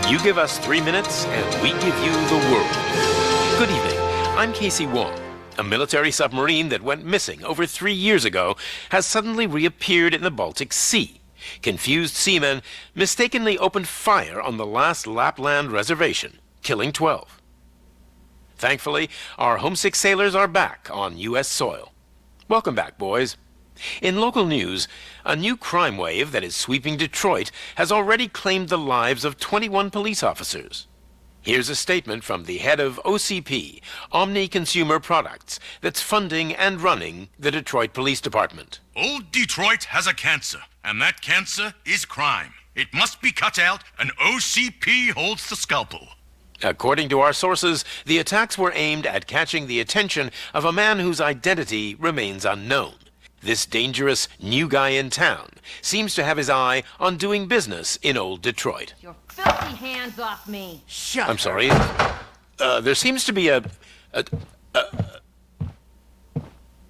You give us 3 minutes, and we give you the world. Good evening. I'm Casey Wong. A military submarine that went missing over 3 years ago has suddenly reappeared in the Baltic Sea. Confused seamen mistakenly opened fire on the last Lapland reservation, killing 12. Thankfully, our homesick sailors are back on U.S. soil. Welcome back, boys. In local news, a new crime wave that is sweeping Detroit has already claimed the lives of 21 police officers. Here's a statement from the head of OCP, Omni Consumer Products, that's funding and running the Detroit Police Department. Old Detroit has a cancer, and that cancer is crime. It must be cut out, and OCP holds the scalpel. According to our sources, the attacks were aimed at catching the attention of a man whose identity remains unknown. This dangerous new guy in town seems to have his eye on doing business in old Detroit. Your filthy hands off me! Shut I'm sorry. There seems to be a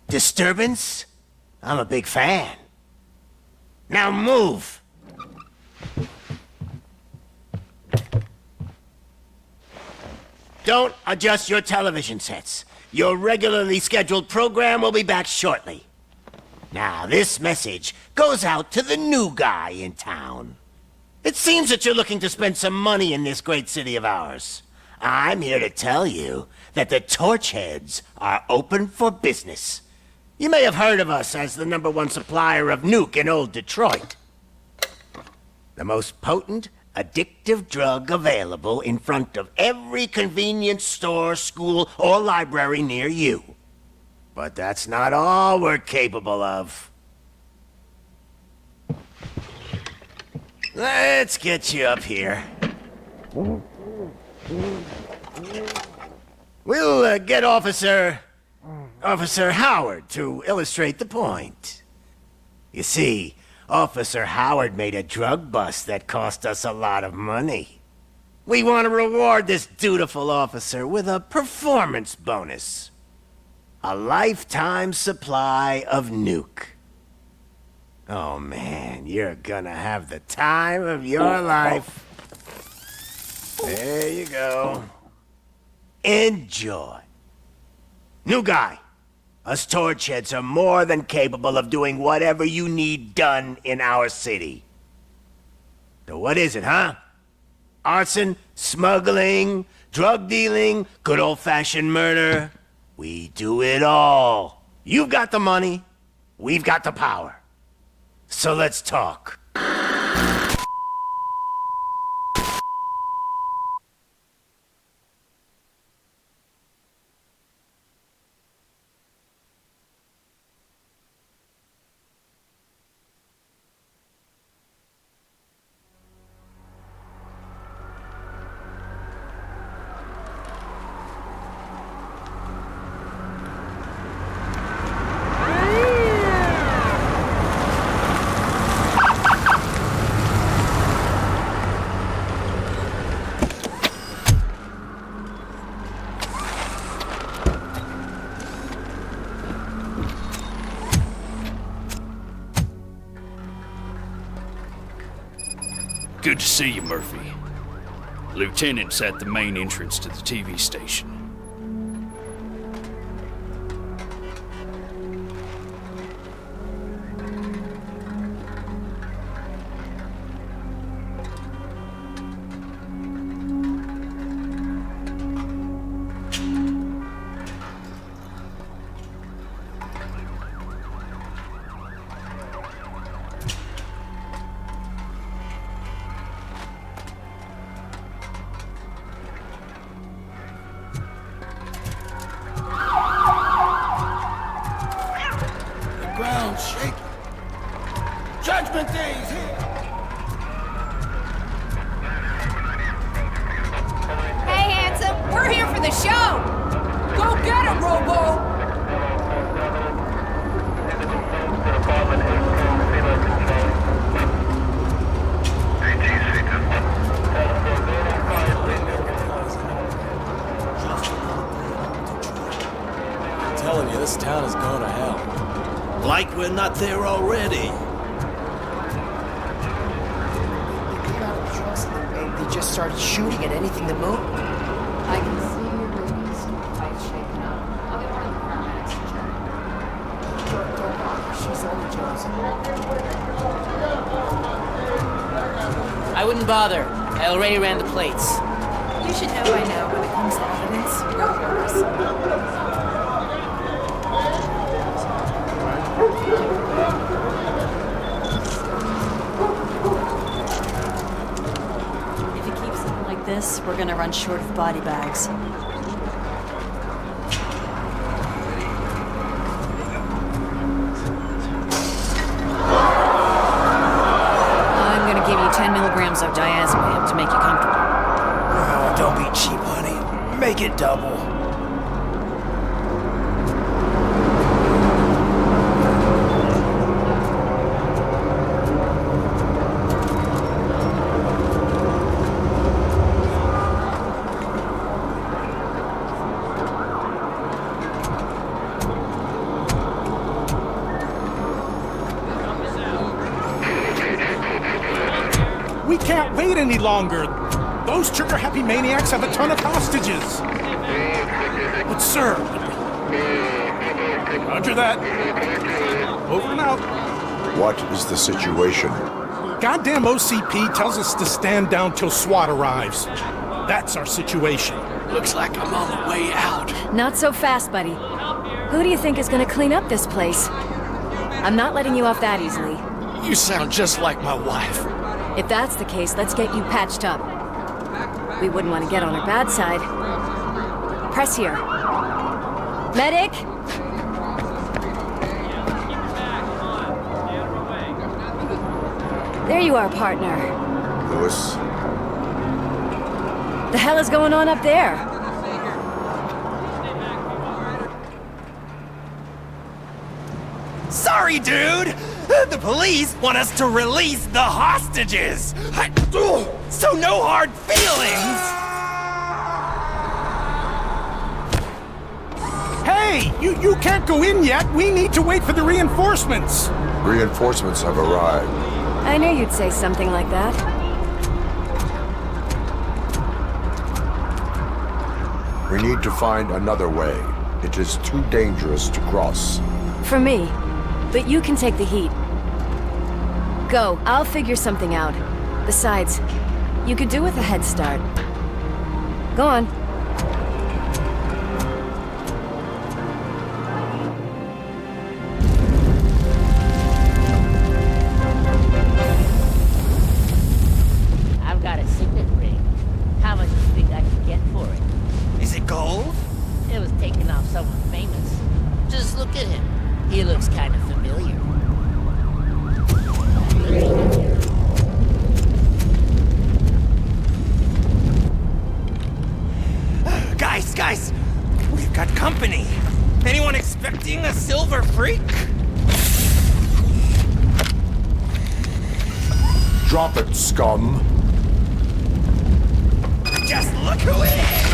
disturbance? I'm a big fan. Now move! Don't adjust your television sets. Your regularly scheduled program will be back shortly. Now, this message goes out to the new guy in town. It seems that you're looking to spend some money in this great city of ours. I'm here to tell you that the Torchheads are open for business. You may have heard of us as the #1 supplier of nuke in old Detroit. The most potent, addictive drug available in front of every convenience store, school, or library near you. But that's not all we're capable of. Let's get you up here. We'll get Officer Howard to illustrate the point. You see, Officer Howard made a drug bust that cost us a lot of money. We want to reward this dutiful officer with a performance bonus. A lifetime supply of nuke. Oh man, you're gonna have the time of your life. There you go. Enjoy. New guy. Us Torchheads are more than capable of doing whatever you need done in our city. So what is it, huh? Arson, smuggling, drug dealing, good old-fashioned murder. We do it all. You've got the money, we've got the power. So let's talk. Good to see you, Murphy. Lieutenant's at the main entrance to the TV station. Judgment Day is here! Hey, handsome, we're here for the show! Go get him, Robo! I'm telling you, this town is going to hell. Like we're not there already. They just started shooting at anything that moved. I can see your radius fight shaking up. I'll get one of the paramedics to check. Don't bother. She's only Josie. I wouldn't bother. I already ran the plates. You should know by now when it comes to evidence, we're yours. If it keeps looking like this, we're gonna run short of body bags. I'm gonna give you 10 milligrams of diazepam to make you comfortable. Oh, don't be cheap, honey. Make it double. We can't wait any longer. Those trigger-happy maniacs have a ton of hostages. But sir... Roger that. Over and out. What is the situation? Goddamn OCP tells us to stand down till SWAT arrives. That's our situation. Looks like I'm on the way out. Not so fast, buddy. Who do you think is gonna clean up this place? I'm not letting you off that easily. You sound just like my wife. If that's the case, let's get you patched up. We wouldn't want to get on her bad side. Press here. Medic! There you are, partner. Lewis? The hell is going on up there? Sorry, dude! The police want us to release the hostages! So no hard feelings! Hey! You can't go in yet! We need to wait for the reinforcements! Reinforcements have arrived. I knew you'd say something like that. We need to find another way. It is too dangerous to cross. For me. But you can take the heat. Go, I'll figure something out. Besides, you could do with a head start. Go on. I've got a signet ring. How much do you think I could get for it? Is it gold? It was taken off someone famous. Just look at him. He looks kind of familiar. Guys! We've got company! Anyone expecting a silver freak? Drop it, scum. Just look who it is!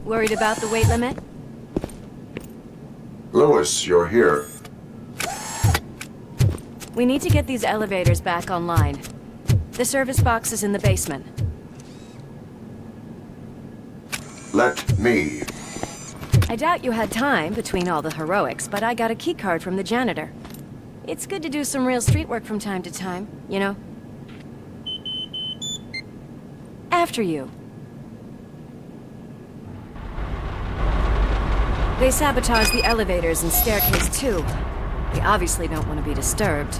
Worried about the weight limit? Lewis, you're here. We need to get these elevators back online. The service box is in the basement. Let me. I doubt you had time between all the heroics, but I got a keycard from the janitor. It's good to do some real street work from time to time, you know? After you. They sabotage the elevators and staircase too. They obviously don't want to be disturbed.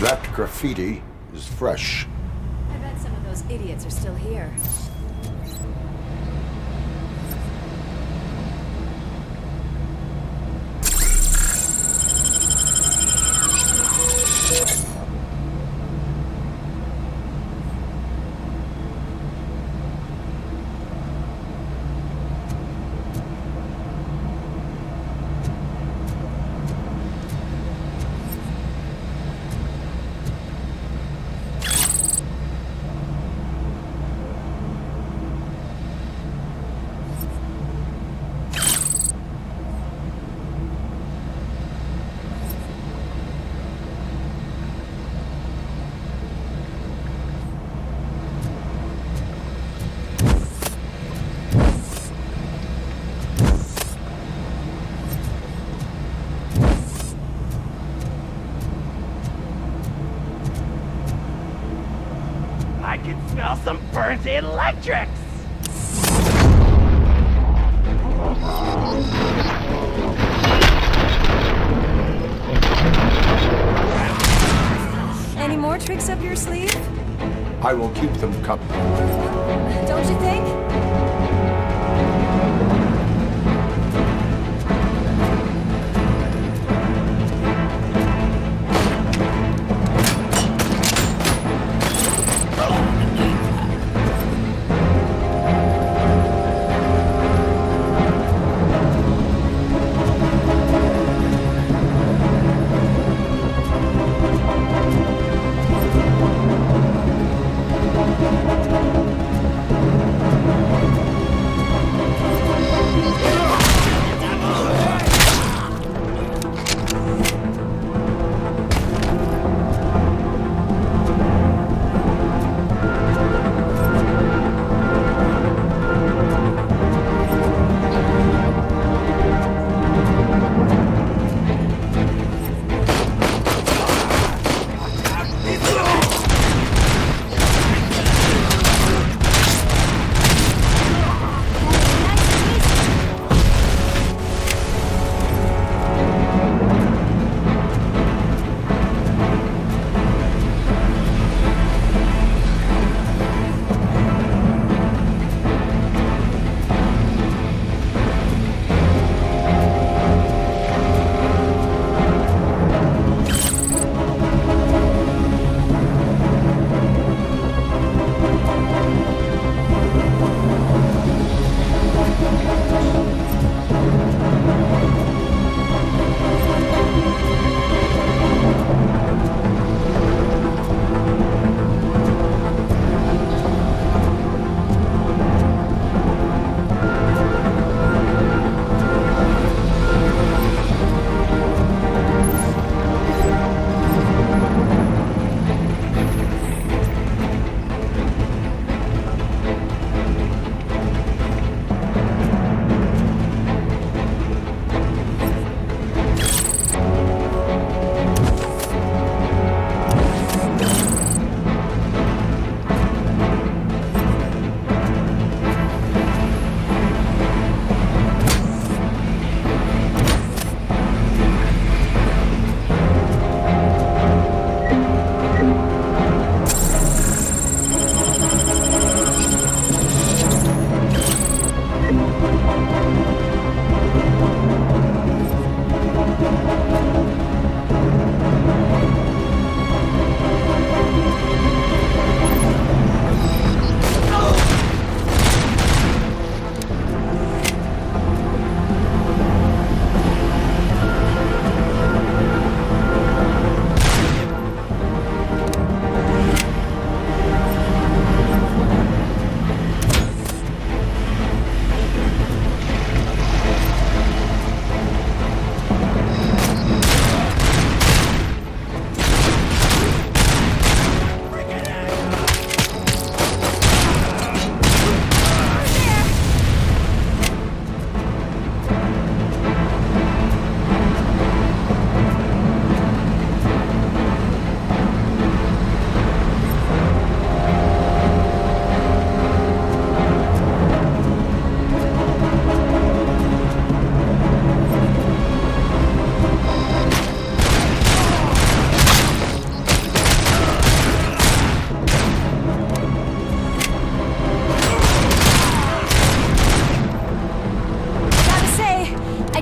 That graffiti is fresh. I bet some of those idiots are still here. I can smell some burnt electrics! Any more tricks up your sleeve? I will keep them coming. Don't you think?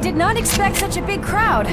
did not expect such a big crowd.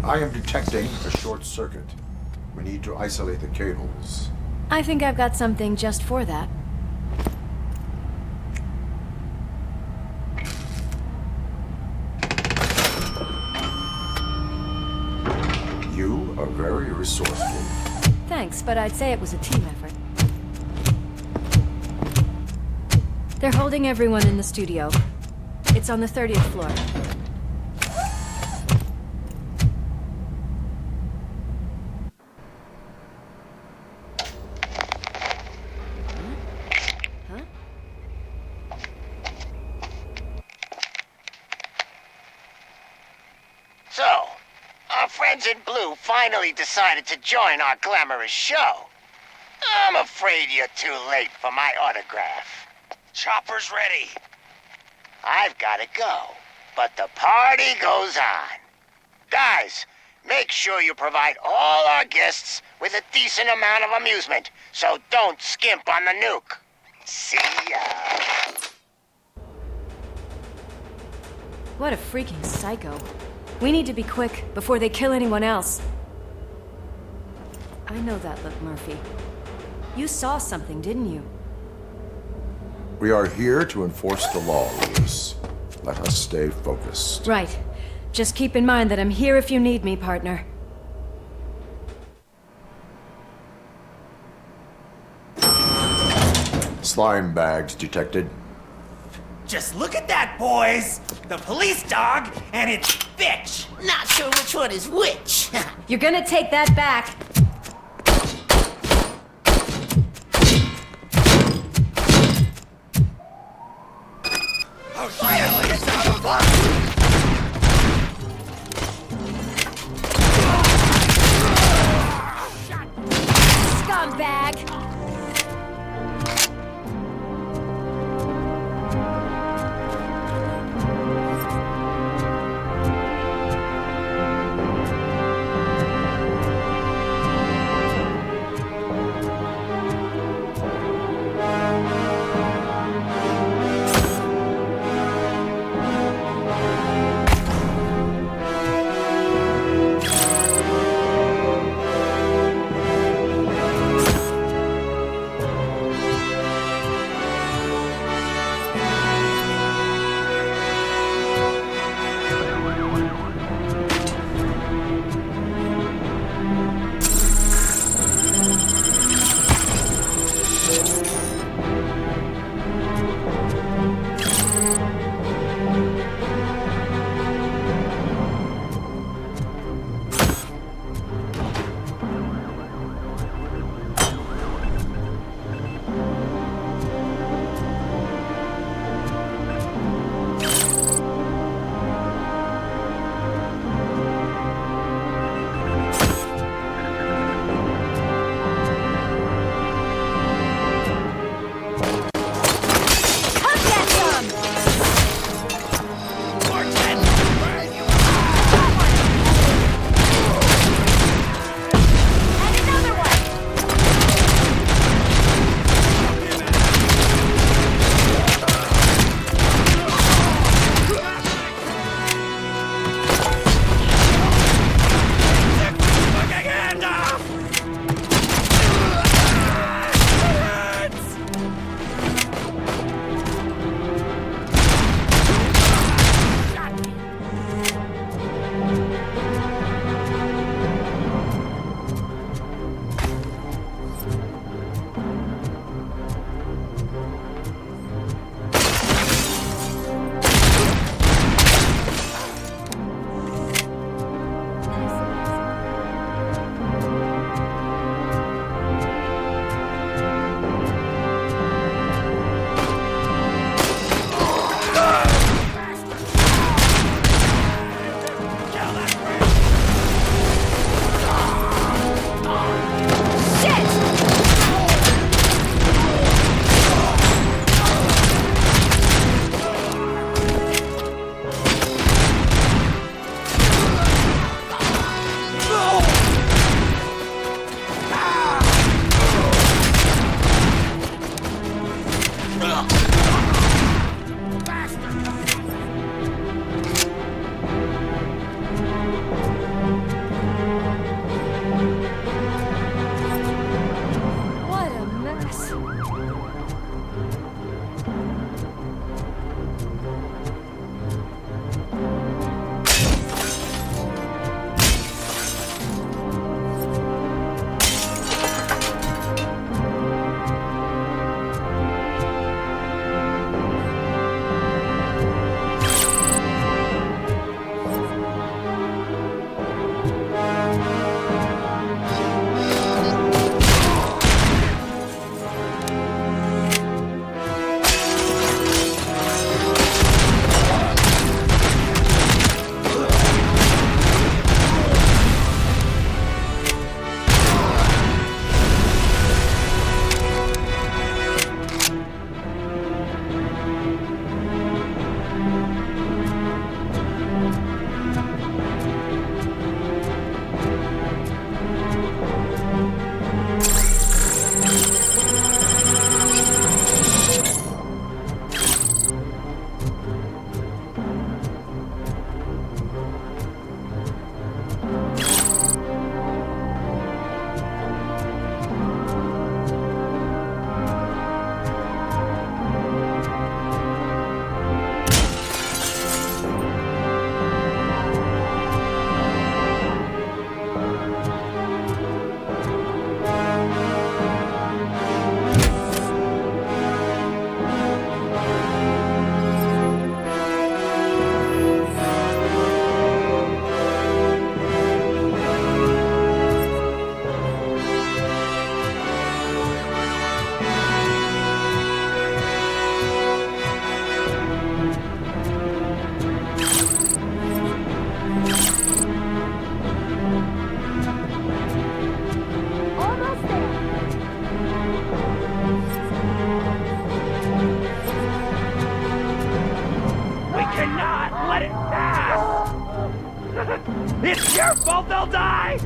I am detecting a short circuit. We need to isolate the cables. I think I've got something just for that. You are very resourceful. Thanks, but I'd say it was a team effort. They're holding everyone in the studio. It's on the 30th floor. So, our friends in blue finally decided to join our glamorous show. I'm afraid you're too late for my autograph. Chopper's ready. I've got to go, but the party goes on. Guys, make sure you provide all our guests with a decent amount of amusement, so don't skimp on the nuke. See ya. What a freaking psycho. We need to be quick before they kill anyone else. I know that look, Murphy. You saw something, didn't you? We are here to enforce the law, Luis. Let us stay focused. Right. Just keep in mind that I'm here if you need me, partner. Slime bags detected. Just look at that, boys! The police dog and its bitch! Not sure which one is which. You're gonna take that back. Oh, shit! It's out of luck! Scumbag! Almost there. We cannot let it pass! It's your fault they'll die!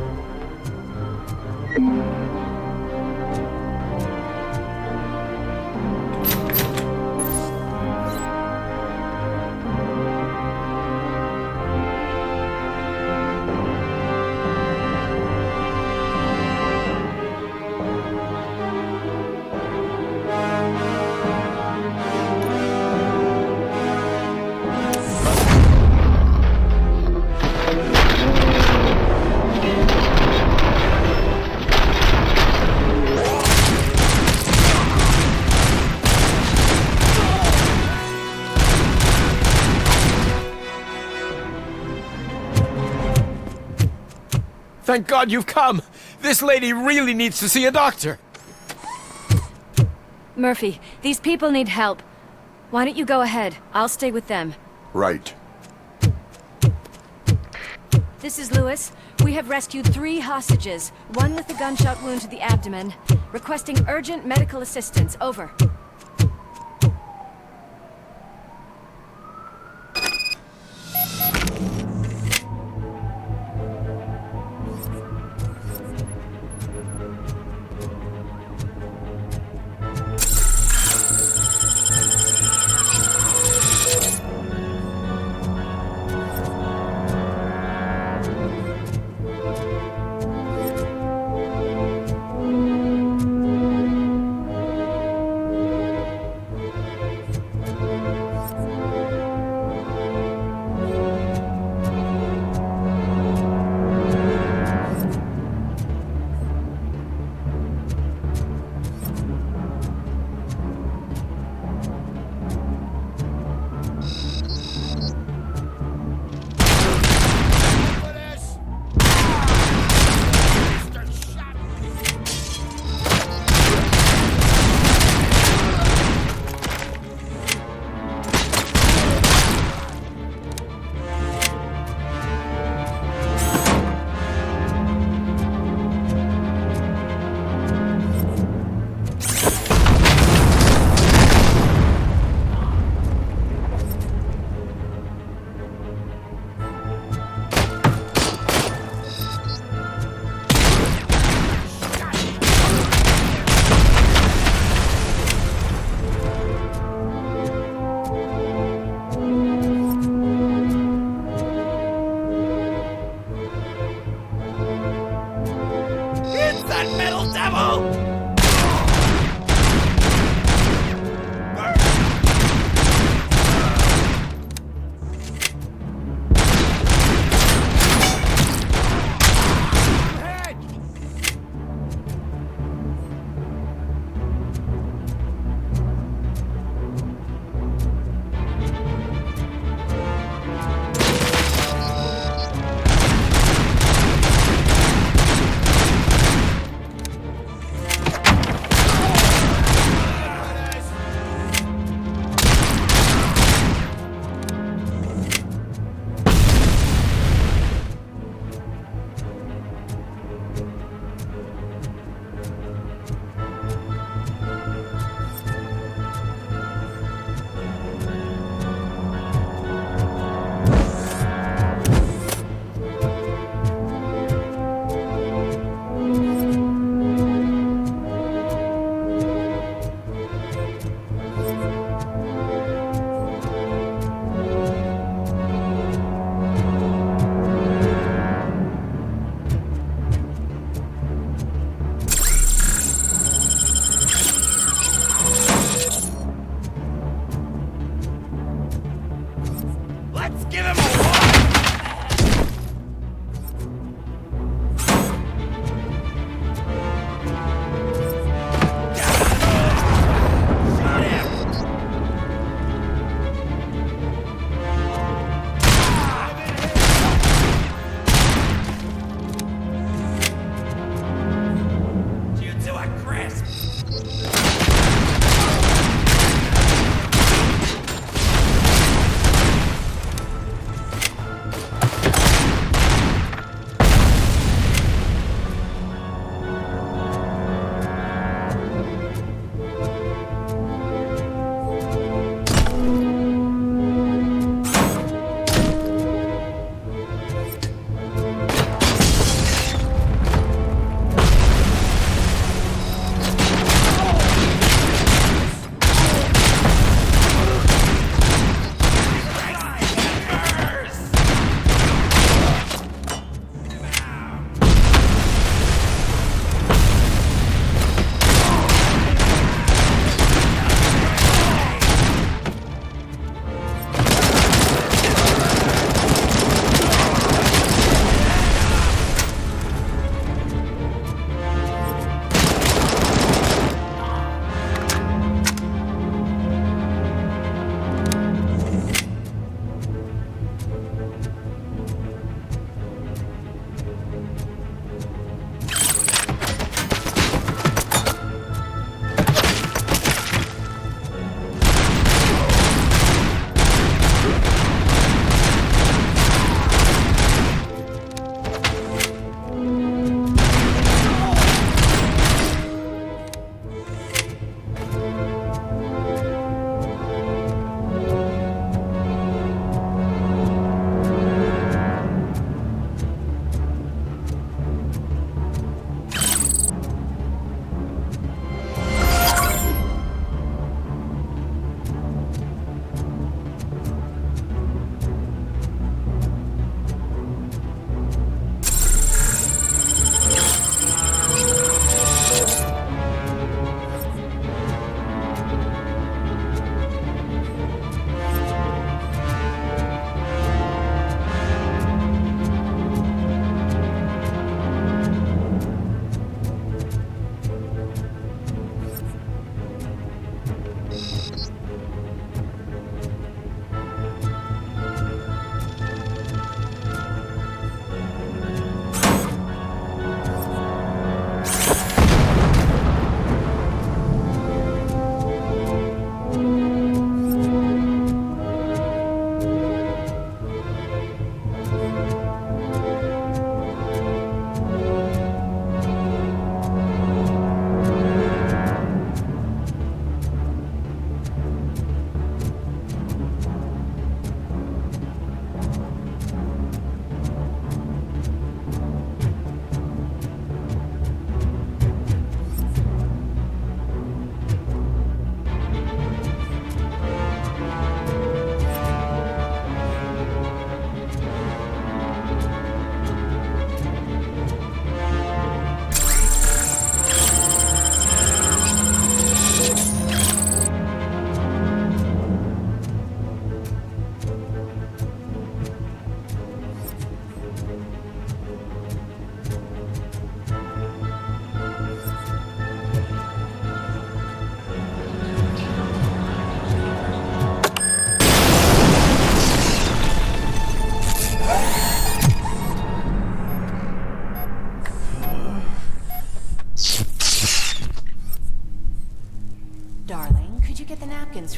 Thank God you've come! This lady really needs to see a doctor! Murphy, these people need help. Why don't you go ahead? I'll stay with them. Right. This is Lewis. We have rescued 3 hostages, one with a gunshot wound to the abdomen. Requesting urgent medical assistance. Over.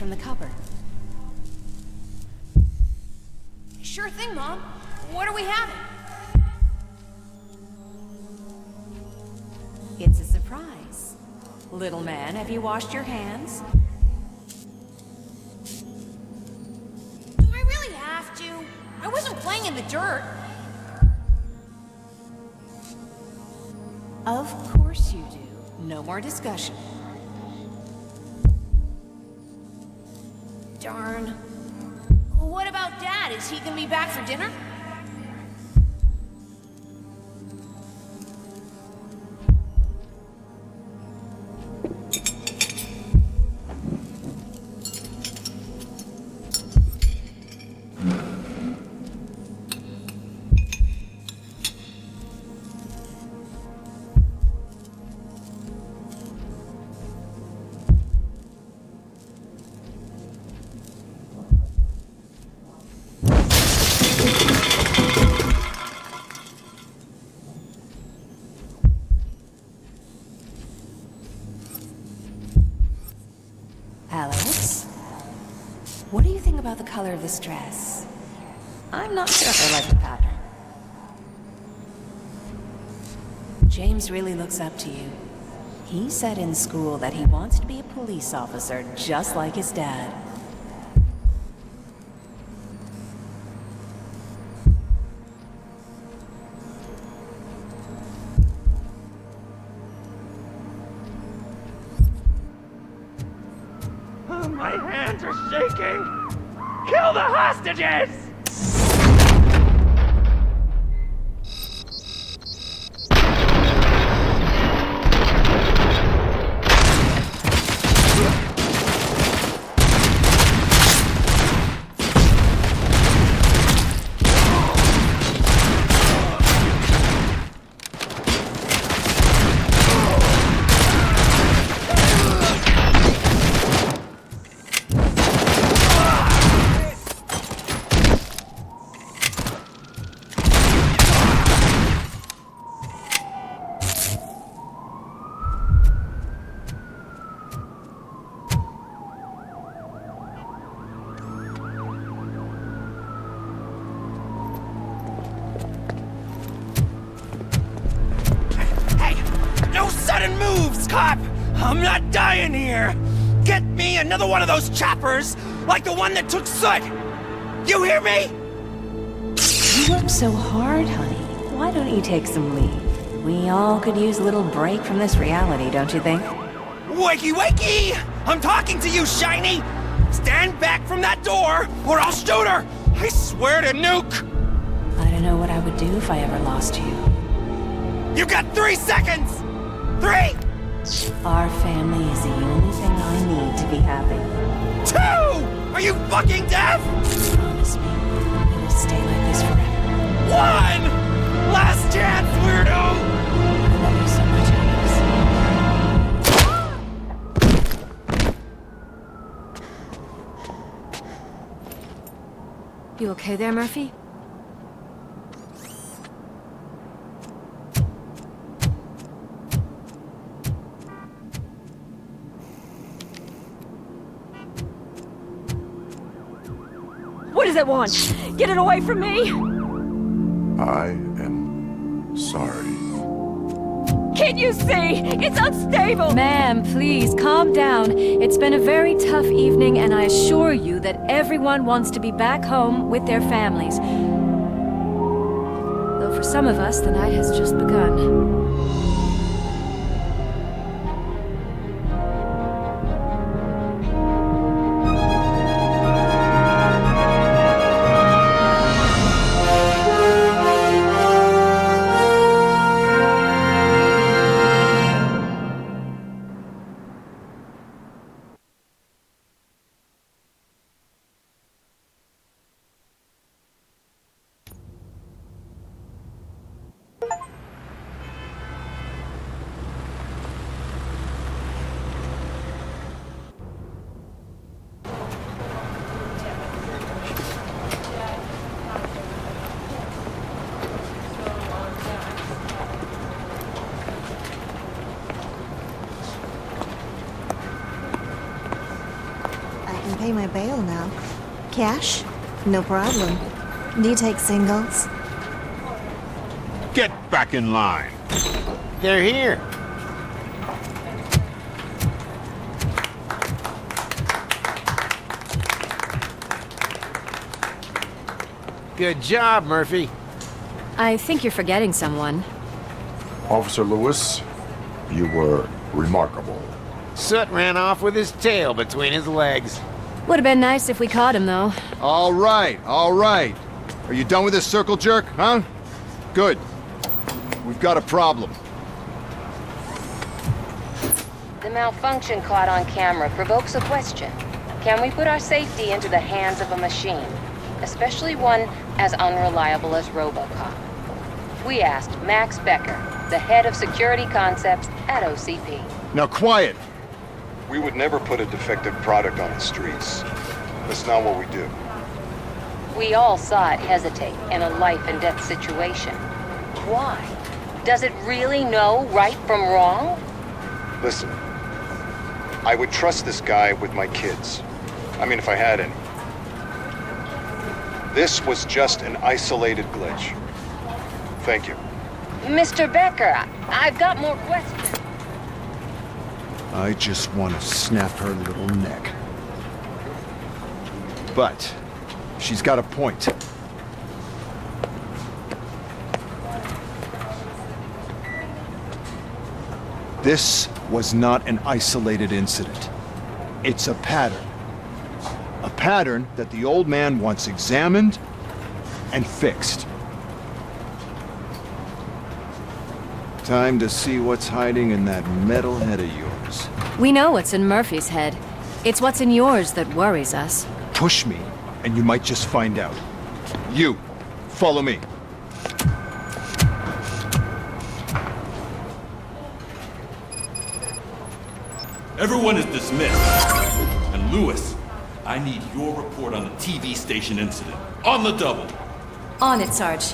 from the cupboard. Sure thing, Mom. What are we having? It's a surprise. Little man, have you washed your hands? Do I really have to? I wasn't playing in the dirt. Of course you do. No more discussion. Darn. What about Dad? Is he gonna be back for dinner? Alex? What do you think about the color of this dress? I'm not sure if I like the pattern. James really looks up to you. He said in school that he wants to be a police officer just like his dad. My hands are shaking! Kill the hostages! Cop! I'm not dying here! Get me another one of those choppers, like the one that took Soot! You hear me? You work so hard, honey. Why don't you take some leave? We all could use a little break from this reality, don't you think? Wakey, wakey! I'm talking to you, Shiny! Stand back from that door, or I'll shoot her! I swear to nuke! I don't know what I would do if I ever lost you. You got 3 seconds! 3! Our family is the only thing I need to be happy. 2! Are you fucking deaf? Promise me we will stay like this forever. 1! Last chance, weirdo! I love you so much, Alex. You okay there, Murphy? What does it want? Get it away from me! I am sorry. Can't you see? It's unstable! Ma'am, please, calm down. It's been a very tough evening, and I assure you that everyone wants to be back home with their families. Though for some of us, the night has just begun. pay my bail now. Cash? No problem. Do you take singles? Get back in line. They're here. Good job, Murphy. I think you're forgetting someone. Officer Lewis, you were remarkable. Soot ran off with his tail between his legs. Would have been nice if we caught him, though. All right. Are you done with this circle jerk, huh? Good. We've got a problem. The malfunction caught on camera provokes a question. Can we put our safety into the hands of a machine? Especially one as unreliable as RoboCop. We asked Max Becker, the head of security concepts at OCP. Now quiet! We would never put a defective product on the streets. That's not what we do. We all saw it hesitate in a life-and-death situation. Why? Does it really know right from wrong? Listen, I would trust this guy with my kids. I mean, if I had any. This was just an isolated glitch. Thank you. Mr. Becker, I've got more questions. I just want to snap her little neck. But she's got a point. This was not an isolated incident. It's a pattern. A pattern that the old man wants examined and fixed. Time to see what's hiding in that metal head of yours. We know what's in Murphy's head. It's what's in yours that worries us. Push me, and you might just find out. You, follow me. Everyone is dismissed. And Lewis, I need your report on the TV station incident. On the double. On it, Sarge.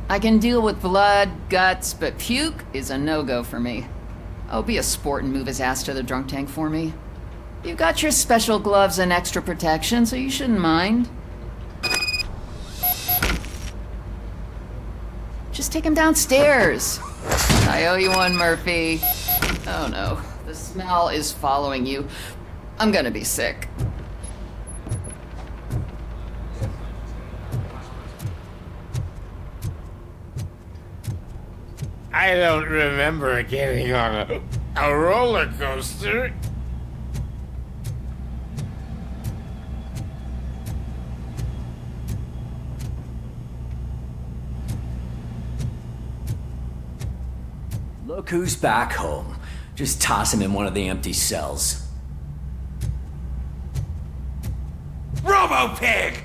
I can deal with blood, guts, but puke is a no-go for me. Oh, be a sport and move his ass to the drunk tank for me. You've got your special gloves and extra protection, so you shouldn't mind. Just take him downstairs. I owe you one, Murphy. Oh no, the smell is following you. I'm gonna be sick. I don't remember getting on a roller coaster. Look who's back home. Just toss him in one of the empty cells. Robo-Pig!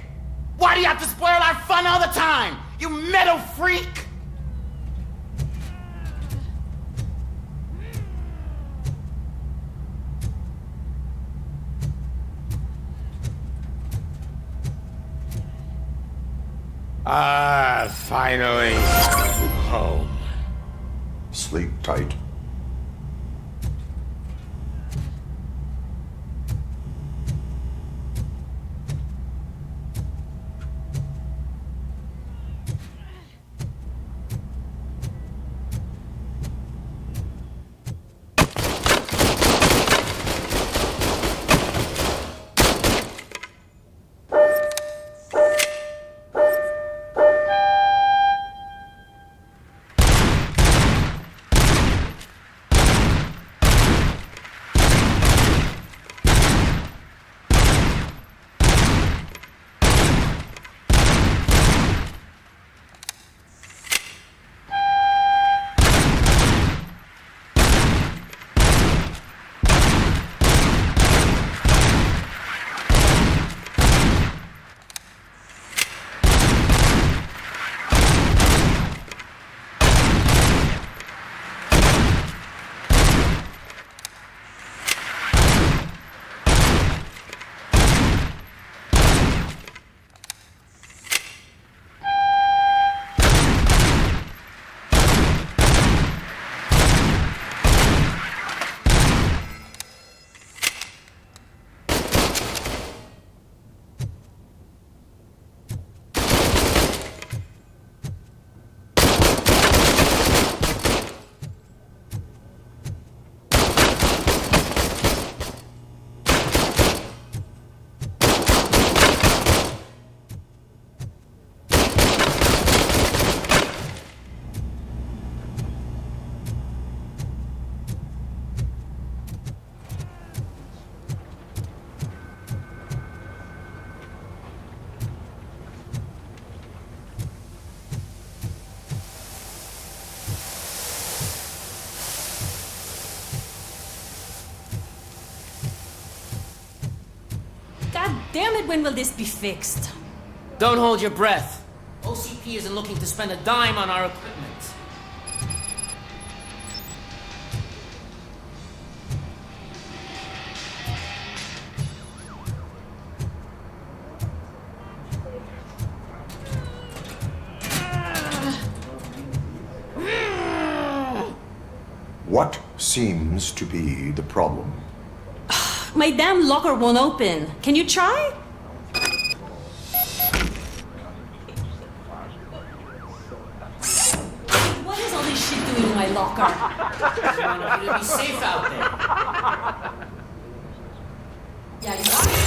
Why do you have to spoil our fun all the time? You metal freak! Finally. Home. Sleep tight. God damn it, when will this be fixed? Don't hold your breath. OCP isn't looking to spend a dime on our equipment. What seems to be the problem? My damn locker won't open. Can you try? What is all this shit doing in my locker? I want you to be safe out there. Yeah, you got it.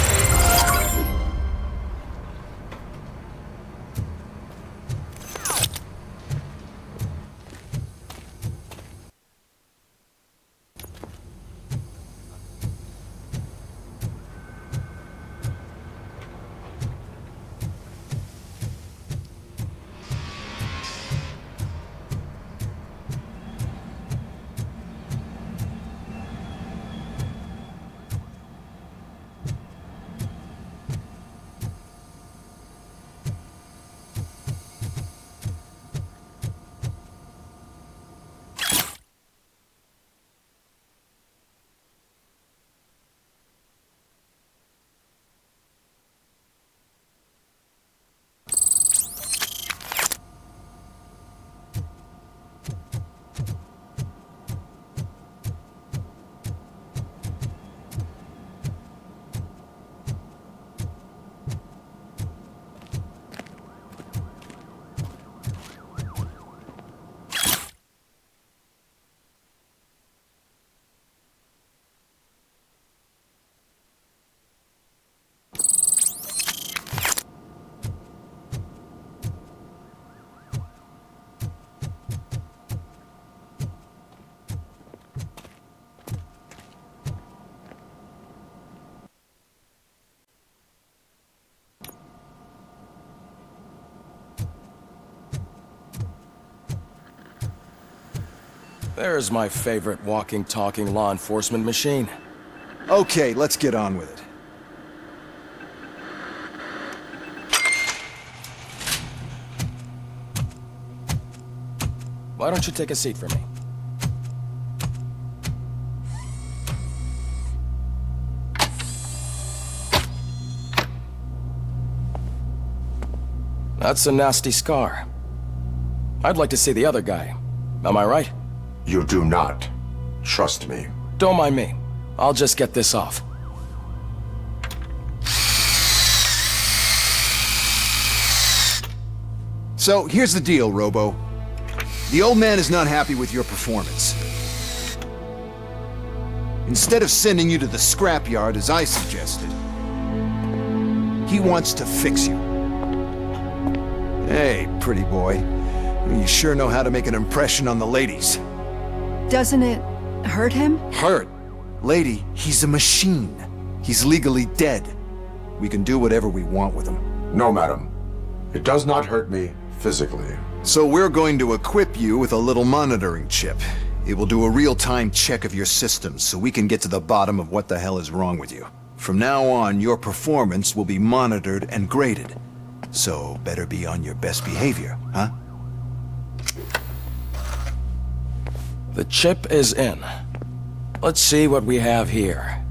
There's my favorite walking, talking law enforcement machine. Okay, let's get on with it. Why don't you take a seat for me? That's a nasty scar. I'd like to see the other guy. Am I right? You do not. Trust me. Don't mind me. I'll just get this off. So, here's the deal, Robo. The old man is not happy with your performance. Instead of sending you to the scrapyard as I suggested, he wants to fix you. Hey, pretty boy. You sure know how to make an impression on the ladies. Doesn't it hurt him? Hurt? Lady, he's a machine. He's legally dead. We can do whatever we want with him. No, madam. It does not hurt me physically. So we're going to equip you with a little monitoring chip. It will do a real-time check of your systems so we can get to the bottom of what the hell is wrong with you. From now on, your performance will be monitored and graded. So better be on your best behavior, huh? The chip is in. Let's see what we have here.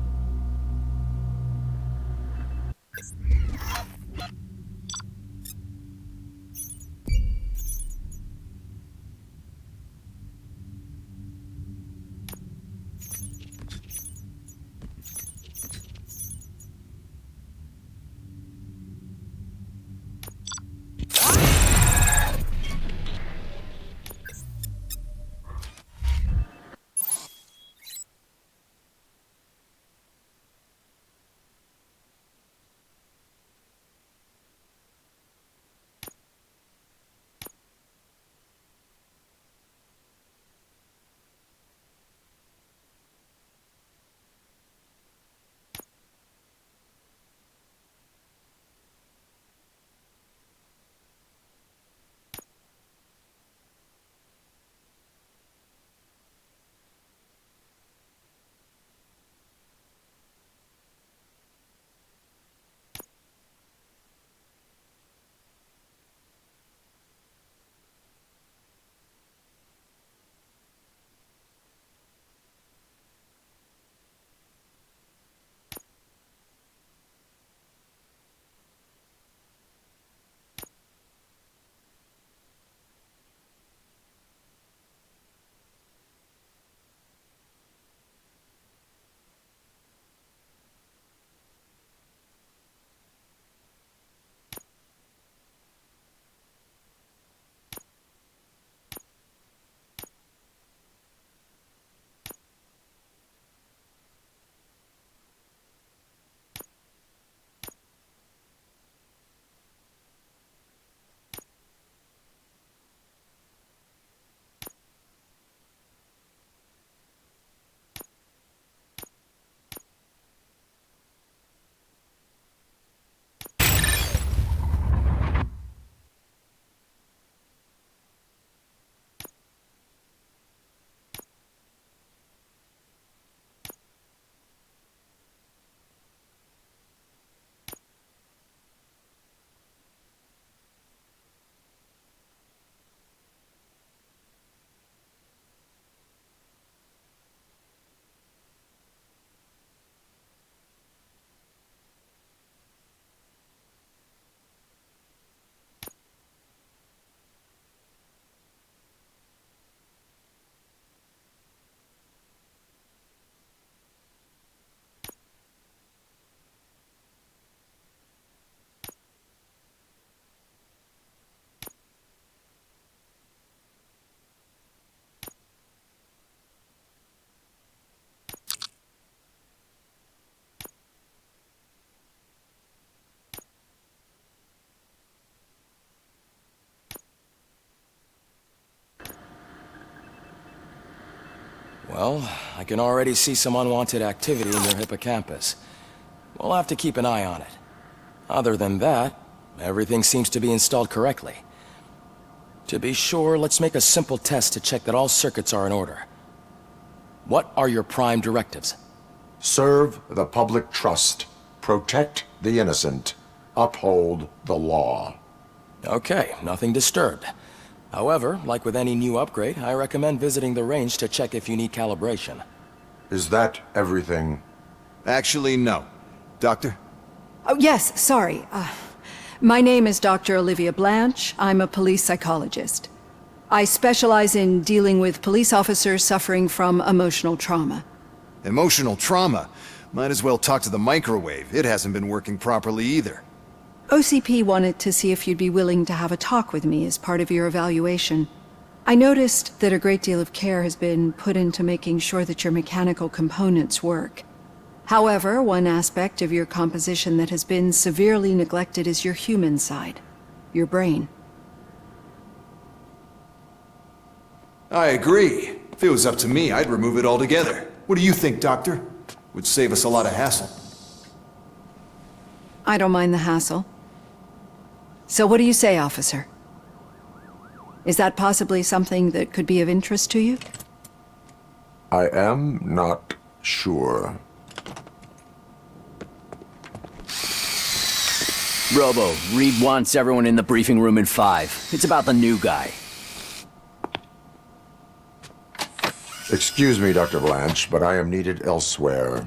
Well, I can already see some unwanted activity in your hippocampus. We'll have to keep an eye on it. Other than that, everything seems to be installed correctly. To be sure, let's make a simple test to check that all circuits are in order. What are your prime directives? Serve the public trust. Protect the innocent. Uphold the law. Okay, nothing disturbed. However, like with any new upgrade, I recommend visiting the range to check if you need calibration. Is that everything? Actually, no. Doctor? Oh, yes, sorry. My name is Dr. Olivia Blanche. I'm a police psychologist. I specialize in dealing with police officers suffering from emotional trauma. Emotional trauma? Might as well talk to the microwave. It hasn't been working properly either. OCP wanted to see if you'd be willing to have a talk with me as part of your evaluation. I noticed that a great deal of care has been put into making sure that your mechanical components work. However, one aspect of your composition that has been severely neglected is your human side, your brain. I agree. If it was up to me, I'd remove it altogether. What do you think, Doctor? Would save us a lot of hassle. I don't mind the hassle. So what do you say, officer? Is that possibly something that could be of interest to you? I am not sure. Robo, Reed wants everyone in the briefing room in 5. It's about the new guy. Excuse me, Dr. Blanche, but I am needed elsewhere.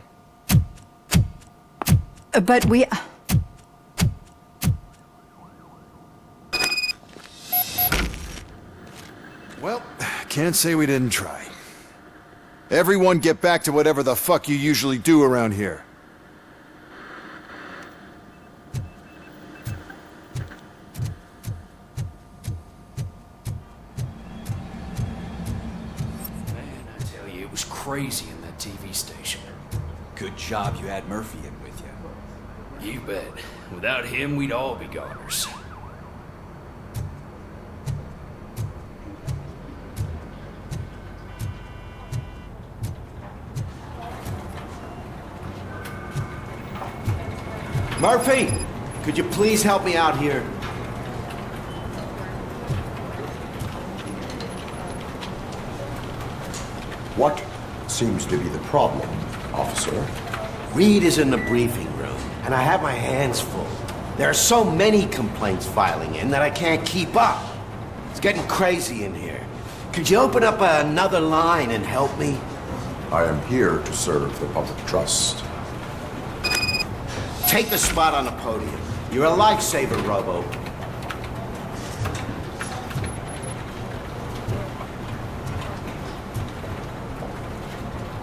But we... Well, can't say we didn't try. Everyone get back to whatever the fuck you usually do around here. Crazy in that TV station. Good job you had Murphy in with you. You bet. Without him, we'd all be goners. Murphy, could you please help me out here? What seems to be the problem, officer? Reed is in the briefing room, and I have my hands full. There are so many complaints filing in that I can't keep up. It's getting crazy in here. Could you open up another line and help me? I am here to serve the public trust. Take the spot on the podium. You're a lifesaver, Robo.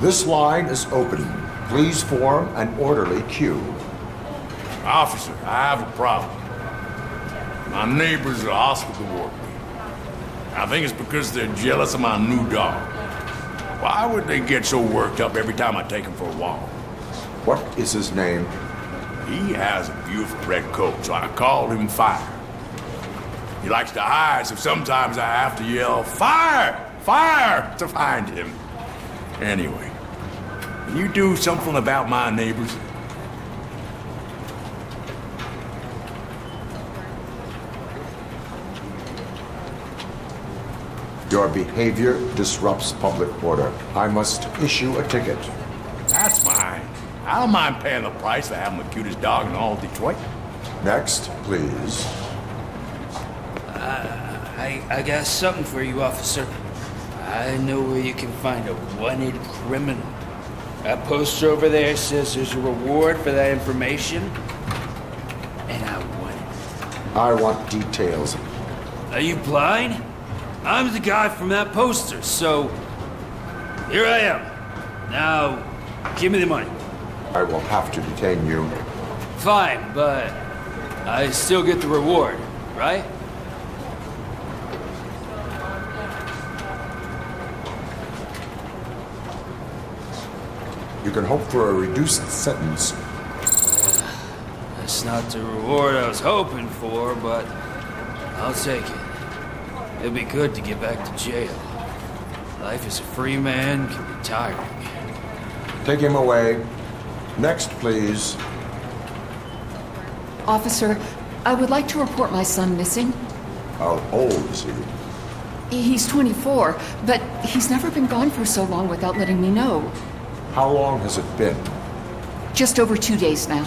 This line is open. Please form an orderly queue. Officer, I have a problem. My neighbors are hostile toward me. I think it's because they're jealous of my new dog. Why would they get so worked up every time I take him for a walk? What is his name? He has a beautiful red coat, so I called him Fire. He likes to hide, so sometimes I have to yell, "Fire! Fire!" to find him. Anyway, can you do something about my neighbors? Your behavior disrupts public order. I must issue a ticket. That's mine. I don't mind paying the price for having the cutest dog in all Detroit. Next, please. I got something for you, officer. I know where you can find a wanted criminal. That poster over there says there's a reward for that information, and I want it. I want details. Are you blind? I'm the guy from that poster, so here I am. Now, give me the money. I will have to detain you. Fine, but I still get the reward, right? You can hope for a reduced sentence. That's not the reward I was hoping for, but I'll take it. It'll be good to get back to jail. Life as a free man can be tiring. Take him away. Next, please. Officer, I would like to report my son missing. How old is he? He's 24, but he's never been gone for so long without letting me know. How long has it been? Just over 2 days now.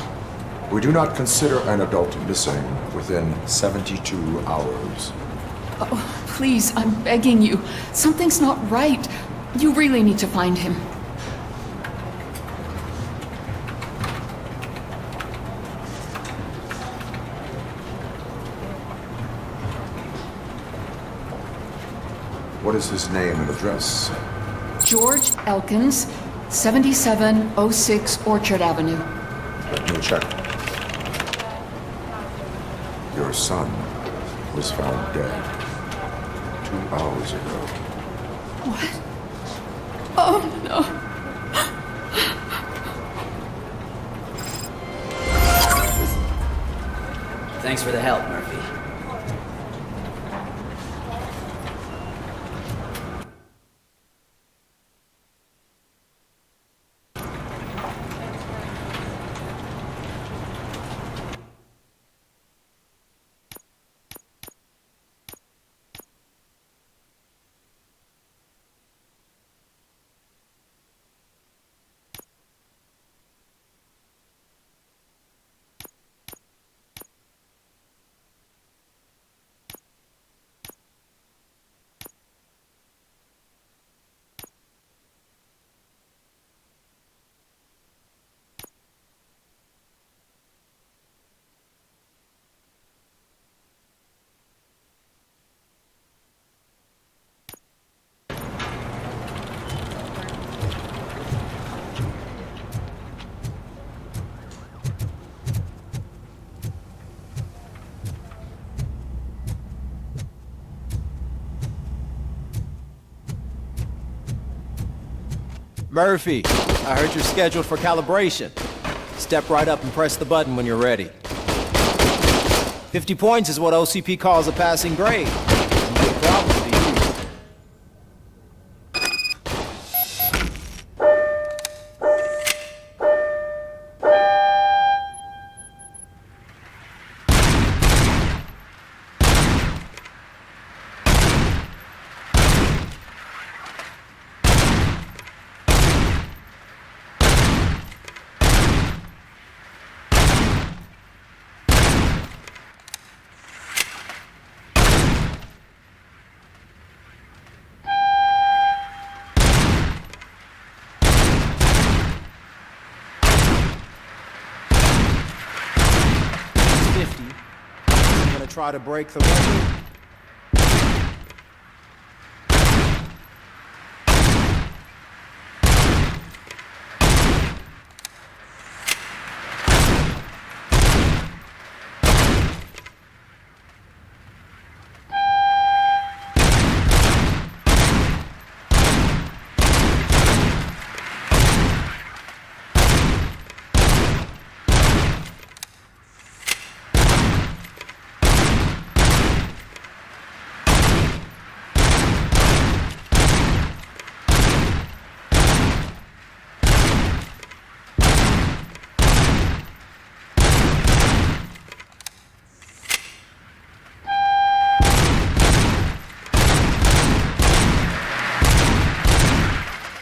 We do not consider an adult missing within 72 hours. Oh, please, I'm begging you. Something's not right. You really need to find him. What is his name and address? George Elkins, 7706 Orchard Avenue. Let me check. Your son was found dead 2 hours ago. What? Oh, no. Thanks for the help, Murphy. Murphy, I heard you're scheduled for calibration. Step right up and press the button when you're ready. 50 points is what OCP calls a passing grade. No problem to you. Try to break the record.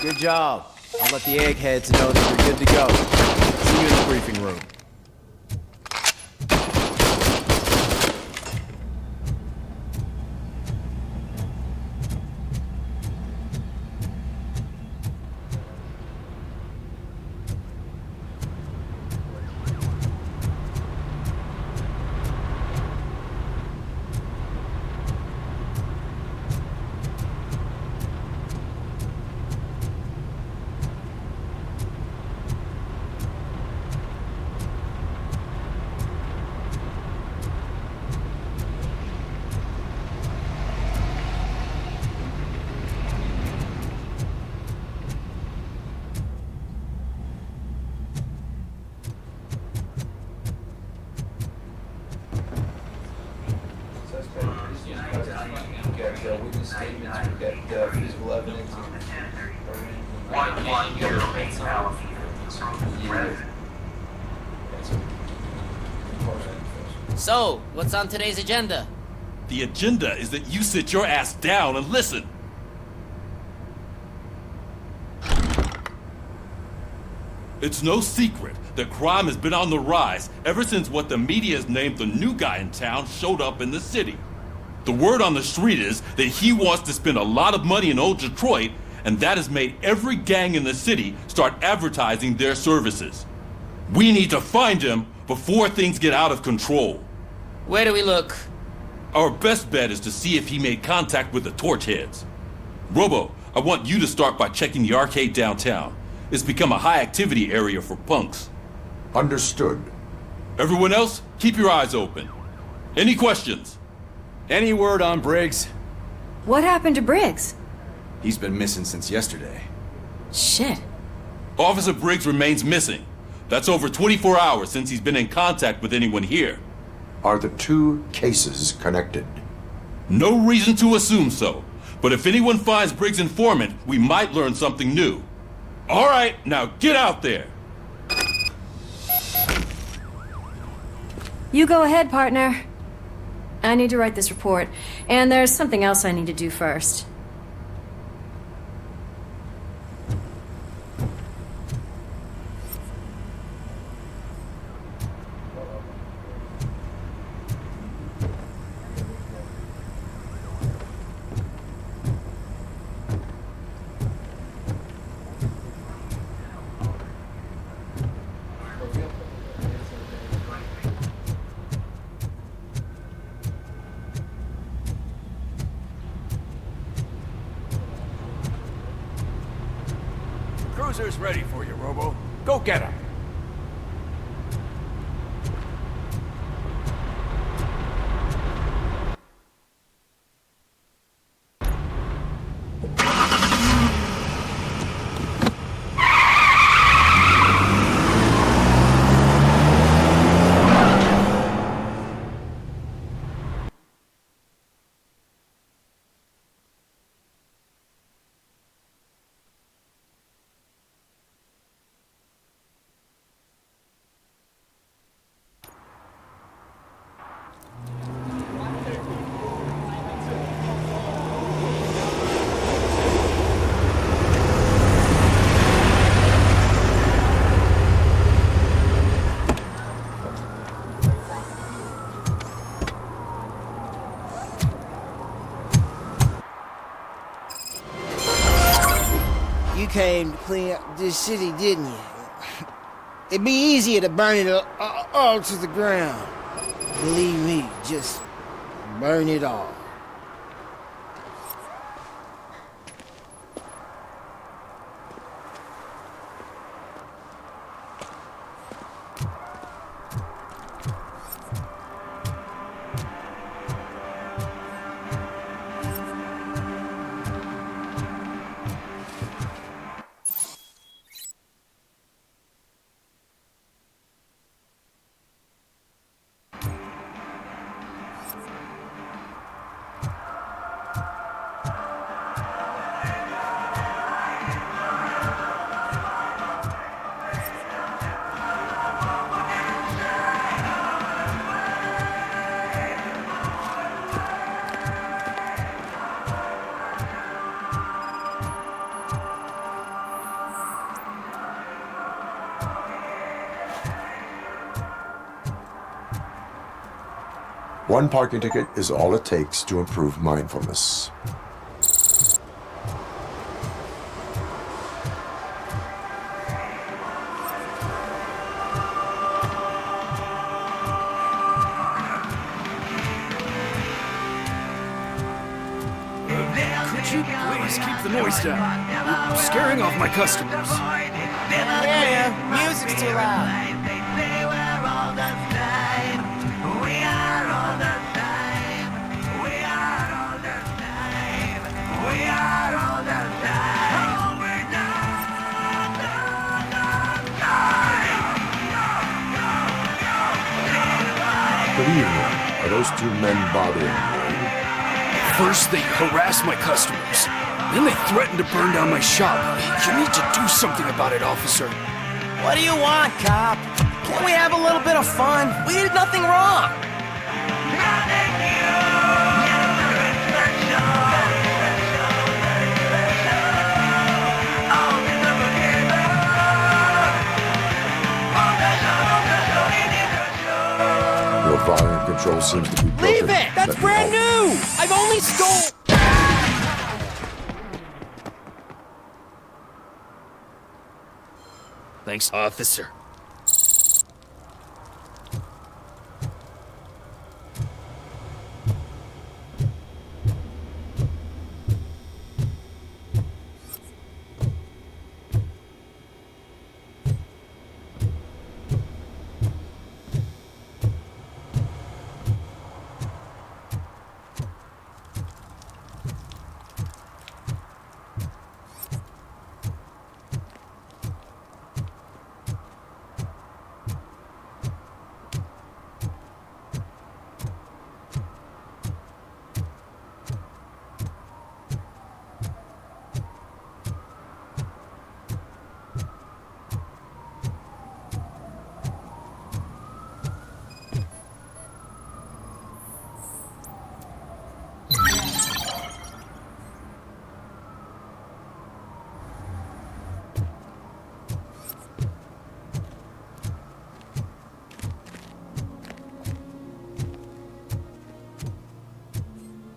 Good job. I'll let the eggheads know that you're good to go. See you in the briefing room. So, what's on today's agenda? The agenda is that you sit your ass down and listen. It's no secret that crime has been on the rise ever since what the media has named the new guy in town showed up in the city. The word on the street is that he wants to spend a lot of money in old Detroit, and that has made every gang in the city start advertising their services. We need to find him before things get out of control. Where do we look? Our best bet is to see if he made contact with the torch heads. Robo, I want you to start by checking the arcade downtown. It's become a high-activity area for punks. Understood. Everyone else, keep your eyes open. Any questions? Any word on Briggs? What happened to Briggs? He's been missing since yesterday. Shit. Officer Briggs remains missing. That's over 24 hours since he's been in contact with anyone here. Are the two cases connected? No reason to assume so. But if anyone finds Briggs' informant, we might learn something new. All right, now get out there! You go ahead, partner. I need to write this report, and there's something else I need to do first. Cruiser's ready for you, Robo. Go get him. You came to clean up this city, didn't you? It'd be easier to burn it all to the ground. Believe me, just burn it all. One parking ticket is all it takes to improve mindfulness. Could you please keep the noise down? You're scaring off my customers. Yeah, music's too loud. Good evening. Are those two men bothering you? First, they harass my customers. Then they threaten to burn down my shop. You need to do something about it, officer. What do you want, cop? Can't we have a little bit of fun? We did nothing wrong. Your volume control seems to be broken. Leave it! That's brand new! I've only stole... Thanks, officer.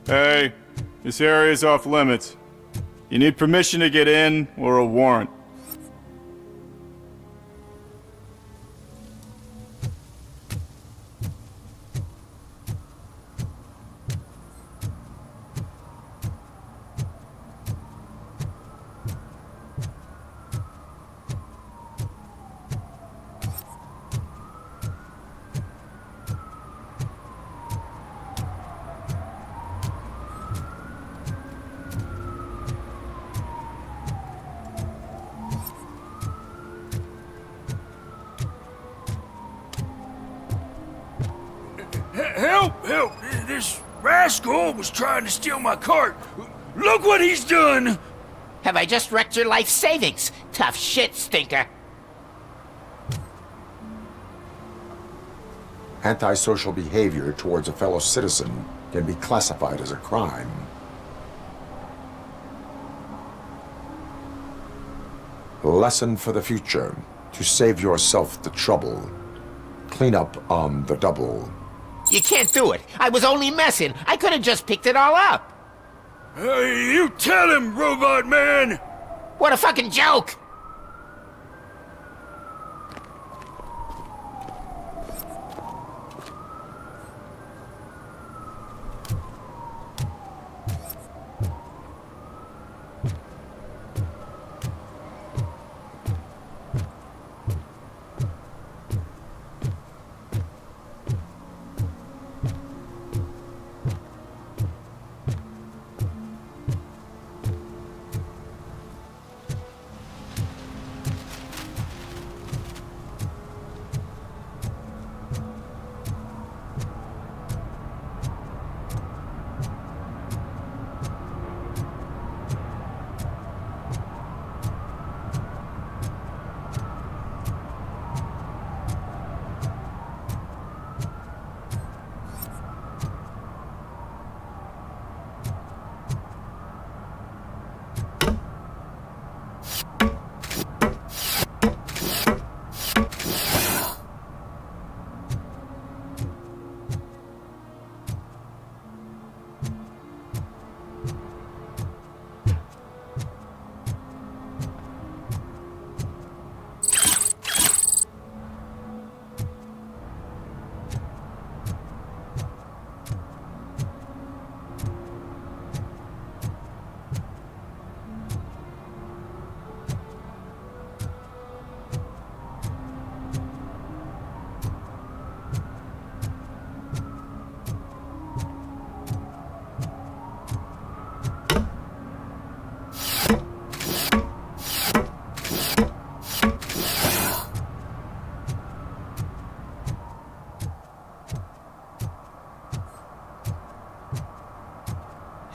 Hey, this area is off limits. You need permission to get in or a warrant. Help! Help! This rascal was trying to steal my cart. Look what he's done! Have I just wrecked your life savings? Tough shit, stinker. Antisocial behavior towards a fellow citizen can be classified as a crime. Lesson for the future. To save yourself the trouble. Clean up on the double. You can't do it. I was only messing. I could have just picked it all up. You tell him, Robot Man! What a fucking joke!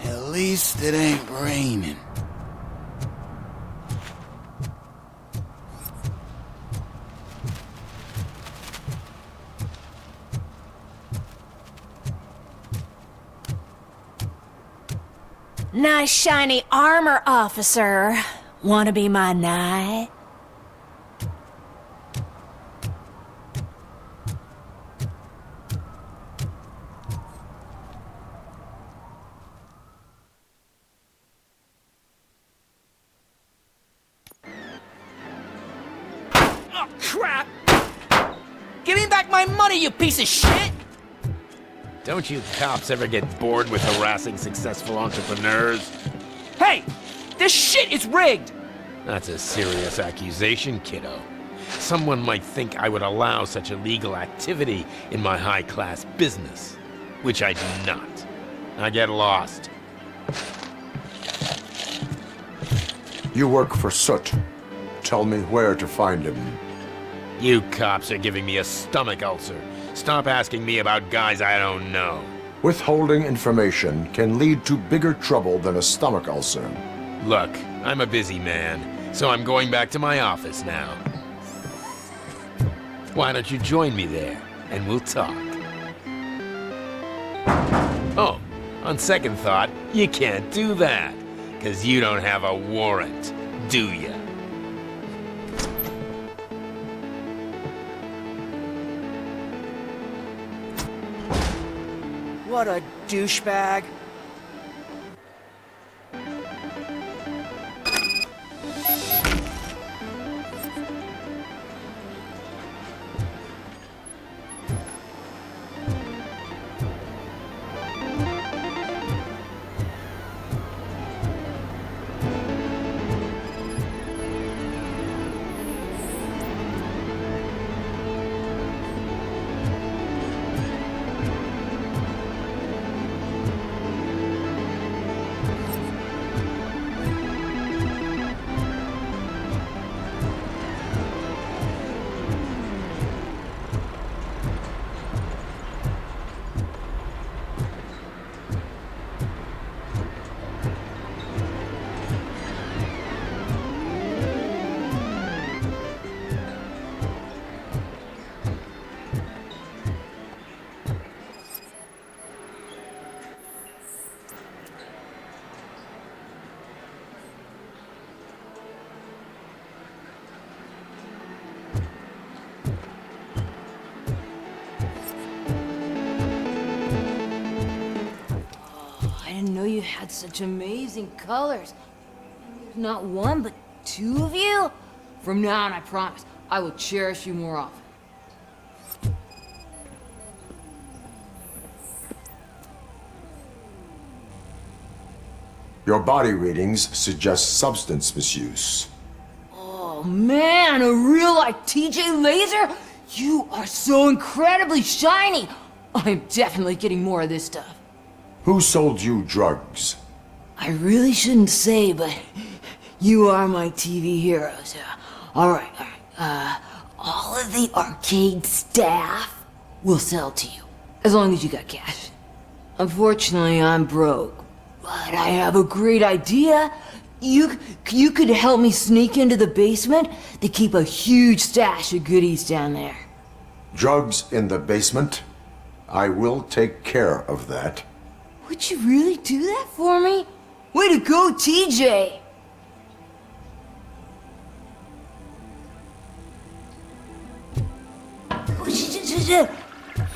At least it ain't raining. Nice shiny armor, officer. Wanna be my knight? Oh, crap! Give me back my money, you piece of shit! Don't you cops ever get bored with harassing successful entrepreneurs? Hey! This shit is rigged! That's a serious accusation, kiddo. Someone might think I would allow such illegal activity in my high-class business, which I do not. Now get lost. You work for Soot. Tell me where to find him. You cops are giving me a stomach ulcer. Stop asking me about guys I don't know. Withholding information can lead to bigger trouble than a stomach ulcer. Look, I'm a busy man, so I'm going back to my office now. Why don't you join me there, and we'll talk. Oh, on second thought, you can't do that, 'cause you don't have a warrant, do ya? What a douchebag. you had such amazing colors. Not one, but two of you? From now on, I promise, I will cherish you more often. Your body readings suggest substance misuse. Oh man, a real-life TJ laser? You are so incredibly shiny! I'm definitely getting more of this stuff. Who sold you drugs? I really shouldn't say, but you are my TV heroes. Alright. All of the arcade staff will sell to you, as long as you got cash. Unfortunately, I'm broke, but I have a great idea. You could help me sneak into the basement. They keep a huge stash of goodies down there. Drugs in the basement? I will take care of that. Would you really do that for me? Way to go, TJ!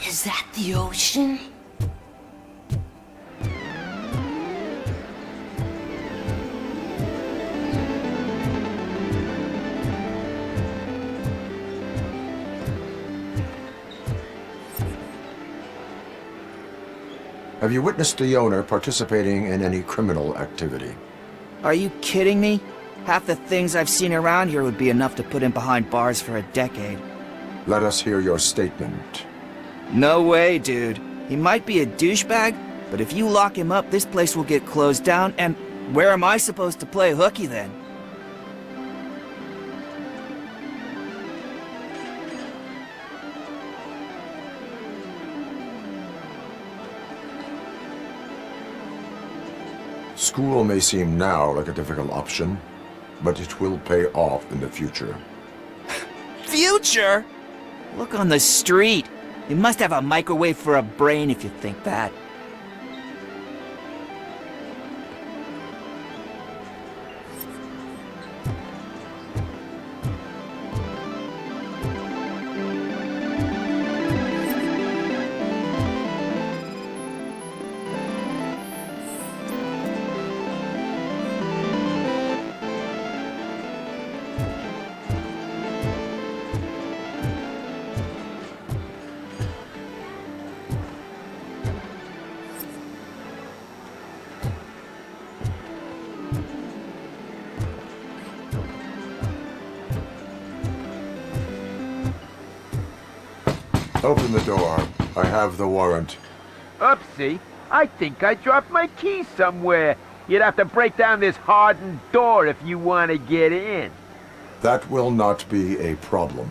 Is that the ocean? Have you witnessed the owner participating in any criminal activity? Are you kidding me? Half the things I've seen around here would be enough to put him behind bars for a decade. Let us hear your statement. No way, dude. He might be a douchebag, but if you lock him up, this place will get closed down, and where am I supposed to play hooky then? School may seem now like a difficult option, but it will pay off in the future. Future? Look on the street. You must have a microwave for a brain if you think that. Open the door. I have the warrant. Oopsie. I think I dropped my key somewhere. You'd have to break down this hardened door if you want to get in. That will not be a problem.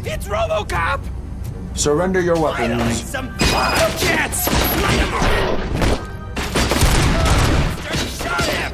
It's RoboCop! Surrender your weapons. Finally, some chance! Light him up! Shot him!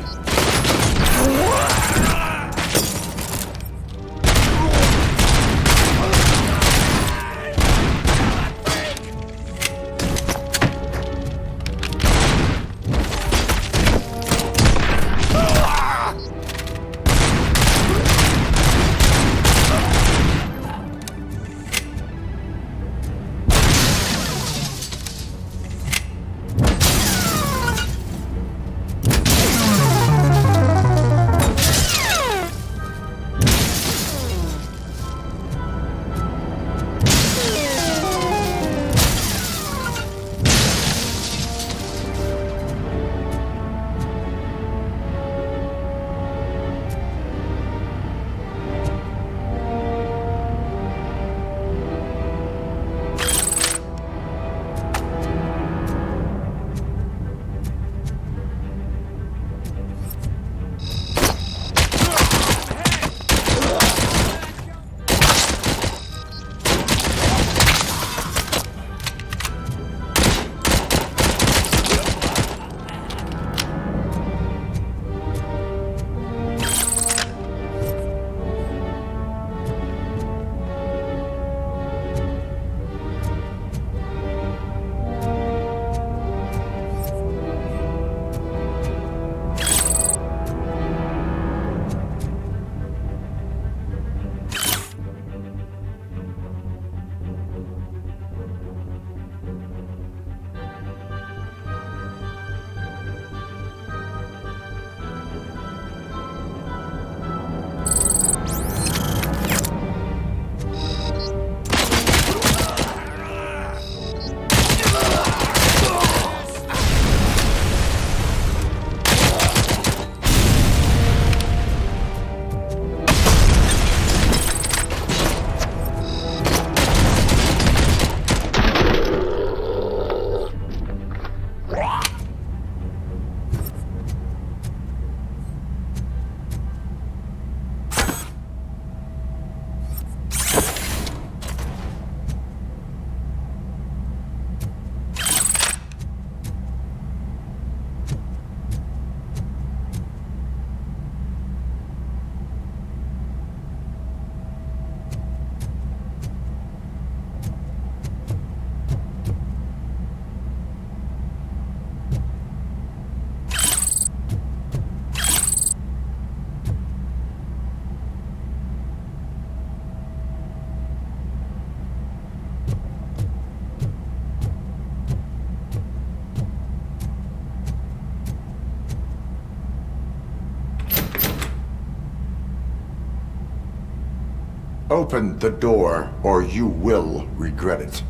Open the door, or you will regret it.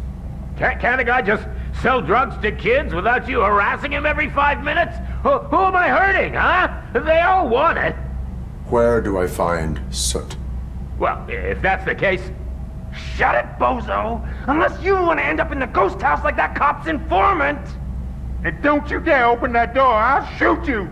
Can't a guy just sell drugs to kids without you harassing him every 5 minutes? Who am I hurting, huh? They all want it. Where do I find Soot? Well, if that's the case, shut it, bozo! Unless you want to end up in the ghost house like that cop's informant! And don't you dare open that door, I'll shoot you!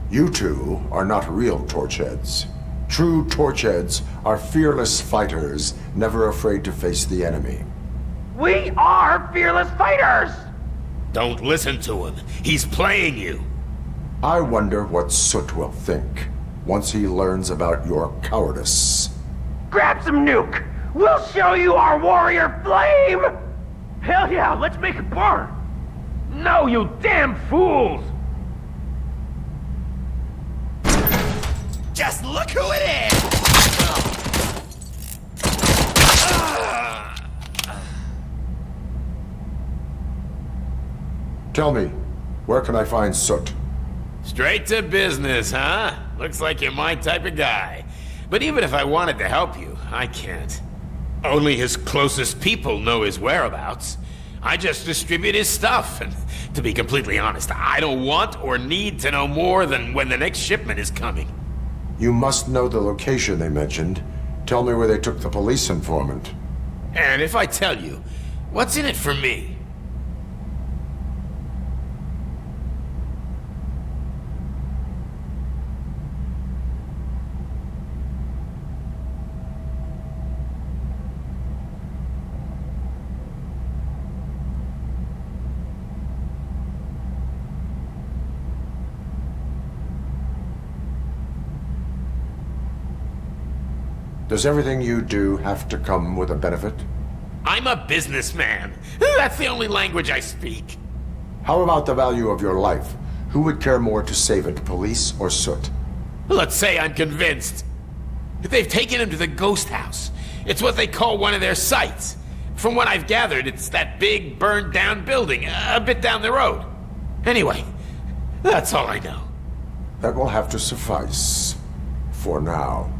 You two are not real torchheads. True torchheads are fearless fighters, never afraid to face the enemy. We are fearless fighters! Don't listen to him. He's playing you. I wonder what Soot will think once he learns about your cowardice. Grab some nuke! We'll show you our warrior flame! Hell yeah, let's make it burn! No, you damn fools! Just look who it is! Tell me, where can I find Soot? Straight to business, huh? Looks like you're my type of guy. But even if I wanted to help you, I can't. Only his closest people know his whereabouts. I just distribute his stuff, and to be completely honest, I don't want or need to know more than when the next shipment is coming. You must know the location they mentioned. Tell me where they took the police informant. And if I tell you, what's in it for me? Does everything you do have to come with a benefit? I'm a businessman. That's the only language I speak. How about the value of your life? Who would care more to save it, police or Soot? Let's say I'm convinced. They've taken him to the ghost house. It's what they call one of their sites. From what I've gathered, it's that big burned down building a bit down the road. Anyway, that's all I know. That will have to suffice. For now.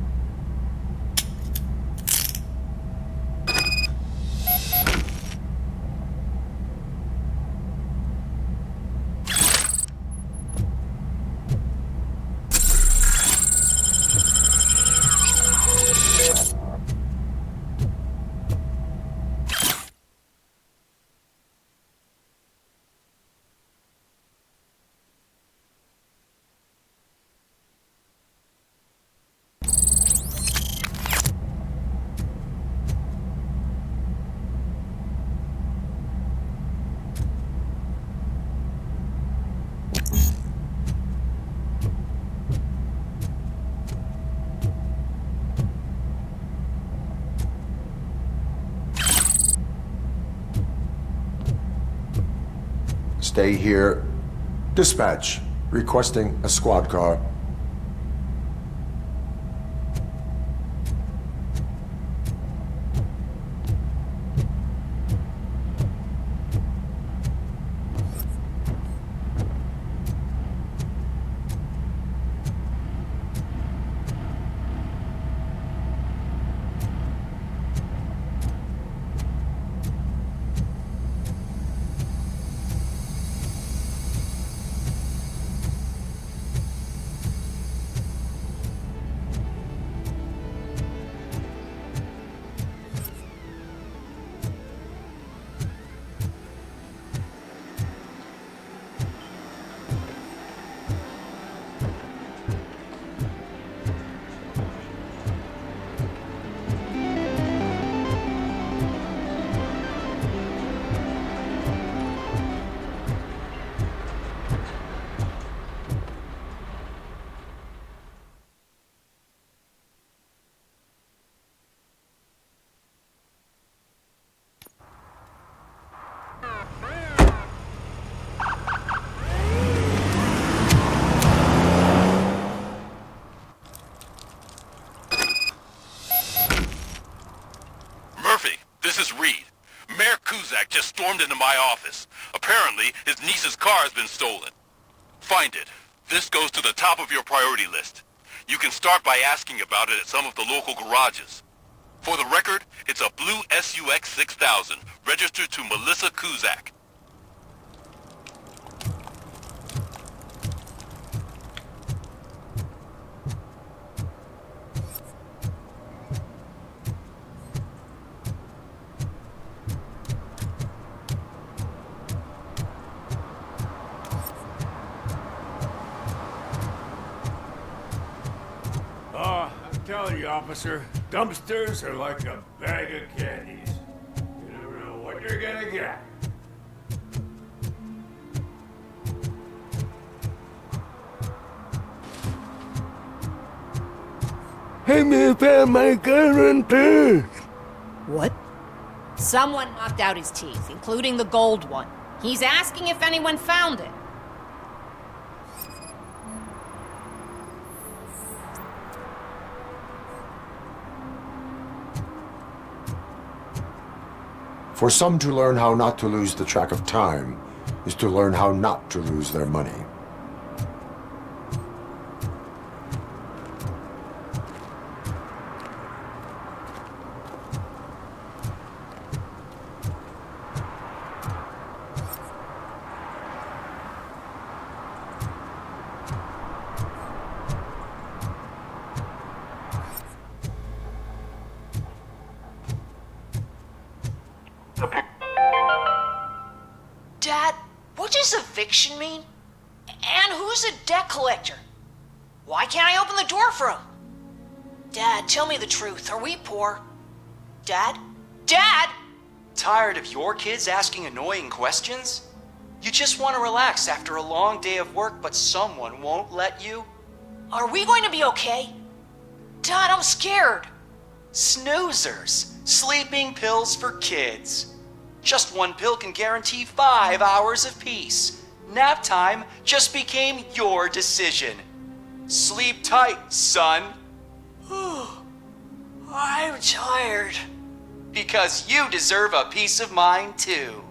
Stay here. Dispatch. Requesting a squad car. Stormed into my office. Apparently, his niece's car has been stolen. Find it. This goes to the top of your priority list. You can start by asking about it at some of the local garages. For the record, it's a blue SUX 6000, registered to Melissa Kuzak. I'm telling you, officer, dumpsters are like a bag of candies. You never know what you're gonna get. Hey, me found my gun and purse. What? Someone knocked out his teeth, including the gold one. He's asking if anyone found it. For some to learn how not to lose the track of time is to learn how not to lose their money. Dad, what does eviction mean? And who's a debt collector? Why can't I open the door for him? Dad, tell me the truth. Are we poor? Dad? Dad! Tired of your kids asking annoying questions? You just want to relax after a long day of work, but someone won't let you? Are we going to be okay? Dad, I'm scared. Snoozers. Sleeping pills for kids. Just one pill can guarantee 5 hours of peace. Nap time just became your decision. Sleep tight, son. I'm tired. Because you deserve a peace of mind, too.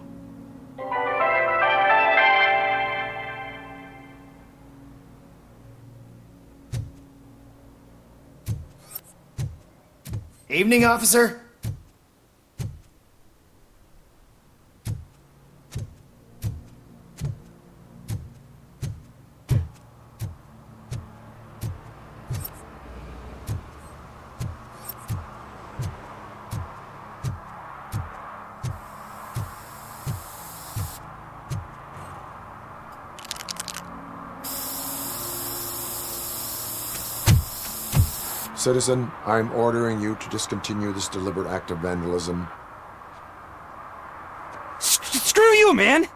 Evening, officer. Citizen, I'm ordering you to discontinue this deliberate act of vandalism. Screw you, man!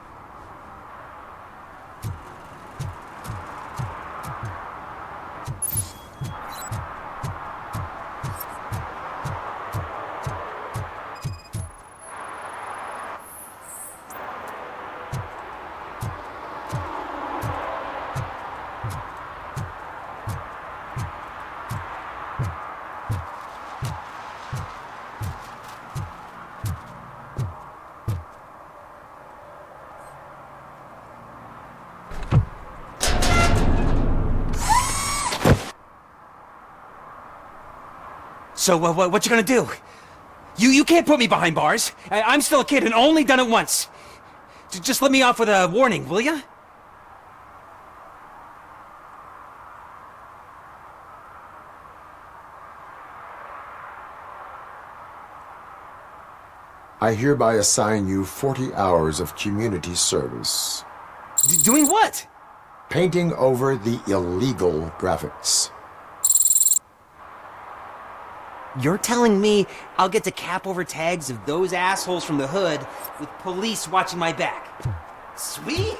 So, what you gonna do? You can't put me behind bars. I'm still a kid and only done it once. Just let me off with a warning, will ya? I hereby assign you 40 hours of community service. Doing what? Painting over the illegal graphics. You're telling me I'll get to cap over tags of those assholes from the hood with police watching my back? Sweet!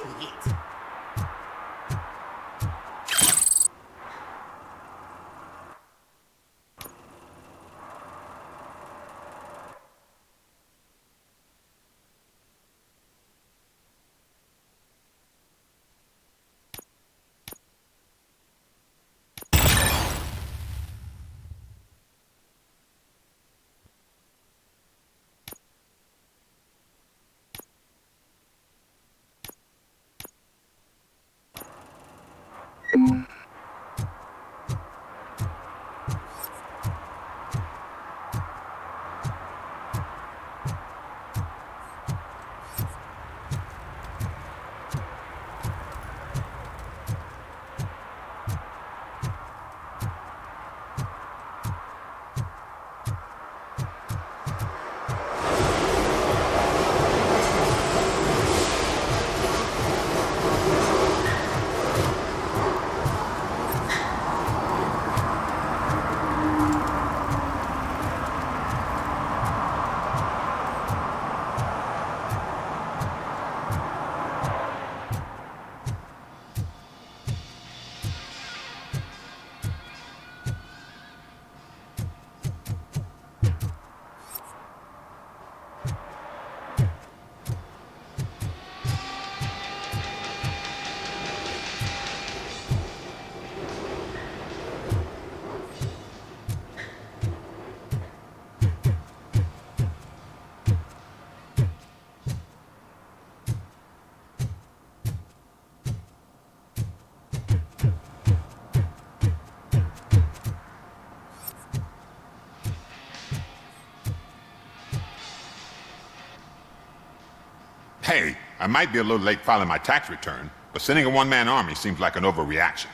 Hey, I might be a little late filing my tax return, but sending a one-man army seems like an overreaction.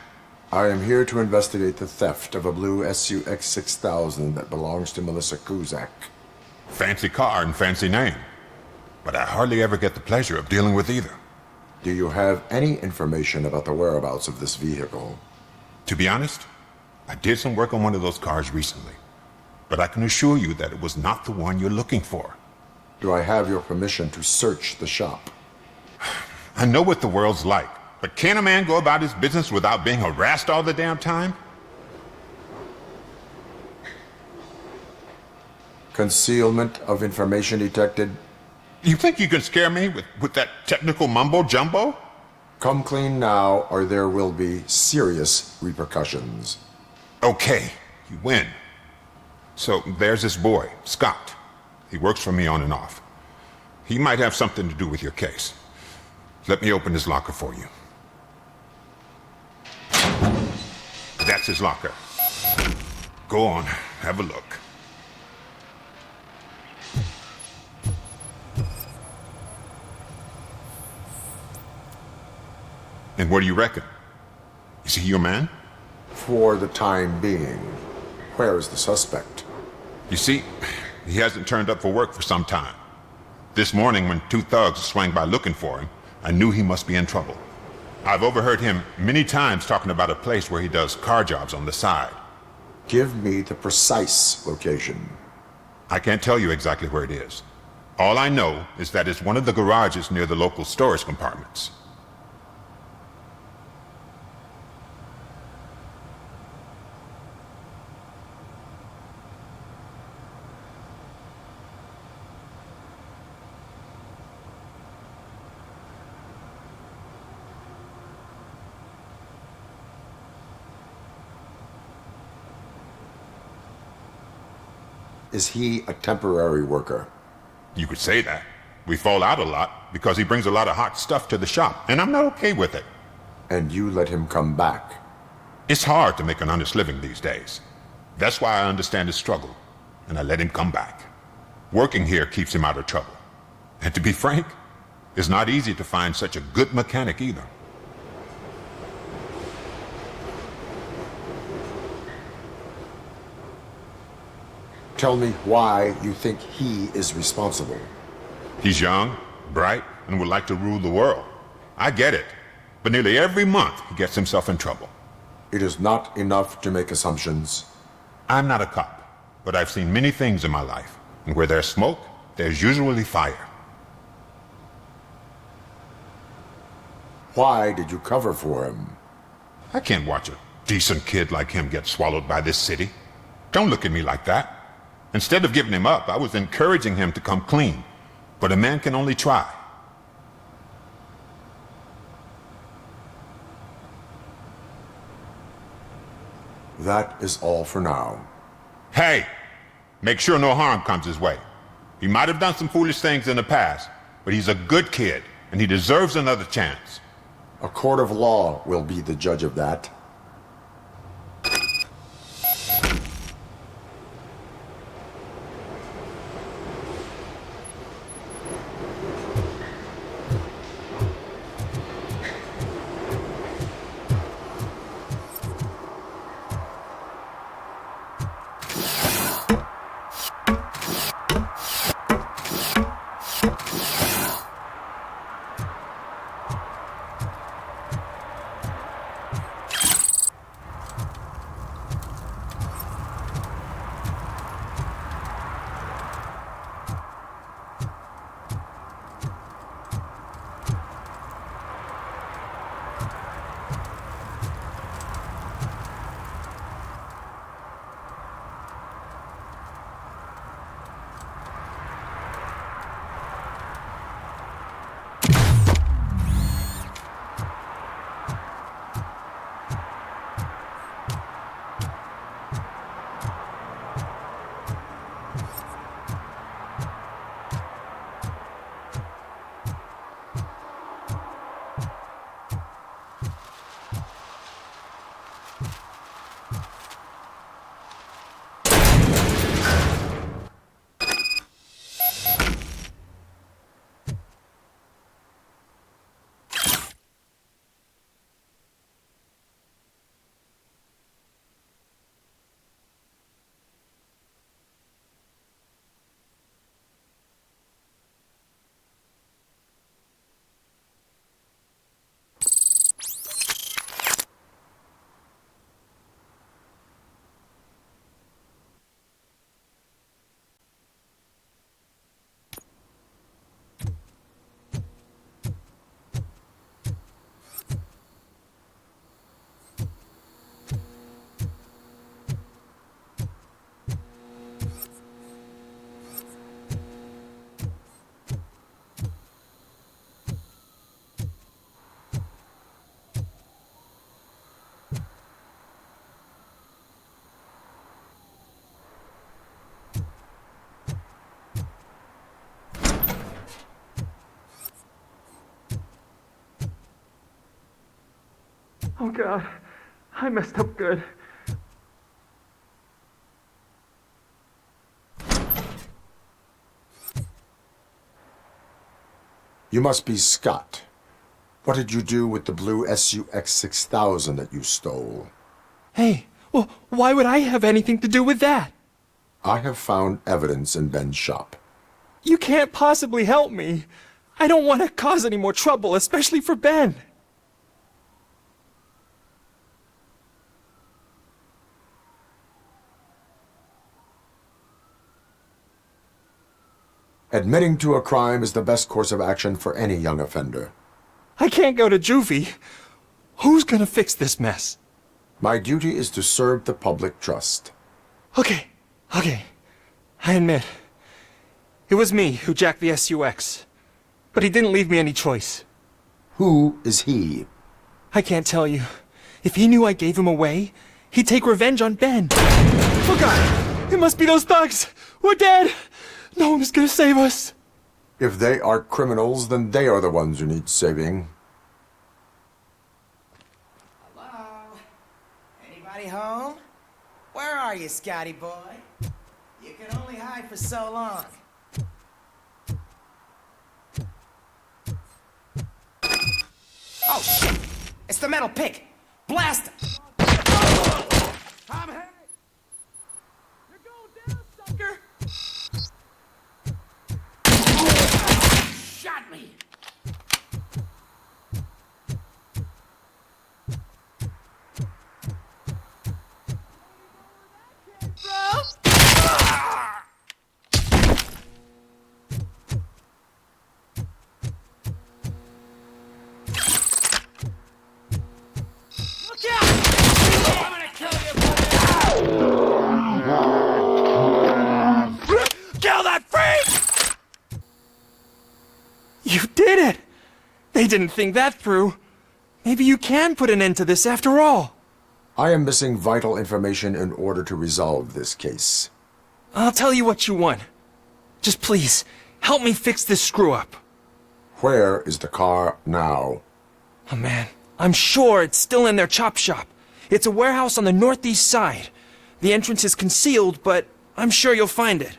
I am here to investigate the theft of a blue SUX 6000 that belongs to Melissa Kuzak. Fancy car and fancy name. But I hardly ever get the pleasure of dealing with either. Do you have any information about the whereabouts of this vehicle? To be honest, I did some work on one of those cars recently. But I can assure you that it was not the one you're looking for. Do I have your permission to search the shop? I know what the world's like, but can a man go about his business without being harassed all the damn time? Concealment of information detected. You think you can scare me with that technical mumbo-jumbo? Come clean now, or there will be serious repercussions. Okay, you win. So there's this boy, Scott. He works for me on and off. He might have something to do with your case. Let me open his locker for you. That's his locker. Go on, have a look. And what do you reckon? Is he your man? For the time being. Where is the suspect? You see, he hasn't turned up for work for some time. This morning, when two thugs swang by looking for him, I knew he must be in trouble. I've overheard him many times talking about a place where he does car jobs on the side. Give me the precise location. I can't tell you exactly where it is. All I know is that it's one of the garages near the local storage compartments. Is he a temporary worker? You could say that. We fall out a lot because he brings a lot of hot stuff to the shop, and I'm not okay with it. And you let him come back? It's hard to make an honest living these days. That's why I understand his struggle, and I let him come back. Working here keeps him out of trouble. And to be frank, it's not easy to find such a good mechanic either. Tell me why you think he is responsible. He's young, bright, and would like to rule the world. I get it. But nearly every month, he gets himself in trouble. It is not enough to make assumptions. I'm not a cop, but I've seen many things in my life. And where there's smoke, there's usually fire. Why did you cover for him? I can't watch a decent kid like him get swallowed by this city. Don't look at me like that. Instead of giving him up, I was encouraging him to come clean. But a man can only try. That is all for now. Hey! Make sure no harm comes his way. He might have done some foolish things in the past, but he's a good kid, and he deserves another chance. A court of law will be the judge of that. Oh God, I messed up good. You must be Scott. What did you do with the blue SUX 6000 that you stole? Hey, well, why would I have anything to do with that? I have found evidence in Ben's shop. You can't possibly help me. I don't want to cause any more trouble, especially for Ben. Admitting to a crime is the best course of action for any young offender. I can't go to juvie. Who's gonna fix this mess? My duty is to serve the public trust. Okay. I admit. It was me who jacked the SUX. But he didn't leave me any choice. Who is he? I can't tell you. If he knew I gave him away, he'd take revenge on Ben. Oh God! It must be those thugs! We're dead! No one is gonna save us. If they are criminals, then they are the ones who need saving. Hello? Anybody home? Where are you, Scotty boy? You can only hide for so long. Oh, shit! It's the metal pig! Blast him! I'm hit! You're going down, sucker! Shot me! Kill that freak! You did it! They didn't think that through. Maybe you can put an end to this after all. I am missing vital information in order to resolve this case. I'll tell you what you want. Just please, help me fix this screw-up. Where is the car now? Oh man, I'm sure it's still in their chop shop. It's a warehouse on the northeast side. The entrance is concealed, but I'm sure you'll find it.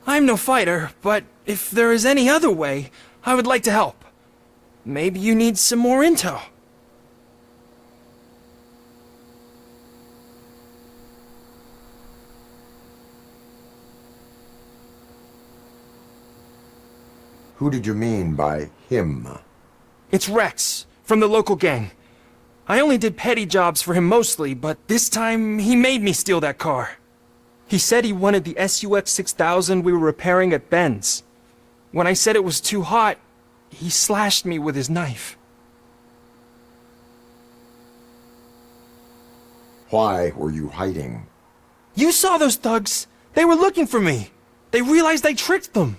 I'm no fighter, but if there is any other way, I would like to help. Maybe you need some more intel. Who did you mean by him? It's Rex, from the local gang. I only did petty jobs for him mostly, but this time he made me steal that car. He said he wanted the SUX 6000 we were repairing at Ben's. When I said it was too hot, he slashed me with his knife. Why were you hiding? You saw those thugs! They were looking for me! They realized I tricked them!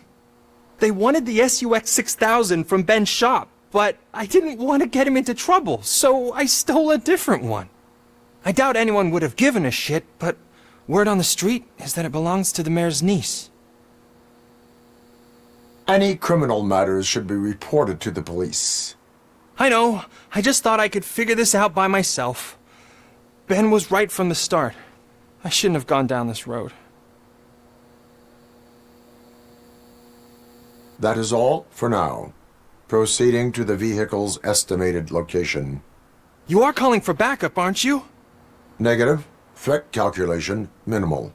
They wanted the SUX 6000 from Ben's shop, but I didn't want to get him into trouble, so I stole a different one. I doubt anyone would have given a shit, but word on the street is that it belongs to the mayor's niece. Any criminal matters should be reported to the police. I know. I just thought I could figure this out by myself. Ben was right from the start. I shouldn't have gone down this road. That is all for now. Proceeding to the vehicle's estimated location. You are calling for backup, aren't you? Negative. Threat calculation minimal.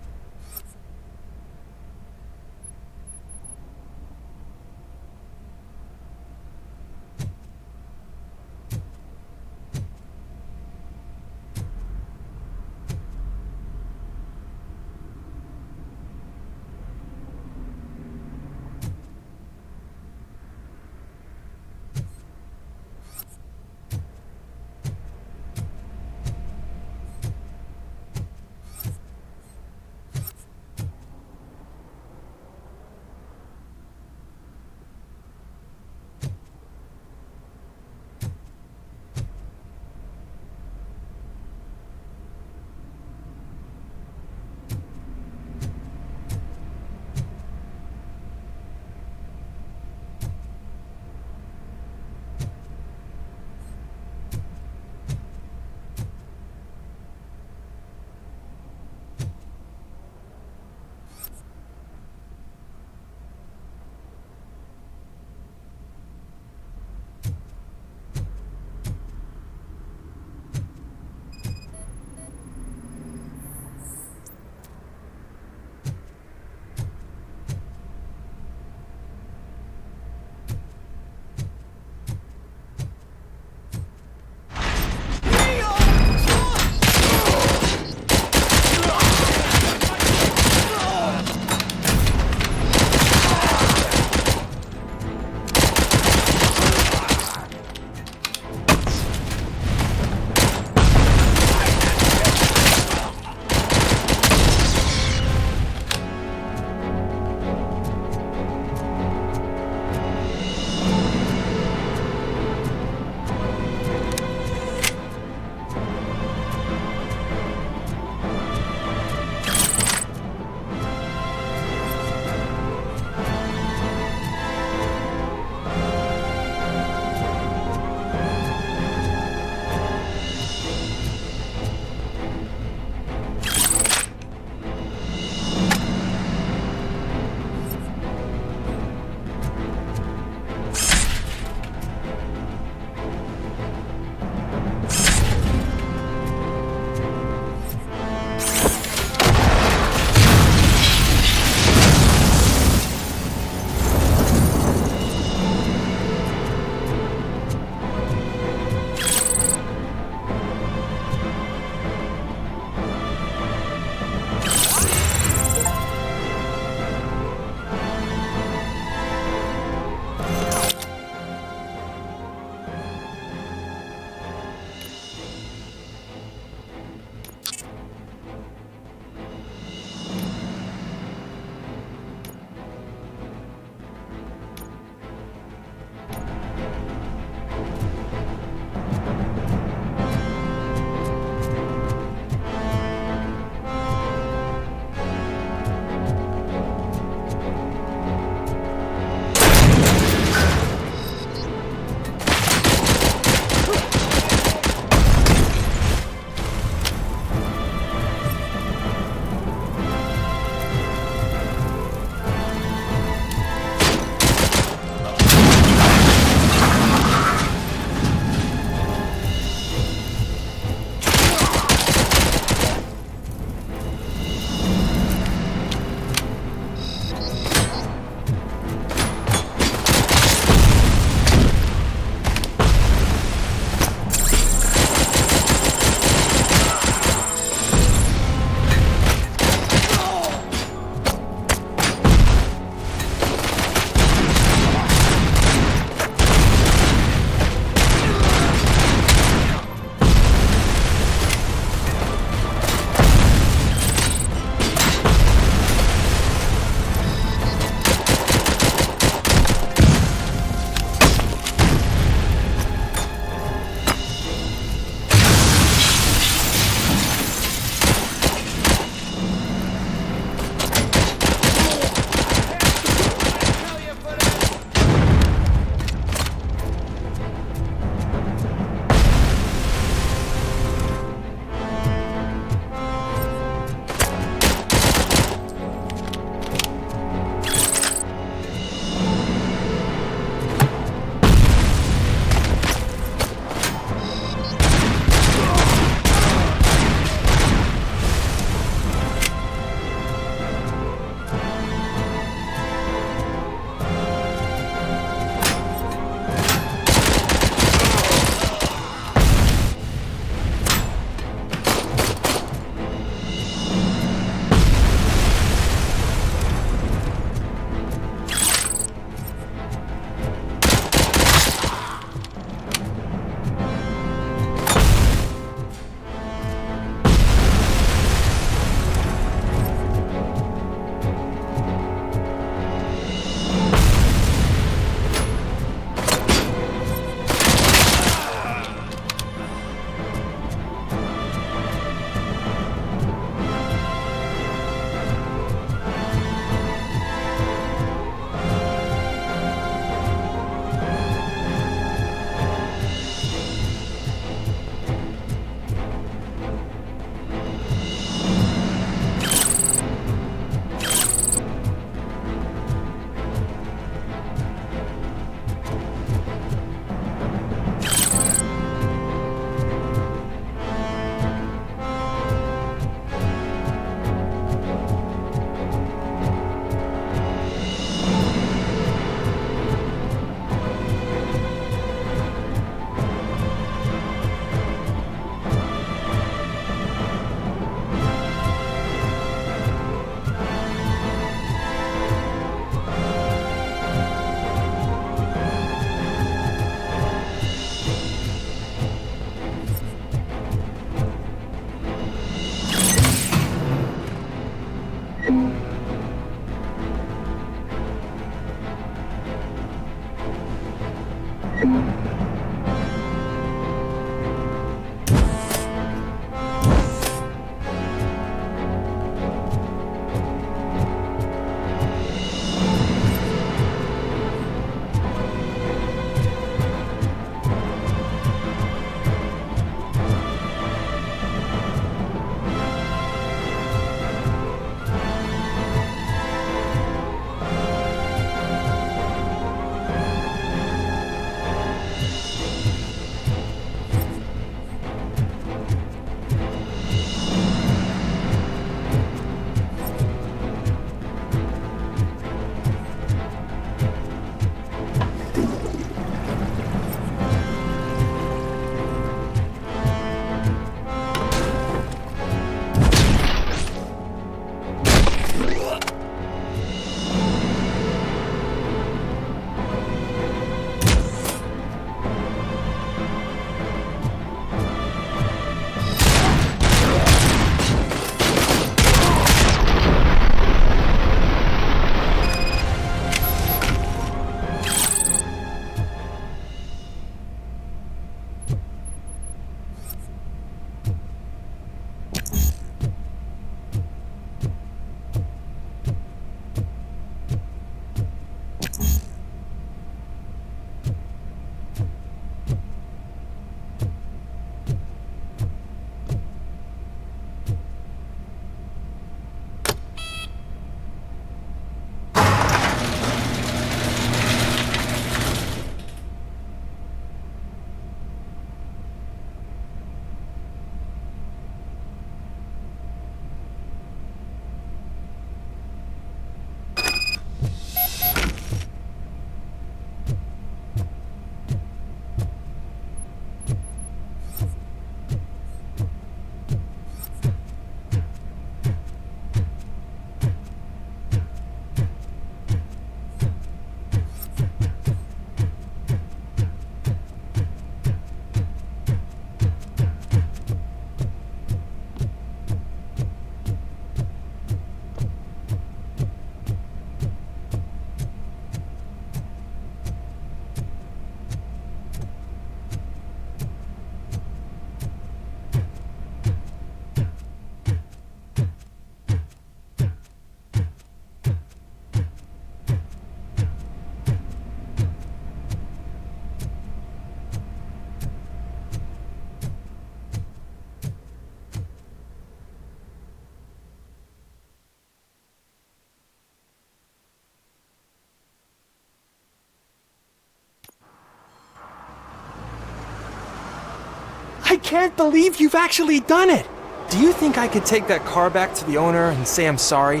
I can't believe you've actually done it! Do you think I could take that car back to the owner and say I'm sorry?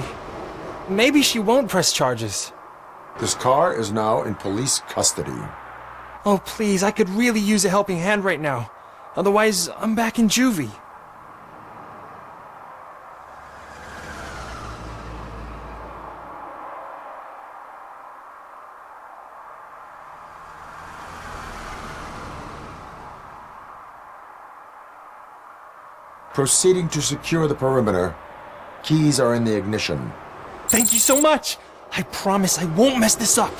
Maybe she won't press charges. This car is now in police custody. Oh, please, I could really use a helping hand right now. Otherwise, I'm back in juvie. Proceeding to secure the perimeter. Keys are in the ignition. Thank you so much! I promise I won't mess this up!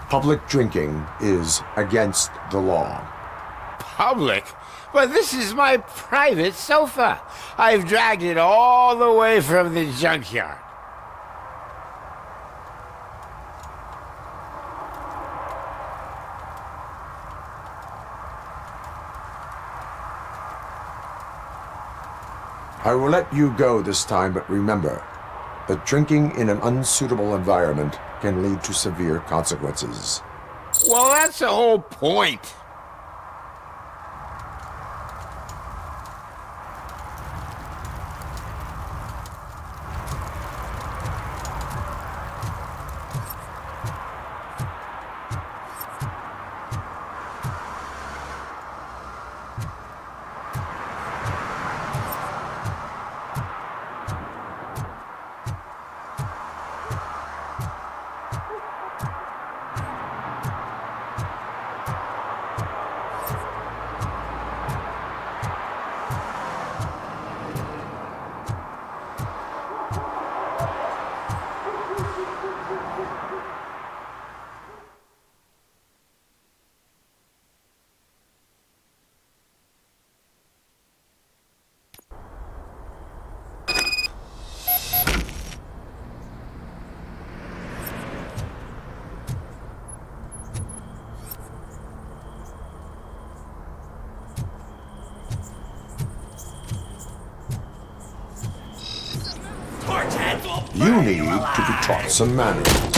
Public drinking is against the law. Public? But this is my private sofa. I've dragged it all the way from the junkyard. I will let you go this time, but remember that drinking in an unsuitable environment can lead to severe consequences. Well, that's the whole point. You need to be taught some manners.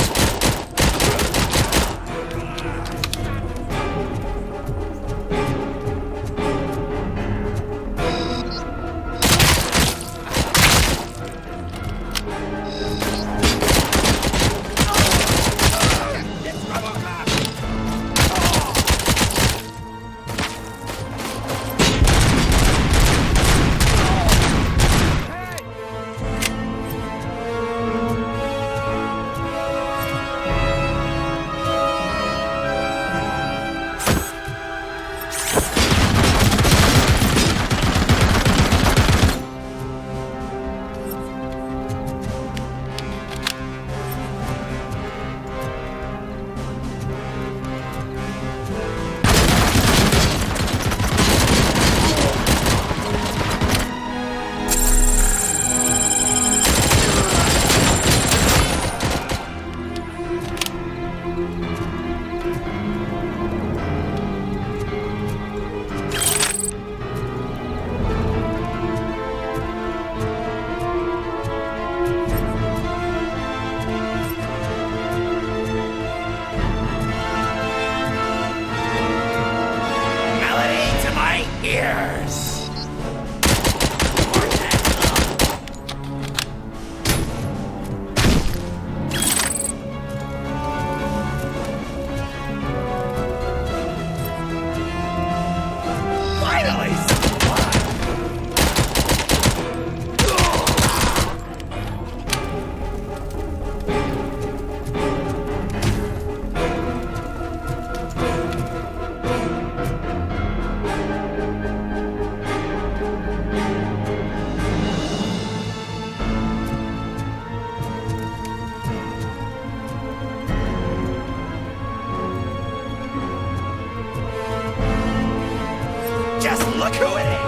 Look who it is!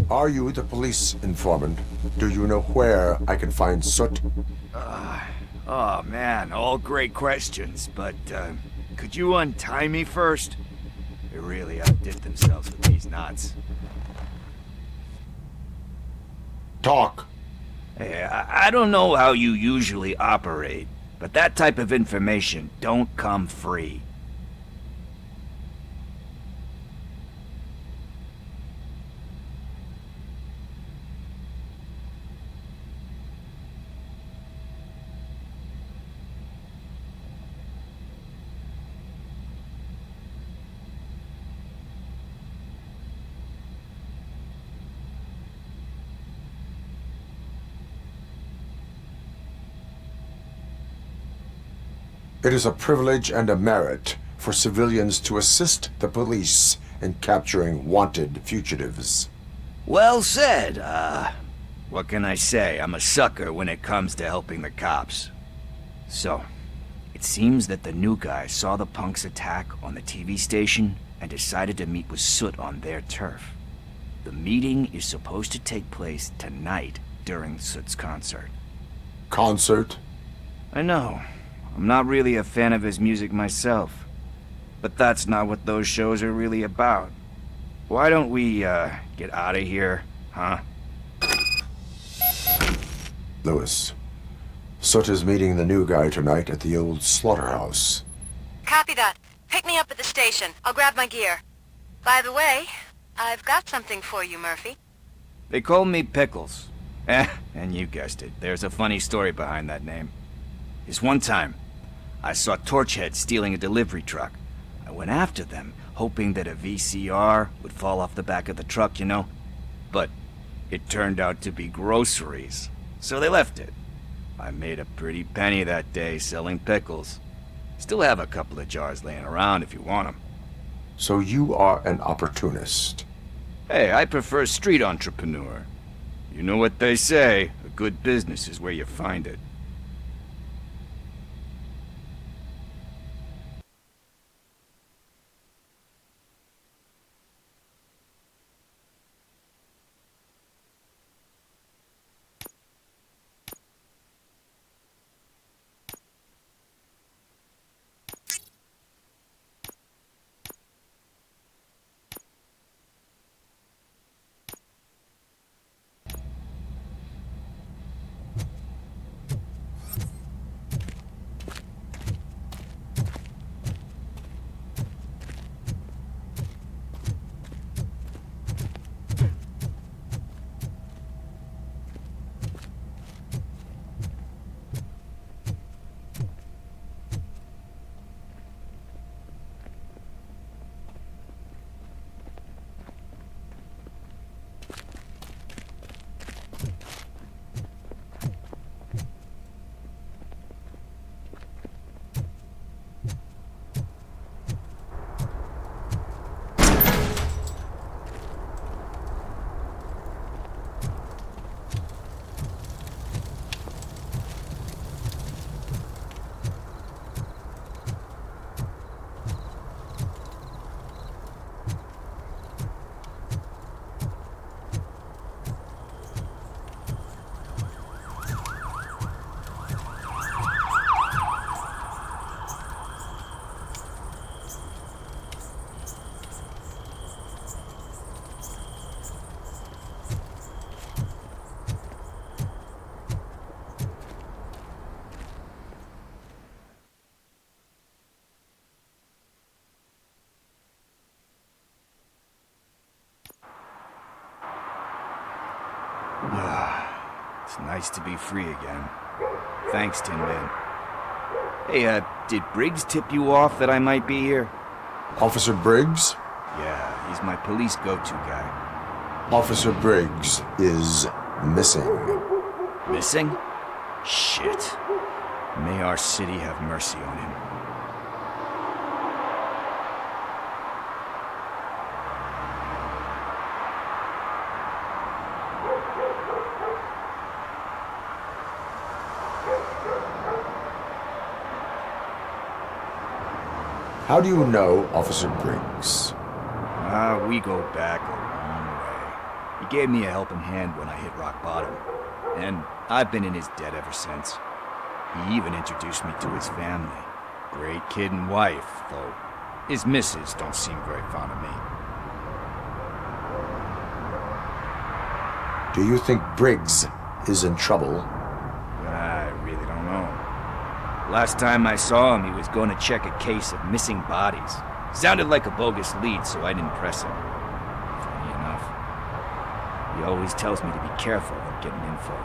Are you the police informant? Do you know where I can find Soot? Oh man, all great questions, but could you untie me first? They really outdid themselves with these knots. Talk. Hey, I don't know how you usually operate, but that type of information don't come free. It is a privilege and a merit for civilians to assist the police in capturing wanted fugitives. Well said. What can I say? I'm a sucker when it comes to helping the cops. So, it seems that the new guy saw the punks' attack on the TV station and decided to meet with Soot on their turf. The meeting is supposed to take place tonight during Soot's concert. Concert? I know. I'm not really a fan of his music myself. But that's not what those shows are really about. Why don't we, get out of here, huh? Lewis, Soot is meeting the new guy tonight at the old slaughterhouse. Copy that. Pick me up at the station. I'll grab my gear. By the way, I've got something for you, Murphy. They call me Pickles. And you guessed it. There's a funny story behind that name. This one time, I saw Torchhead stealing a delivery truck. I went after them, hoping that a VCR would fall off the back of the truck, you know? But it turned out to be groceries, so they left it. I made a pretty penny that day selling pickles. Still have a couple of jars laying around if you want them. So you are an opportunist? Hey, I prefer street entrepreneur. You know what they say, a good business is where you find it. It's nice to be free again. Thanks, Tin Man. Hey, did Briggs tip you off that I might be here? Officer Briggs? Yeah, he's my police go-to guy. Officer Briggs is missing. Missing? Shit. May our city have mercy on him. How do you know Officer Briggs? We go back a long way. He gave me a helping hand when I hit rock bottom, and I've been in his debt ever since. He even introduced me to his family. Great kid and wife, though his missus don't seem very fond of me. Do you think Briggs is in trouble? I really don't know. Last time I saw him, he was going to check a case of missing bodies. Sounded like a bogus lead, so I didn't press him. Funny enough. He always tells me to be careful when getting info.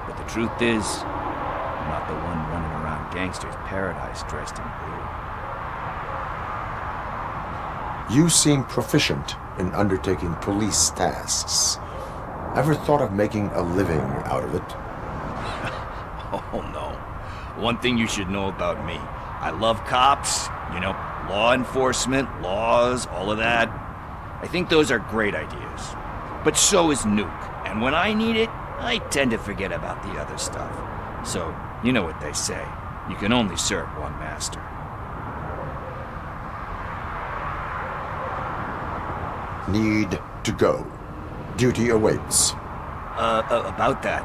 But the truth is, I'm not the one running around gangster's paradise dressed in blue. You seem proficient in undertaking police tasks. Ever thought of making a living out of it? Oh no. One thing you should know about me. I love cops, you know, law enforcement, laws, all of that. I think those are great ideas. But so is Nuke. And when I need it, I tend to forget about the other stuff. So, you know what they say. You can only serve one master. Need to go. Duty awaits. About that,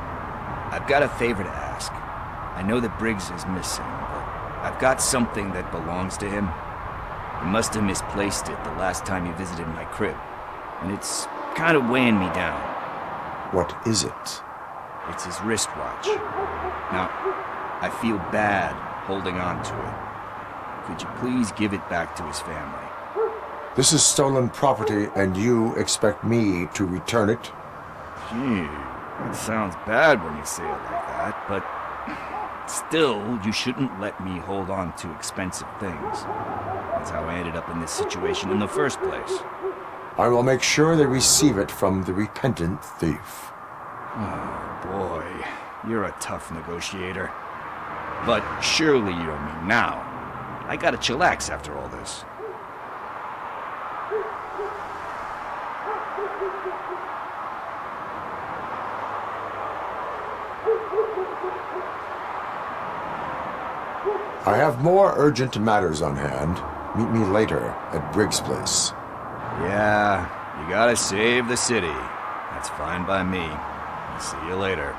I've got a favor to ask. I know that Briggs is missing, but I've got something that belongs to him. He must have misplaced it the last time he visited my crib, and it's kind of weighing me down. What is it? It's his wristwatch. Now, I feel bad holding on to it. Could you please give it back to his family? This is stolen property, and you expect me to return it? Gee, it sounds bad when you say it like that, but still, you shouldn't let me hold on to expensive things. That's how I ended up in this situation in the first place. I will make sure they receive it from the repentant thief. Oh, boy. You're a tough negotiator. But surely you don't mean now. I gotta chillax after all this. I have more urgent matters on hand. Meet me later at Briggs' place. Yeah, you gotta save the city. That's fine by me. I'll see you later.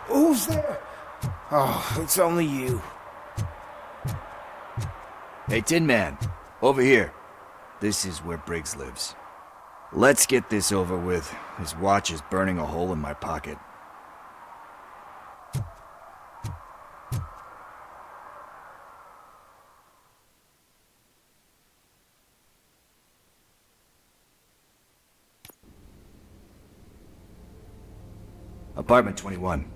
Who's there? Oh, it's only you. Hey, Tin Man, over here. This is where Briggs lives. Let's get this over with. His watch is burning a hole in my pocket. Apartment 21.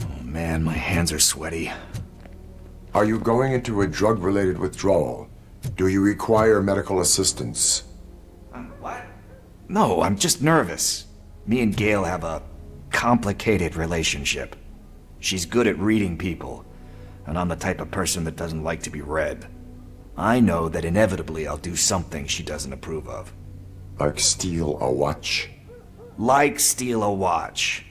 Oh man, my hands are sweaty. Are you going into a drug-related withdrawal? Do you require medical assistance? What? No, I'm just nervous. Me and Gail have a complicated relationship. She's good at reading people, and I'm the type of person that doesn't like to be read. I know that inevitably I'll do something she doesn't approve of. Like steal a watch? Like steal a watch.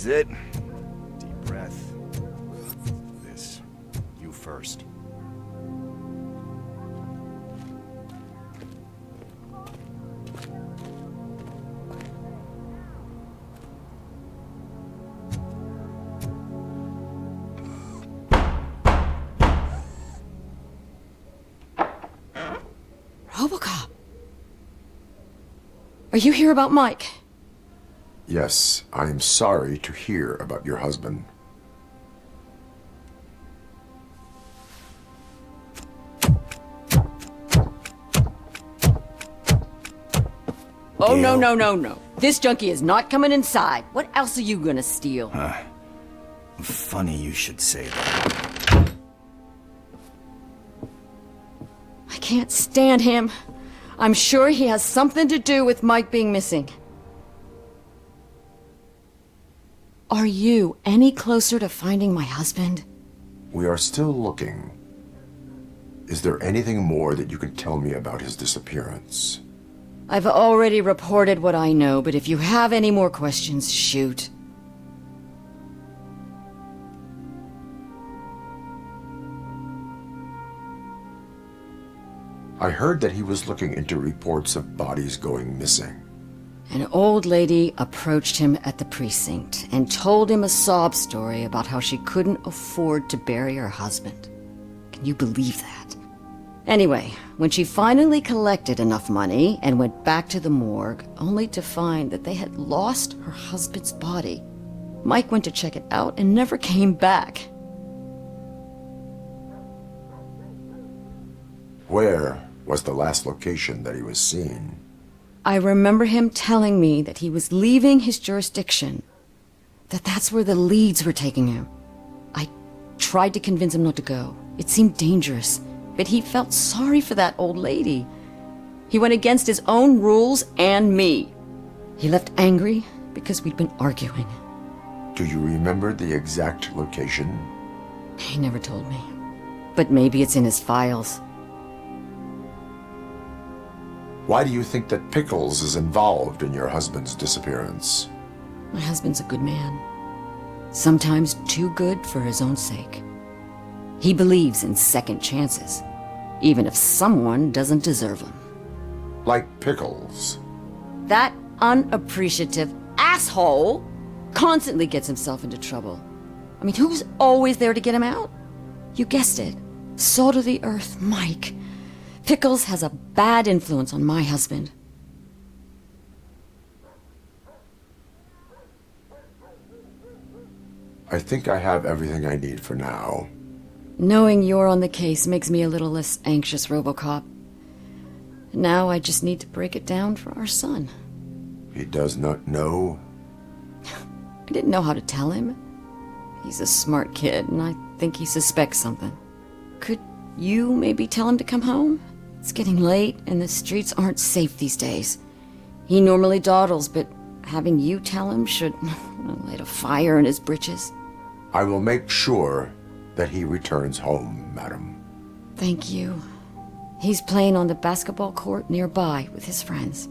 is it. Deep breath. This. You first. RoboCop! Are you here about Mike? Yes, I am sorry to hear about your husband. Oh, no. This junkie is not coming inside. What else are you gonna steal? Funny you should say that. I can't stand him. I'm sure he has something to do with Mike being missing. Are you any closer to finding my husband? We are still looking. Is there anything more that you can tell me about his disappearance? I've already reported what I know, but if you have any more questions, shoot. I heard that he was looking into reports of bodies going missing. An old lady approached him at the precinct and told him a sob story about how she couldn't afford to bury her husband. Can you believe that? Anyway, when she finally collected enough money and went back to the morgue, only to find that they had lost her husband's body, Mike went to check it out and never came back. Where was the last location that he was seen? I remember him telling me that he was leaving his jurisdiction, that's where the leads were taking him. I tried to convince him not to go. It seemed dangerous, but he felt sorry for that old lady. He went against his own rules and me. He left angry because we'd been arguing. Do you remember the exact location? He never told me, but maybe it's in his files. Why do you think that Pickles is involved in your husband's disappearance? My husband's a good man. Sometimes too good for his own sake. He believes in second chances, even if someone doesn't deserve them. Like Pickles? That unappreciative asshole constantly gets himself into trouble. I mean, who's always there to get him out? You guessed it. Salt of the earth, Mike. Pickles has a bad influence on my husband. I think I have everything I need for now. Knowing you're on the case makes me a little less anxious, RoboCop. Now I just need to break it down for our son. He does not know? I didn't know how to tell him. He's a smart kid, and I think he suspects something. Could you maybe tell him to come home? It's getting late, and the streets aren't safe these days. He normally dawdles, but having you tell him should light a fire in his britches. I will make sure that he returns home, madam. Thank you. He's playing on the basketball court nearby with his friends.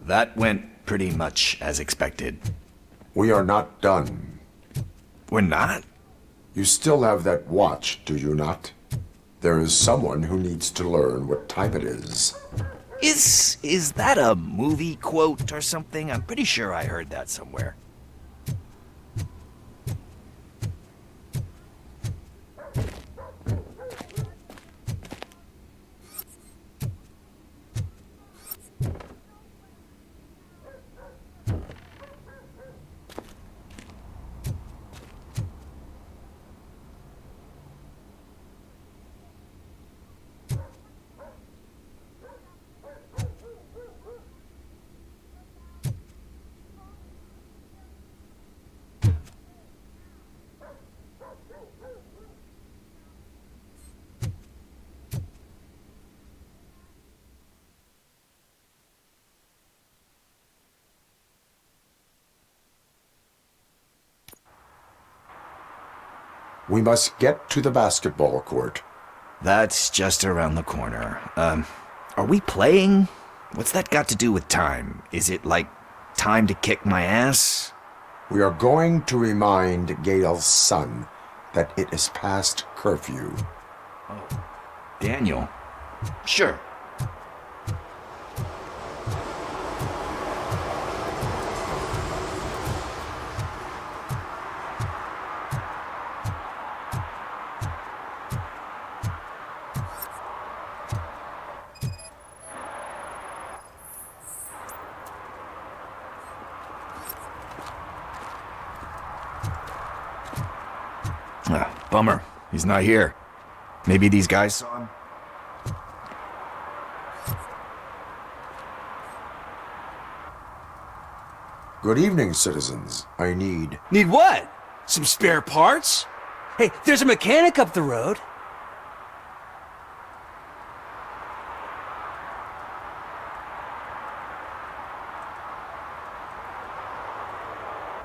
That went pretty much as expected. We are not done. We're not? You still have that watch, do you not? There is someone who needs to learn what time it is. Is that a movie quote or something? I'm pretty sure I heard that somewhere. We must get to the basketball court. That's just around the corner. Are we playing? What's that got to do with time? Is it like time to kick my ass? We are going to remind Gail's son that it is past curfew. Oh, Daniel. Sure. Bummer. He's not here. Maybe these guys saw him? Good evening, citizens. I need... Need what? Some spare parts? Hey, there's a mechanic up the road.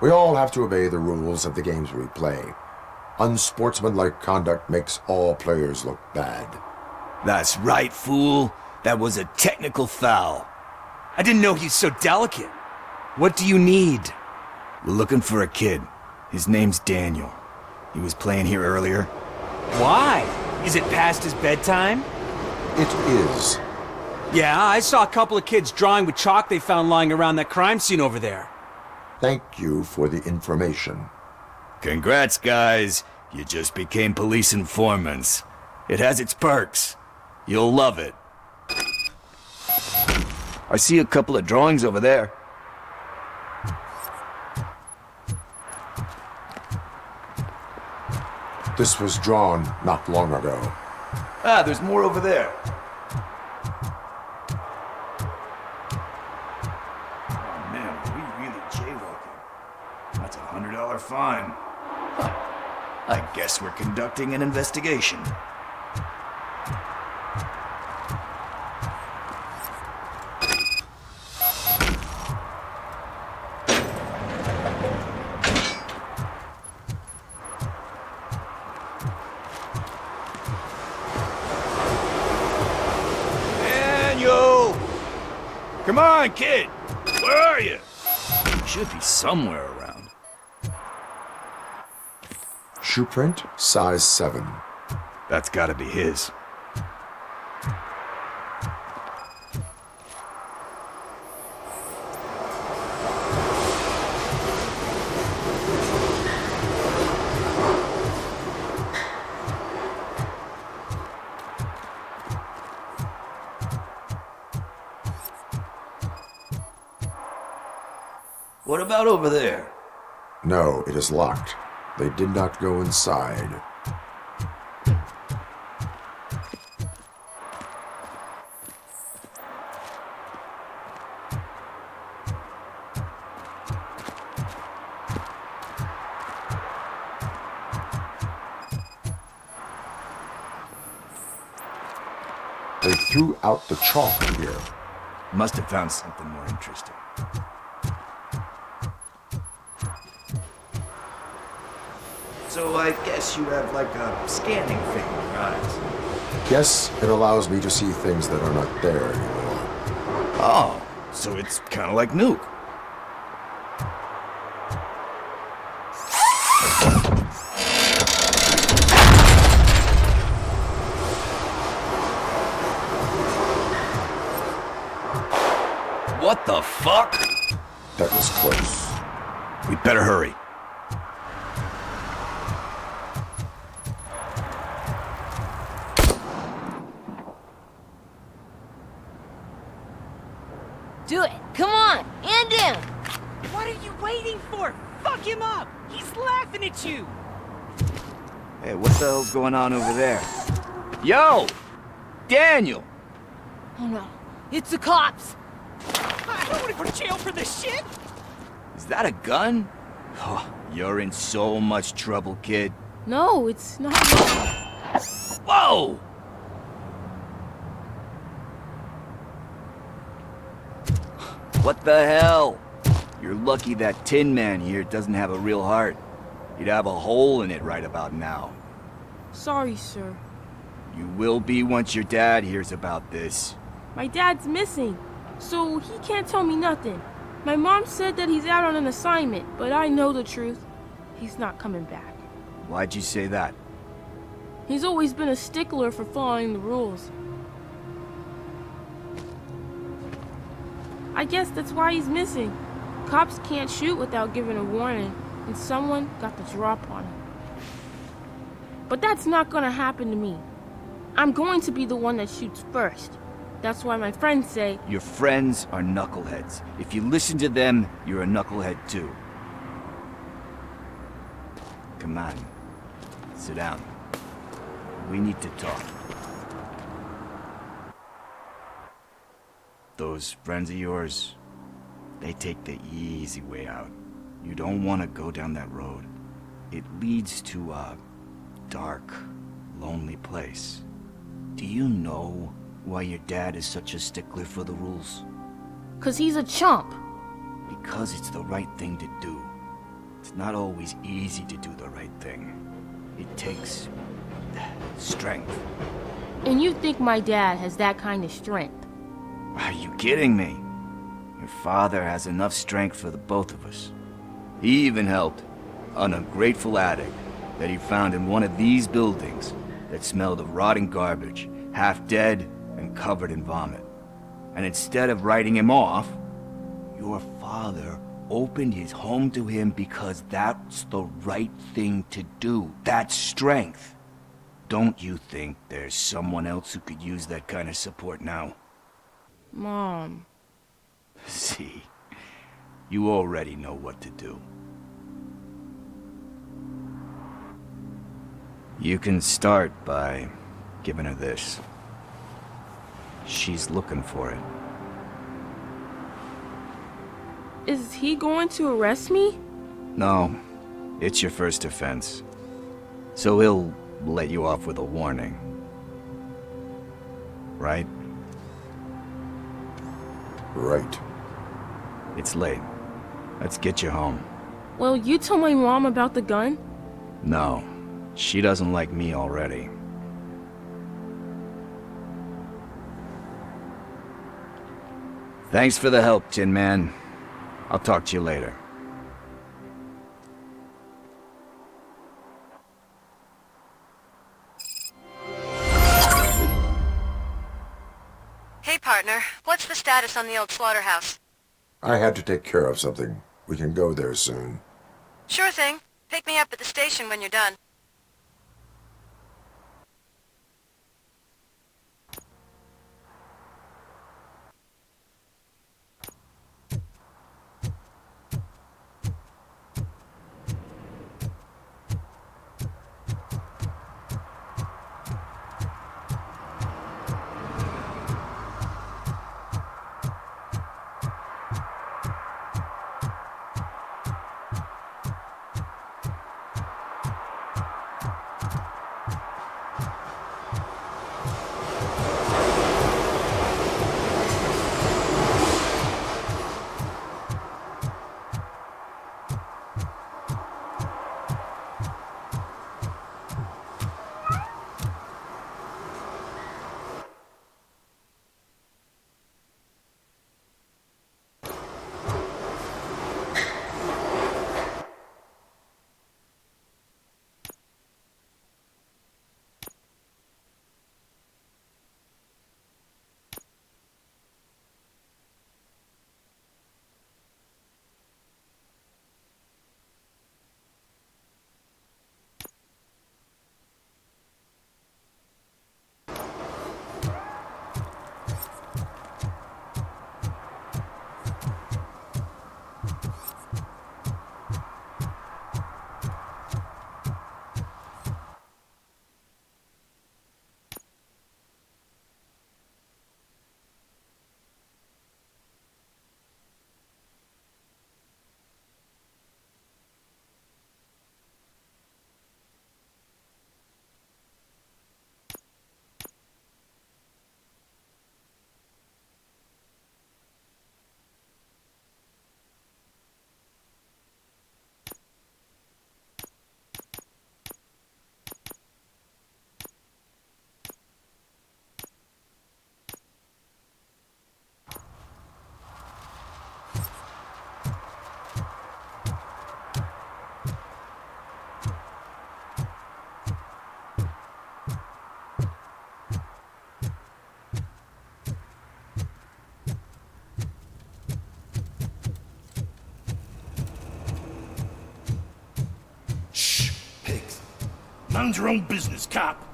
We all have to obey the rules of the games we play. Unsportsmanlike conduct makes all players look bad. That's right, fool. That was a technical foul. I didn't know he's so delicate. What do you need? We're looking for a kid. His name's Daniel. He was playing here earlier. Why? Is it past his bedtime? It is. Yeah, I saw a couple of kids drawing with chalk they found lying around that crime scene over there. Thank you for the information. Congrats, guys. You just became police informants. It has its perks. You'll love it. I see a couple of drawings over there. This was drawn not long ago. Ah, there's more over there. Oh man, are we really jaywalking? That's a $100 fine. Huh. I guess we're conducting an investigation. Daniel! Come on, kid! Where are you? You should be somewhere around. Shoe print, size 7. That's gotta be his. What about over there? No, it is locked. They did not go inside. They threw out the chalk here. Must have found something more interesting. So I guess you have like a scanning thing in your eyes. Yes, it allows me to see things that are not there anymore. Oh, so it's kind of like Nuke. the fuck? That was close. We better hurry. Do it! Come on! End him! What are you waiting for? Fuck him up! He's laughing at you! Hey, what the hell's going on over there? Yo! Daniel! Oh no, it's the cops! I don't want to go to jail for this shit! Is that a gun? Oh, you're in so much trouble, kid. No, it's not. Whoa! What the hell? You're lucky that Tin Man here doesn't have a real heart. You'd have a hole in it right about now. Sorry, sir. You will be once your dad hears about this. My dad's missing, so he can't tell me nothing. My mom said that he's out on an assignment, but I know the truth. He's not coming back. Why'd you say that? He's always been a stickler for following the rules. I guess that's why he's missing. Cops can't shoot without giving a warning, and someone got the drop on him. But that's not gonna happen to me. I'm going to be the one that shoots first. That's why my friends say... Your friends are knuckleheads. If you listen to them, you're a knucklehead too. Come on. Sit down. We need to talk. Those friends of yours, they take the easy way out. You don't want to go down that road. It leads to a dark, lonely place. Do you know why your dad is such a stickler for the rules? 'Cause he's a chump. Because it's the right thing to do. It's not always easy to do the right thing. It takes strength. And you think my dad has that kind of strength? Are you kidding me? Your father has enough strength for the both of us. He even helped an ungrateful addict that he found in one of these buildings that smelled of rotting garbage, half dead and covered in vomit. And instead of writing him off, your father opened his home to him because that's the right thing to do. That's strength. Don't you think there's someone else who could use that kind of support now? Mom. See, you already know what to do. You can start by giving her this. She's looking for it. Is he going to arrest me? No, it's your first offense. So he'll let you off with a warning. Right? Right. It's late. Let's get you home. Well, you tell my mom about the gun? No, she doesn't like me already. Thanks for the help, Tin Man. I'll talk to you later. Hey, partner. What's the status on the old slaughterhouse? I had to take care of something. We can go there soon. Sure thing. Pick me up at the station when you're done. Mind your own business, cop.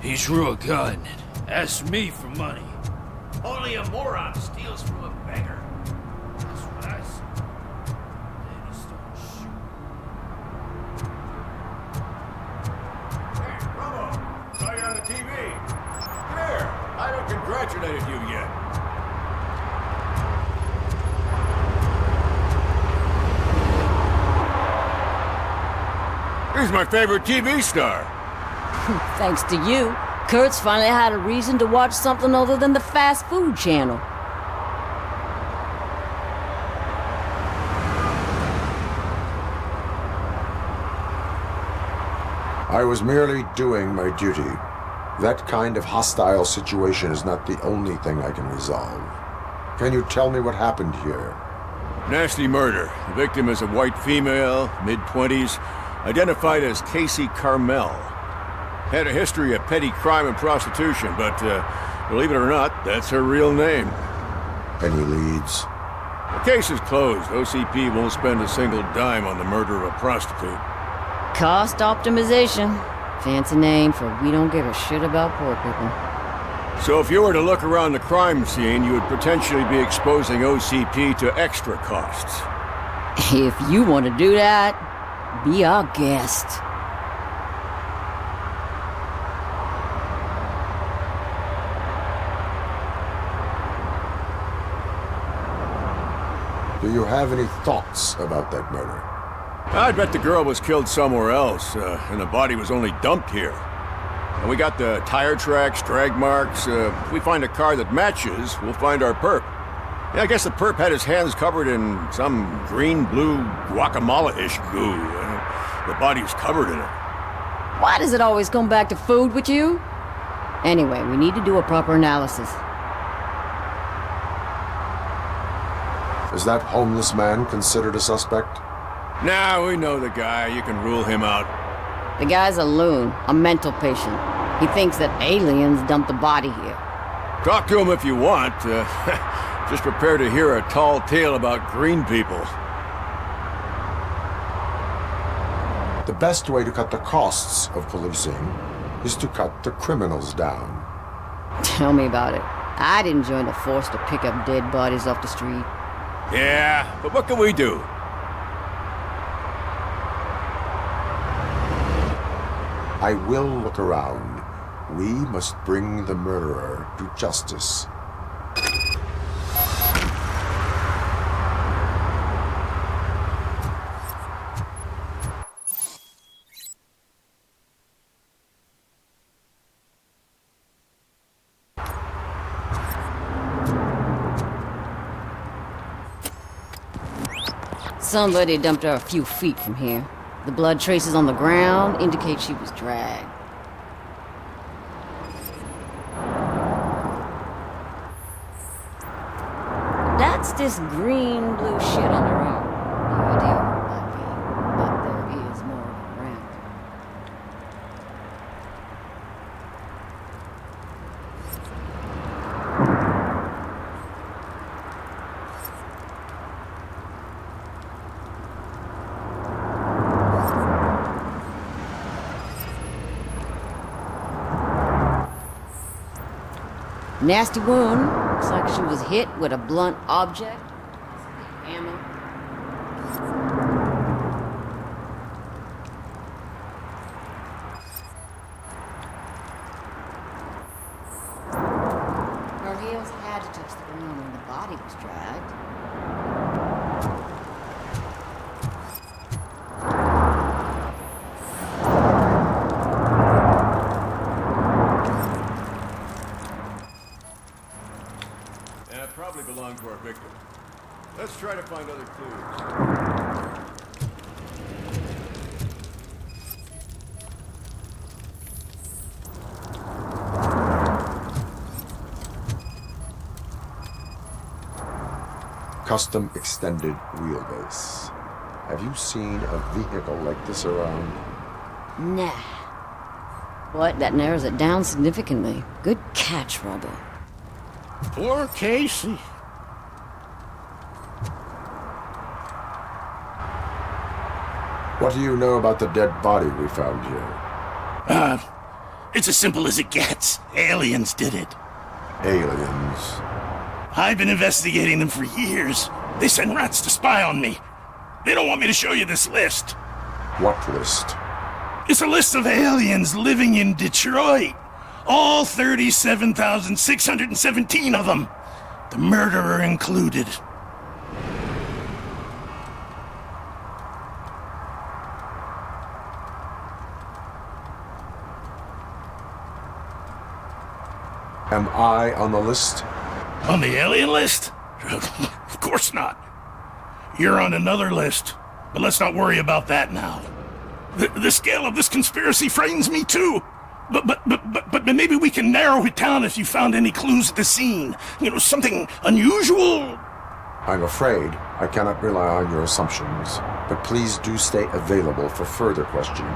He drew a gun and asked me for money. Only a moron steals from a beggar. That's what I said. Then he started shooting. Hey, Robo! Saw you on the TV. Come here. I haven't congratulated you yet. He's my favorite TV star. Thanks to you, Kurt's finally had a reason to watch something other than the fast food channel. I was merely doing my duty. That kind of hostile situation is not the only thing I can resolve. Can you tell me what happened here? Nasty murder. The victim is a white female, mid-20s, identified as Casey Carmel. Had a history of petty crime and prostitution, but believe it or not, that's her real name. Any leads? The case is closed. OCP won't spend a single dime on the murder of a prostitute. Cost optimization. Fancy name for we don't give a shit about poor people. So if you were to look around the crime scene, you would potentially be exposing OCP to extra costs. If you want to do that, be our guest. Do you have any thoughts about that murder? I'd bet the girl was killed somewhere else, and the body was only dumped here. And we got the tire tracks, drag marks. If we find a car that matches, we'll find our perp. Yeah, I guess the perp had his hands covered in some green-blue guacamole-ish goo. The body's covered in it. Why does it always come back to food with you? Anyway, we need to do a proper analysis. Is that homeless man considered a suspect? Nah, we know the guy. You can rule him out. The guy's a loon, a mental patient. He thinks that aliens dumped the body here. Talk to him if you want. Just prepare to hear a tall tale about green people. The best way to cut the costs of policing is to cut the criminals down. Tell me about it. I'd enjoy the force to pick up dead bodies off the street. Yeah, but what can we do? I will look around. We must bring the murderer to justice. Somebody dumped her a few feet from here. The blood traces on the ground indicate she was dragged. That's this green-blue shit on the ground. No idea what it might be, but there is more of it around. Nasty wound. Looks like she was hit with a blunt object. Ammo. Her heels had to touch the ground when the body was dragged. Probably belonged to our victim. Let's try to find other Custom extended wheelbase. Have you seen a vehicle like this around? Nah. But that narrows it down significantly. Good catch, Robo. Poor Casey. What do you know about the dead body we found here? It's as simple as it gets. Aliens did it. Aliens? I've been investigating them for years. They send rats to spy on me. They don't want me to show you this list. What list? It's a list of aliens living in Detroit. All 37,617 of them. The murderer included. Am I on the list? On the alien list? Of course not. You're on another list, but let's not worry about that now. The scale of this conspiracy frightens me too. But maybe we can narrow it down if you found any clues at the scene. You know, something unusual. I'm afraid I cannot rely on your assumptions, but please do stay available for further questioning.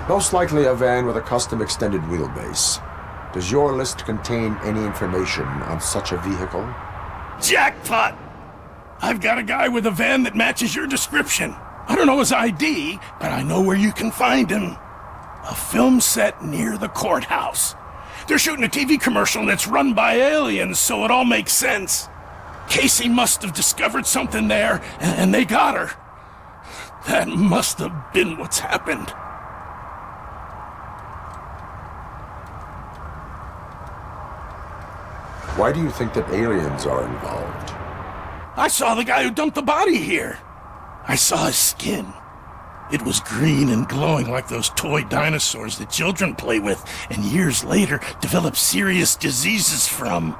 Most likely a van with a custom extended wheelbase. Does your list contain any information on such a vehicle? Jackpot! I've got a guy with a van that matches your description. I don't know his ID, but I know where you can find him. A film set near the courthouse. They're shooting a TV commercial and it's run by aliens, so it all makes sense. Casey must have discovered something there, and they got her. That must have been what's happened. Why do you think that aliens are involved? I saw the guy who dumped the body here. I saw his skin. It was green and glowing like those toy dinosaurs that children play with and years later develop serious diseases from.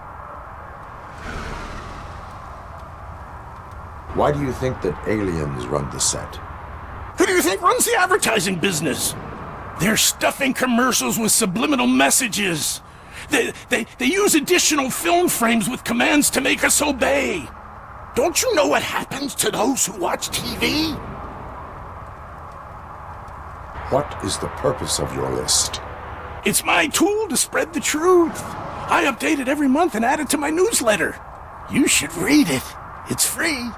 Why do you think that aliens run the set? Who do you think runs the advertising business? They're stuffing commercials with subliminal messages. They use additional film frames with commands to make us obey. Don't you know what happens to those who watch TV? What is the purpose of your list? It's my tool to spread the truth. I update it every month and add it to my newsletter. You should read it. It's free.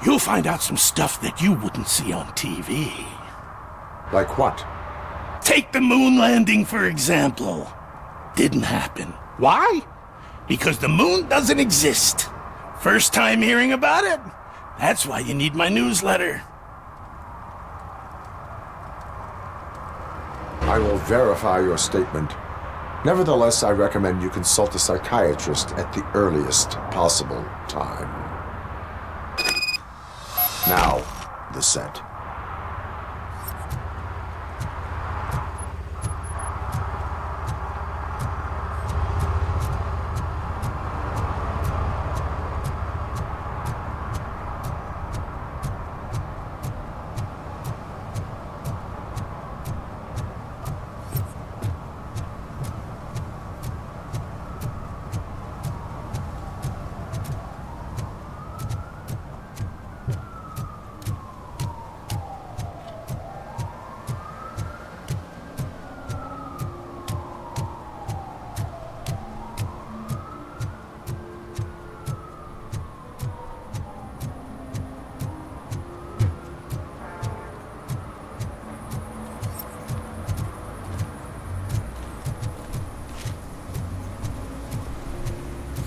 You'll find out some stuff that you wouldn't see on TV. Like what? Take the moon landing, for example. Didn't happen. Why? Because the moon doesn't exist. First time hearing about it? That's why you need my newsletter. I will verify your statement. Nevertheless, I recommend you consult a psychiatrist at the earliest possible time. Now, the set.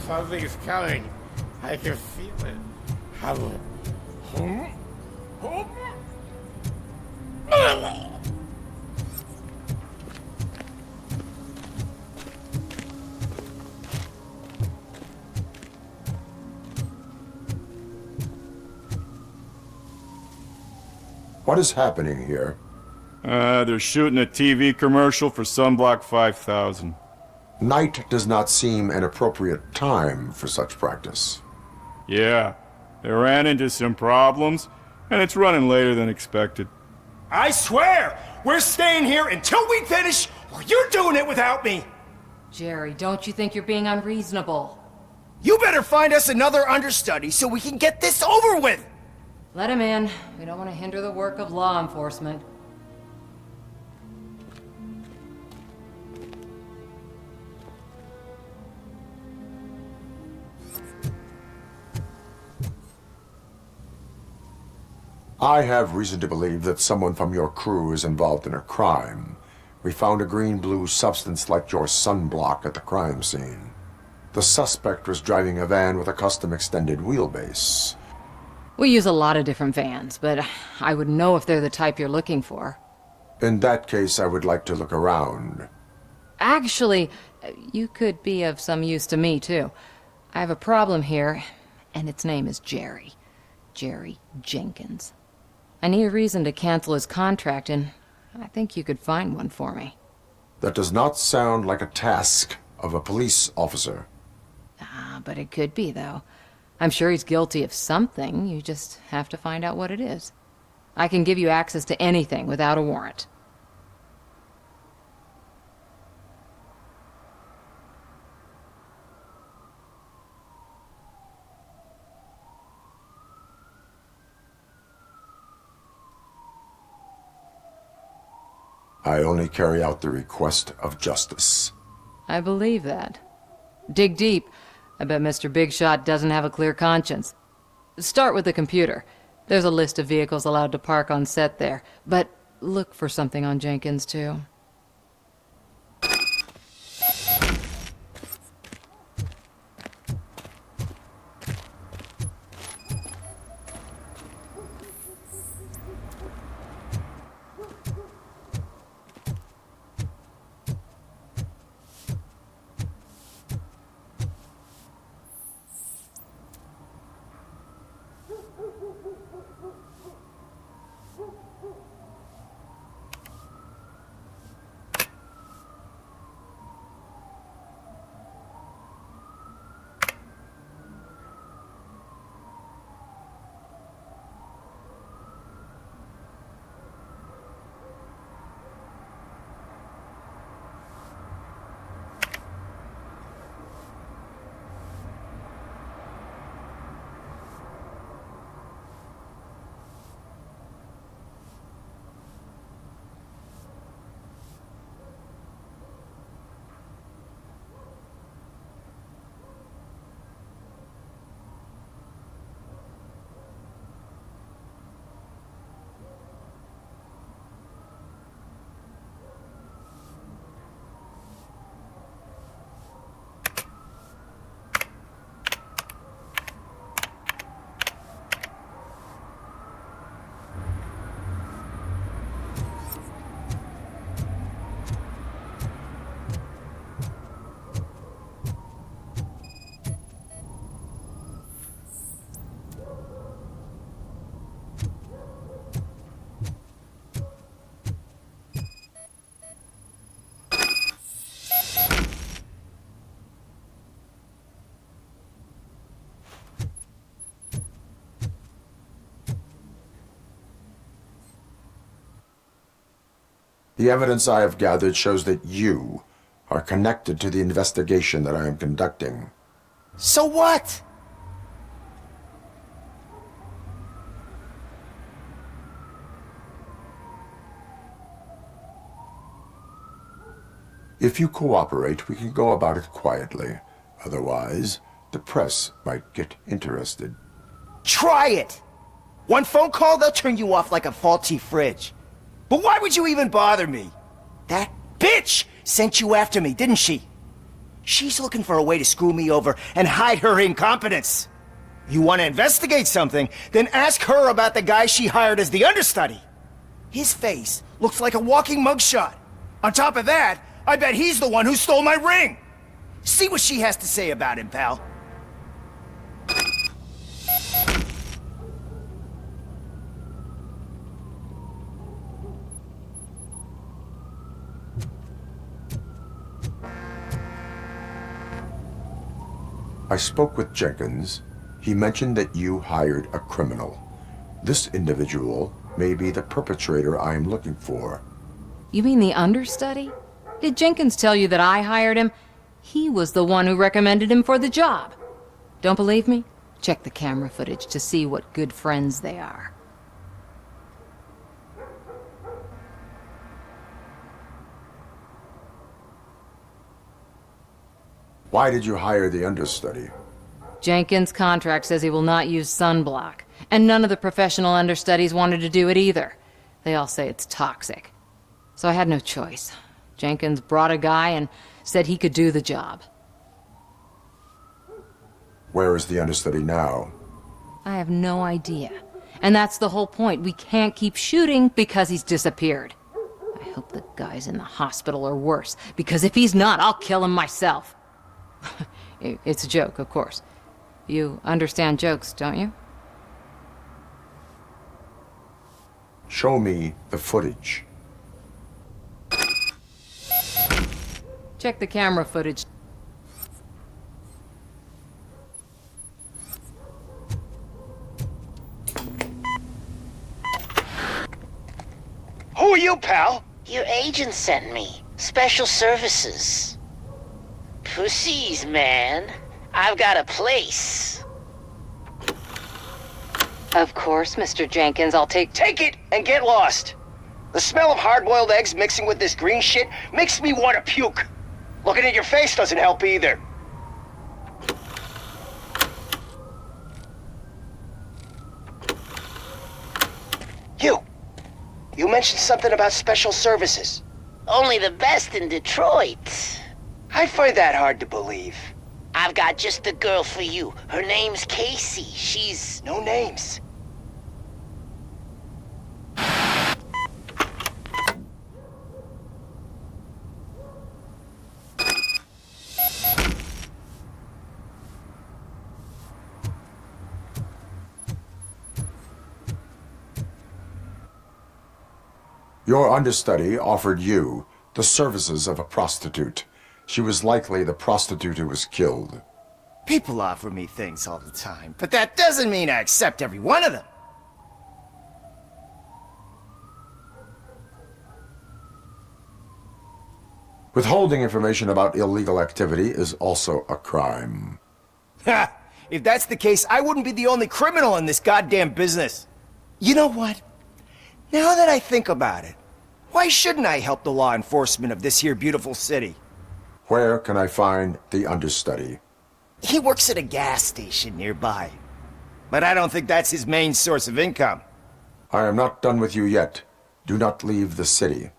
Something's coming. I can feel it. What is happening here? They're shooting a TV commercial for Sunblock 5000. Night does not seem an appropriate time for such practice. Yeah, they ran into some problems, and it's running later than expected. I swear, we're staying here until we finish, or you're doing it without me! Jerry, don't you think you're being unreasonable? You better find us another understudy so we can get this over with! Let him in. We don't want to hinder the work of law enforcement. I have reason to believe that someone from your crew is involved in a crime. We found a green-blue substance like your sunblock at the crime scene. The suspect was driving a van with a custom extended wheelbase. We use a lot of different vans, but I wouldn't know if they're the type you're looking for. In that case, I would like to look around. Actually, you could be of some use to me, too. I have a problem here, and its name is Jerry. Jerry Jenkins. I need a reason to cancel his contract, and I think you could find one for me. That does not sound like a task of a police officer. But it could be, though. I'm sure he's guilty of something. You just have to find out what it is. I can give you access to anything without a warrant. I only carry out the request of justice. I believe that. Dig deep. I bet Mr. Big Shot doesn't have a clear conscience. Start with the computer. There's a list of vehicles allowed to park on set there, but look for something on Jenkins, too. The evidence I have gathered shows that you are connected to the investigation that I am conducting. So what? If you cooperate, we can go about it quietly. Otherwise, the press might get interested. Try it! One phone call, they'll turn you off like a faulty fridge. But why would you even bother me? That bitch sent you after me, didn't she? She's looking for a way to screw me over and hide her incompetence. You want to investigate something, then ask her about the guy she hired as the understudy. His face looks like a walking mugshot. On top of that, I bet he's the one who stole my ring. See what she has to say about him, pal. I spoke with Jenkins. He mentioned that you hired a criminal. This individual may be the perpetrator I am looking for. You mean the understudy? Did Jenkins tell you that I hired him? He was the one who recommended him for the job. Don't believe me? Check the camera footage to see what good friends they are. Why did you hire the understudy? Jenkins' contract says he will not use sunblock, and none of the professional understudies wanted to do it either. They all say it's toxic. So I had no choice. Jenkins brought a guy and said he could do the job. Where is the understudy now? I have no idea. And that's the whole point. We can't keep shooting because he's disappeared. I hope the guy's in the hospital or worse, because if he's not, I'll kill him myself. It's a joke, of course. You understand jokes, don't you? Show me the footage. Check the camera footage. Who are you, pal? Your agent sent me. Special services. Pussies, man. I've got a place. Of course, Mr. Jenkins, I'll take it and get lost. The smell of hard-boiled eggs mixing with this green shit makes me want to puke. Looking at your face doesn't help either. You mentioned something about special services. Only the best in Detroit. I find that hard to believe. I've got just the girl for you. Her name's Casey. She's... No names. Your understudy offered you the services of a prostitute. She was likely the prostitute who was killed. People offer me things all the time, but that doesn't mean I accept every one of them. Withholding information about illegal activity is also a crime. Ha! If that's the case, I wouldn't be the only criminal in this goddamn business. You know what? Now that I think about it, why shouldn't I help the law enforcement of this here beautiful city? Where can I find the understudy? He works at a gas station nearby. But I don't think that's his main source of income. I am not done with you yet. Do not leave the city.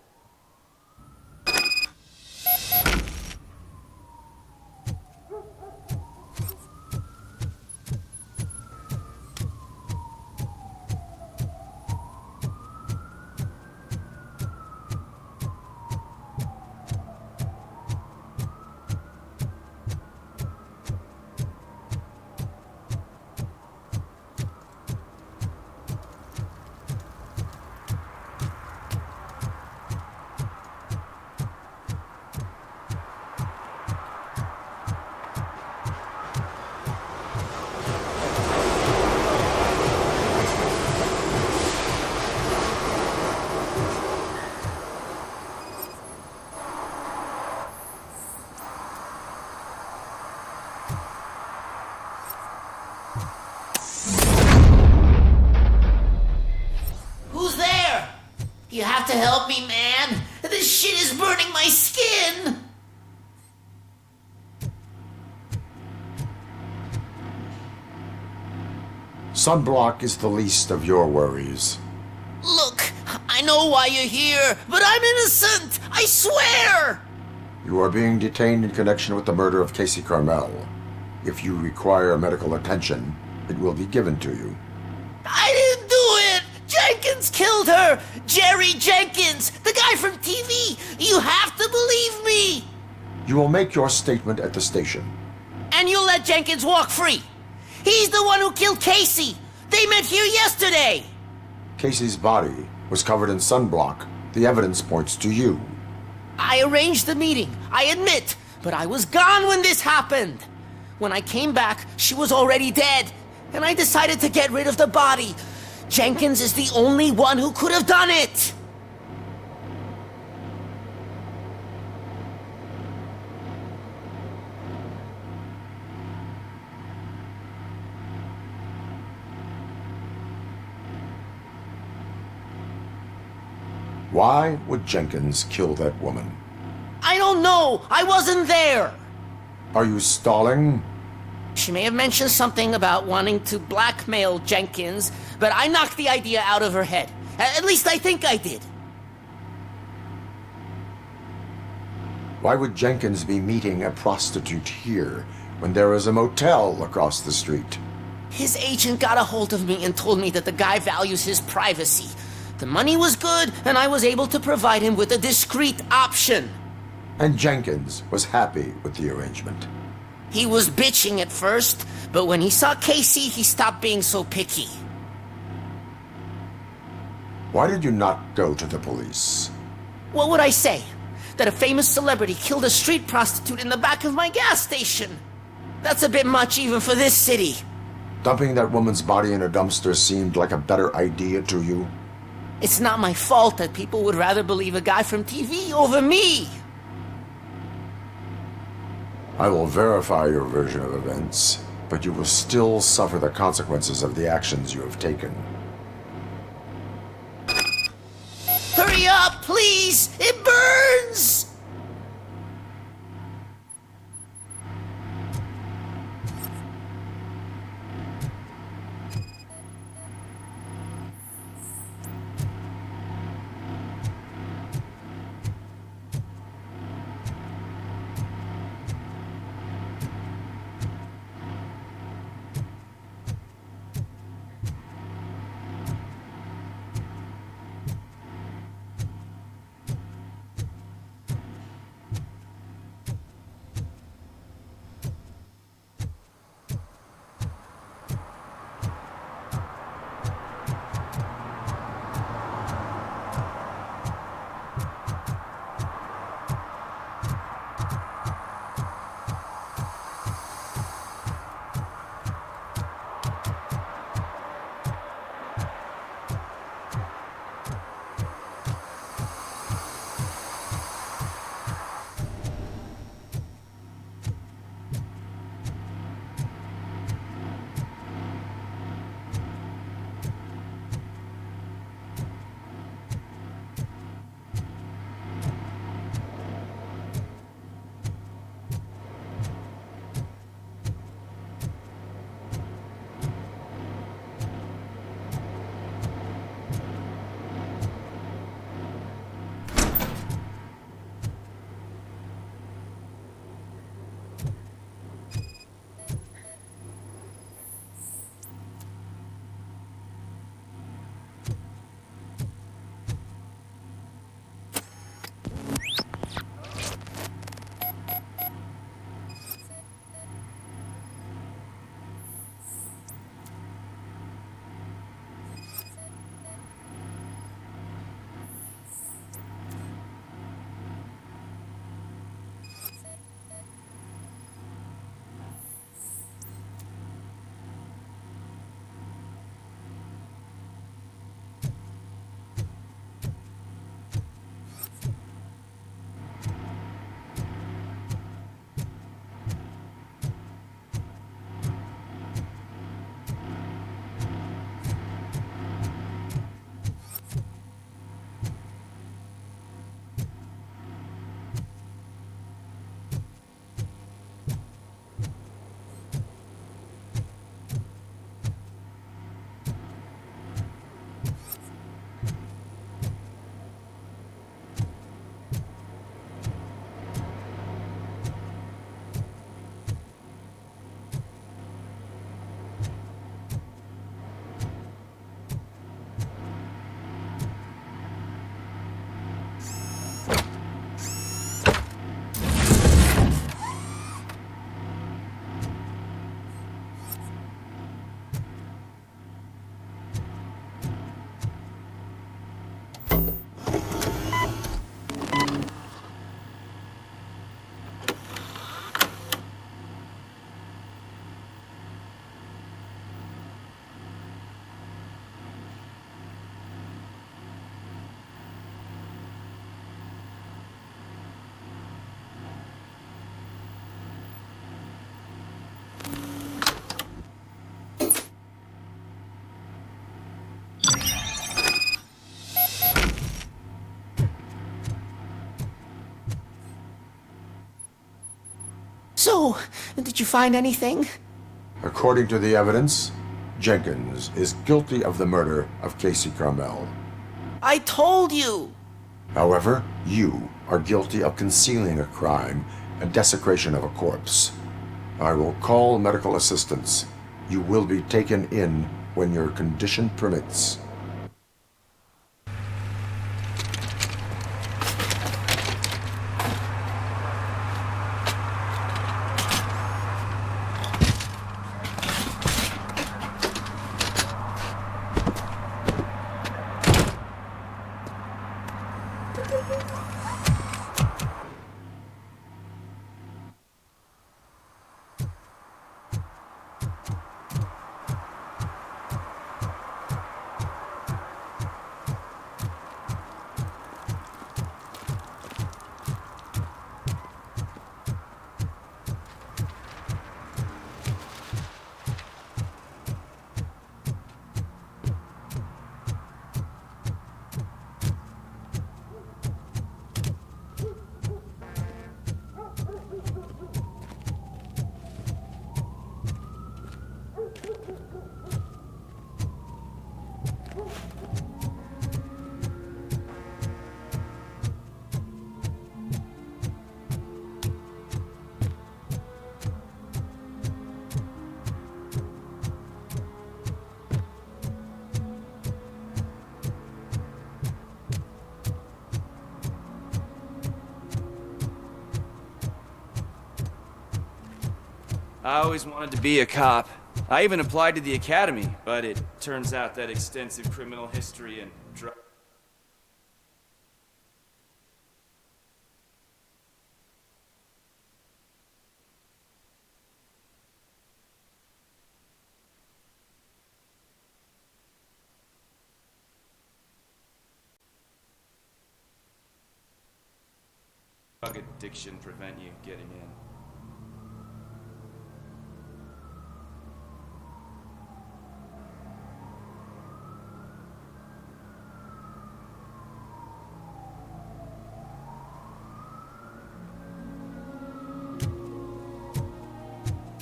You have to help me, man. This shit is burning my skin. Sunblock is the least of your worries. Look, I know why you're here, but I'm innocent. I swear. You are being detained in connection with the murder of Casey Carmel. If you require medical attention, it will be given to you. I didn't do it. Jenkins killed her! Jerry Jenkins! The guy from TV! You have to believe me! You will make your statement at the station. And you'll let Jenkins walk free! He's the one who killed Casey! They met here yesterday! Casey's body was covered in sunblock. The evidence points to you. I arranged the meeting, I admit, but I was gone when this happened. When I came back, she was already dead, and I decided to get rid of the body. Jenkins is the only one who could have done it! Why would Jenkins kill that woman? I don't know! I wasn't there! Are you stalling? She may have mentioned something about wanting to blackmail Jenkins, but I knocked the idea out of her head. At least I think I did. Why would Jenkins be meeting a prostitute here when there is a motel across the street? His agent got a hold of me and told me that the guy values his privacy. The money was good, and I was able to provide him with a discreet option. And Jenkins was happy with the arrangement. He was bitching at first, but when he saw Casey, he stopped being so picky. Why did you not go to the police? What would I say? That a famous celebrity killed a street prostitute in the back of my gas station? That's a bit much even for this city. Dumping that woman's body in a dumpster seemed like a better idea to you? It's not my fault that people would rather believe a guy from TV over me. I will verify your version of events, but you will still suffer the consequences of the actions you have taken. Hurry up, please! It burns! So, did you find anything? According to the evidence, Jenkins is guilty of the murder of Casey Carmel. I told you! However, you are guilty of concealing a crime and desecration of a corpse. I will call medical assistance. You will be taken in when your condition permits. I always wanted to be a cop. I even applied to the academy, but it turns out that extensive criminal history and drug... drug addiction prevent you getting in.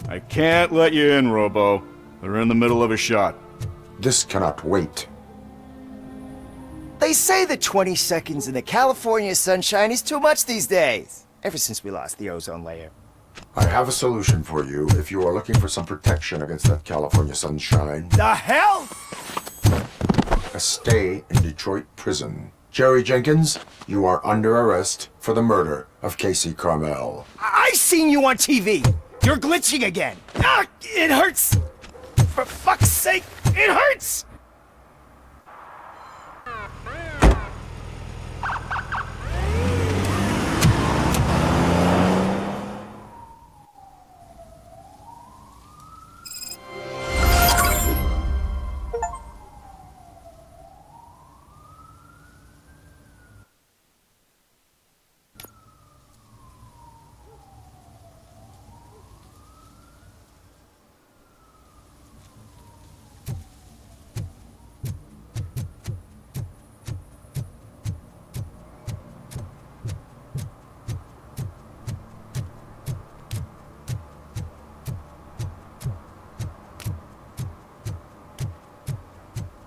I can't let you in, Robo. They're in the middle of a shot. This cannot wait. They say that 20 seconds in the California sunshine is too much these days. Ever since we lost the ozone layer. I have a solution for you if you are looking for some protection against that California sunshine. The hell? A stay in Detroit prison. Jerry Jenkins, you are under arrest for the murder of Casey Carmel. I seen you on TV. You're glitching again. Ah, it hurts. For fuck's sake, it hurts.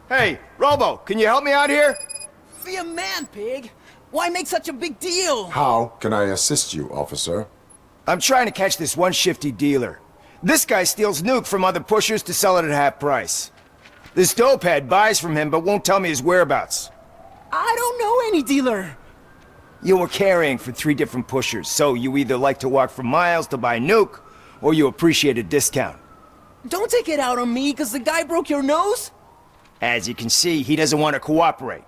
Hey, Robo, can you help me out here? Be a man, pig. Why make such a big deal? How can I assist you, officer? I'm trying to catch this one shifty dealer. This guy steals nuke from other pushers to sell it at half price. This dopehead buys from him but won't tell me his whereabouts. I don't know any dealer. You were carrying for 3 different pushers, so you either like to walk for miles to buy nuke, or you appreciate a discount. Don't take it out on me, because the guy broke your nose? As you can see, he doesn't want to cooperate.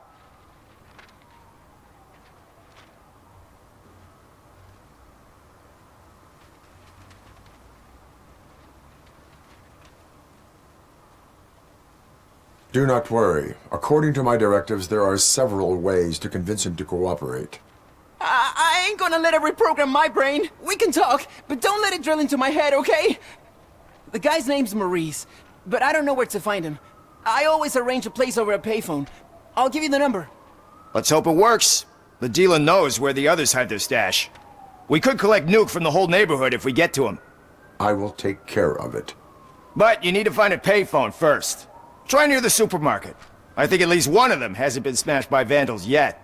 Do not worry. According to my directives, there are several ways to convince him to cooperate. I ain't gonna let it reprogram my brain. We can talk, but don't let it drill into my head, okay? The guy's name's Maurice, but I don't know where to find him. I always arrange a place over a payphone. I'll give you the number. Let's hope it works. The dealer knows where the others hide their stash. We could collect Nuke from the whole neighborhood if we get to him. I will take care of it. But you need to find a payphone first. Try near the supermarket. I think at least one of them hasn't been smashed by vandals yet.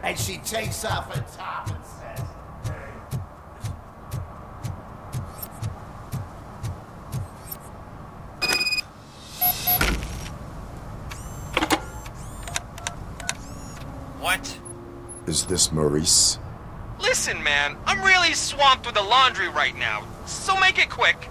And she takes off her top and says, What? Is this Maurice? Listen, man, I'm really swamped with the laundry right now, so make it quick.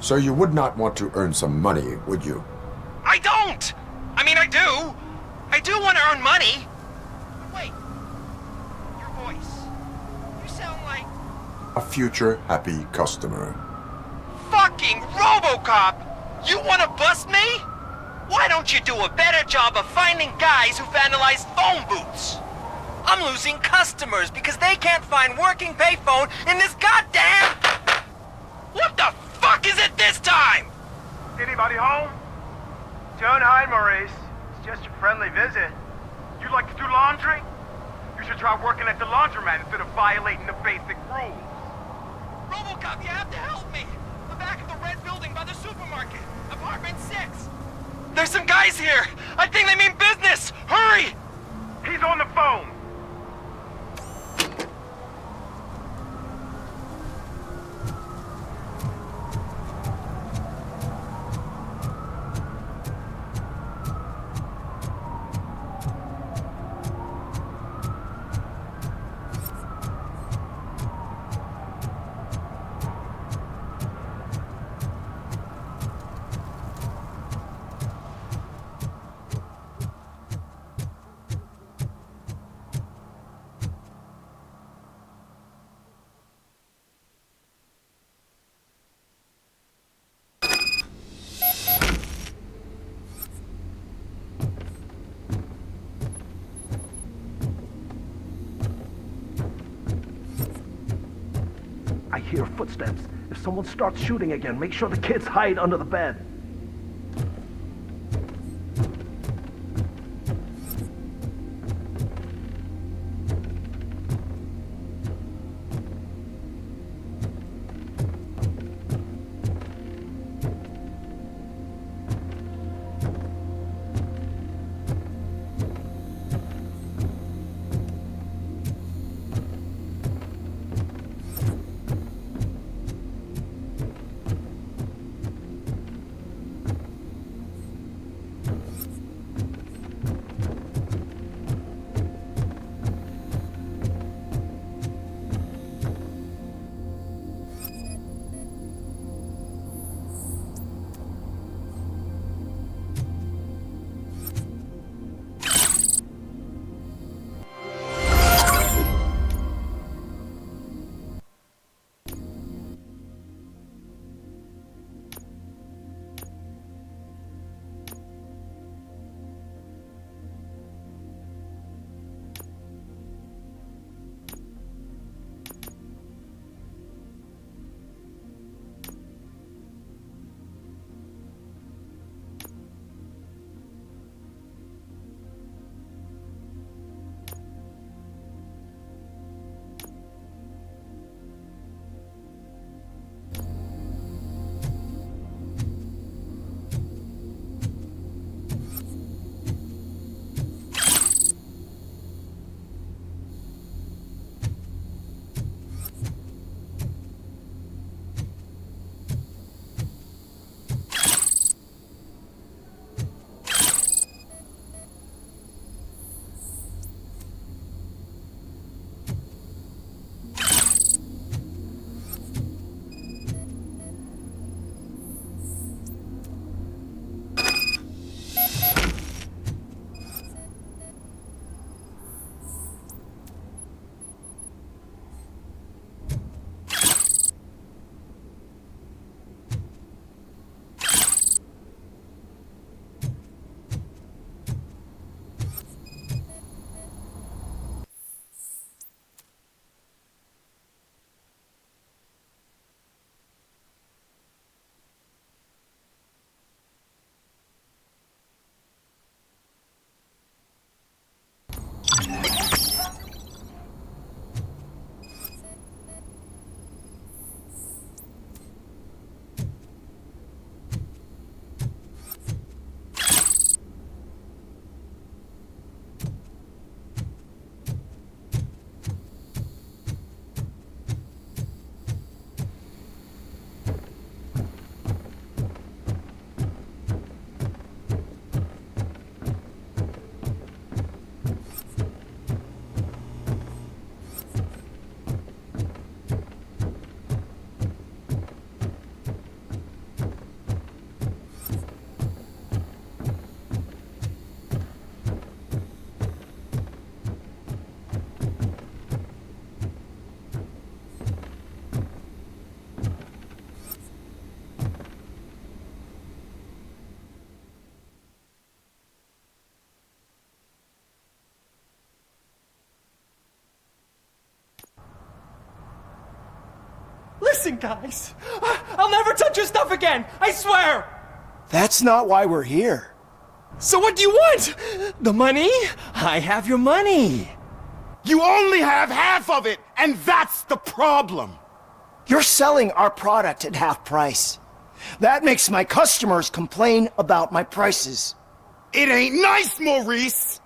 So you would not want to earn some money, would you? I don't! I mean, I do. I do want to earn money. Wait. Your voice. You sound like... A future happy customer. Fucking RoboCop! You want to bust me? Why don't you do a better job of finding guys who vandalize phone booths? I'm losing customers because they can't find working payphone in this goddamn... What the fuck is it this time? Anybody home? Don't hide, Maurice. It's just a friendly visit. You like to do laundry? You should try working at the laundromat instead of violating the basic rules. RoboCop, you have to help me! The back of the red building by the supermarket. Apartment 6. There's some guys here! I think they mean business! Hurry! He's on the phone! I hear footsteps. If someone starts shooting again, make sure the kids hide under the bed. Listen, guys. I'll never touch your stuff again. I swear. That's not why we're here. So what do you want? The money? I have your money. You only have half of it, and that's the problem. You're selling our product at half price. That makes my customers complain about my prices. It ain't nice, Maurice.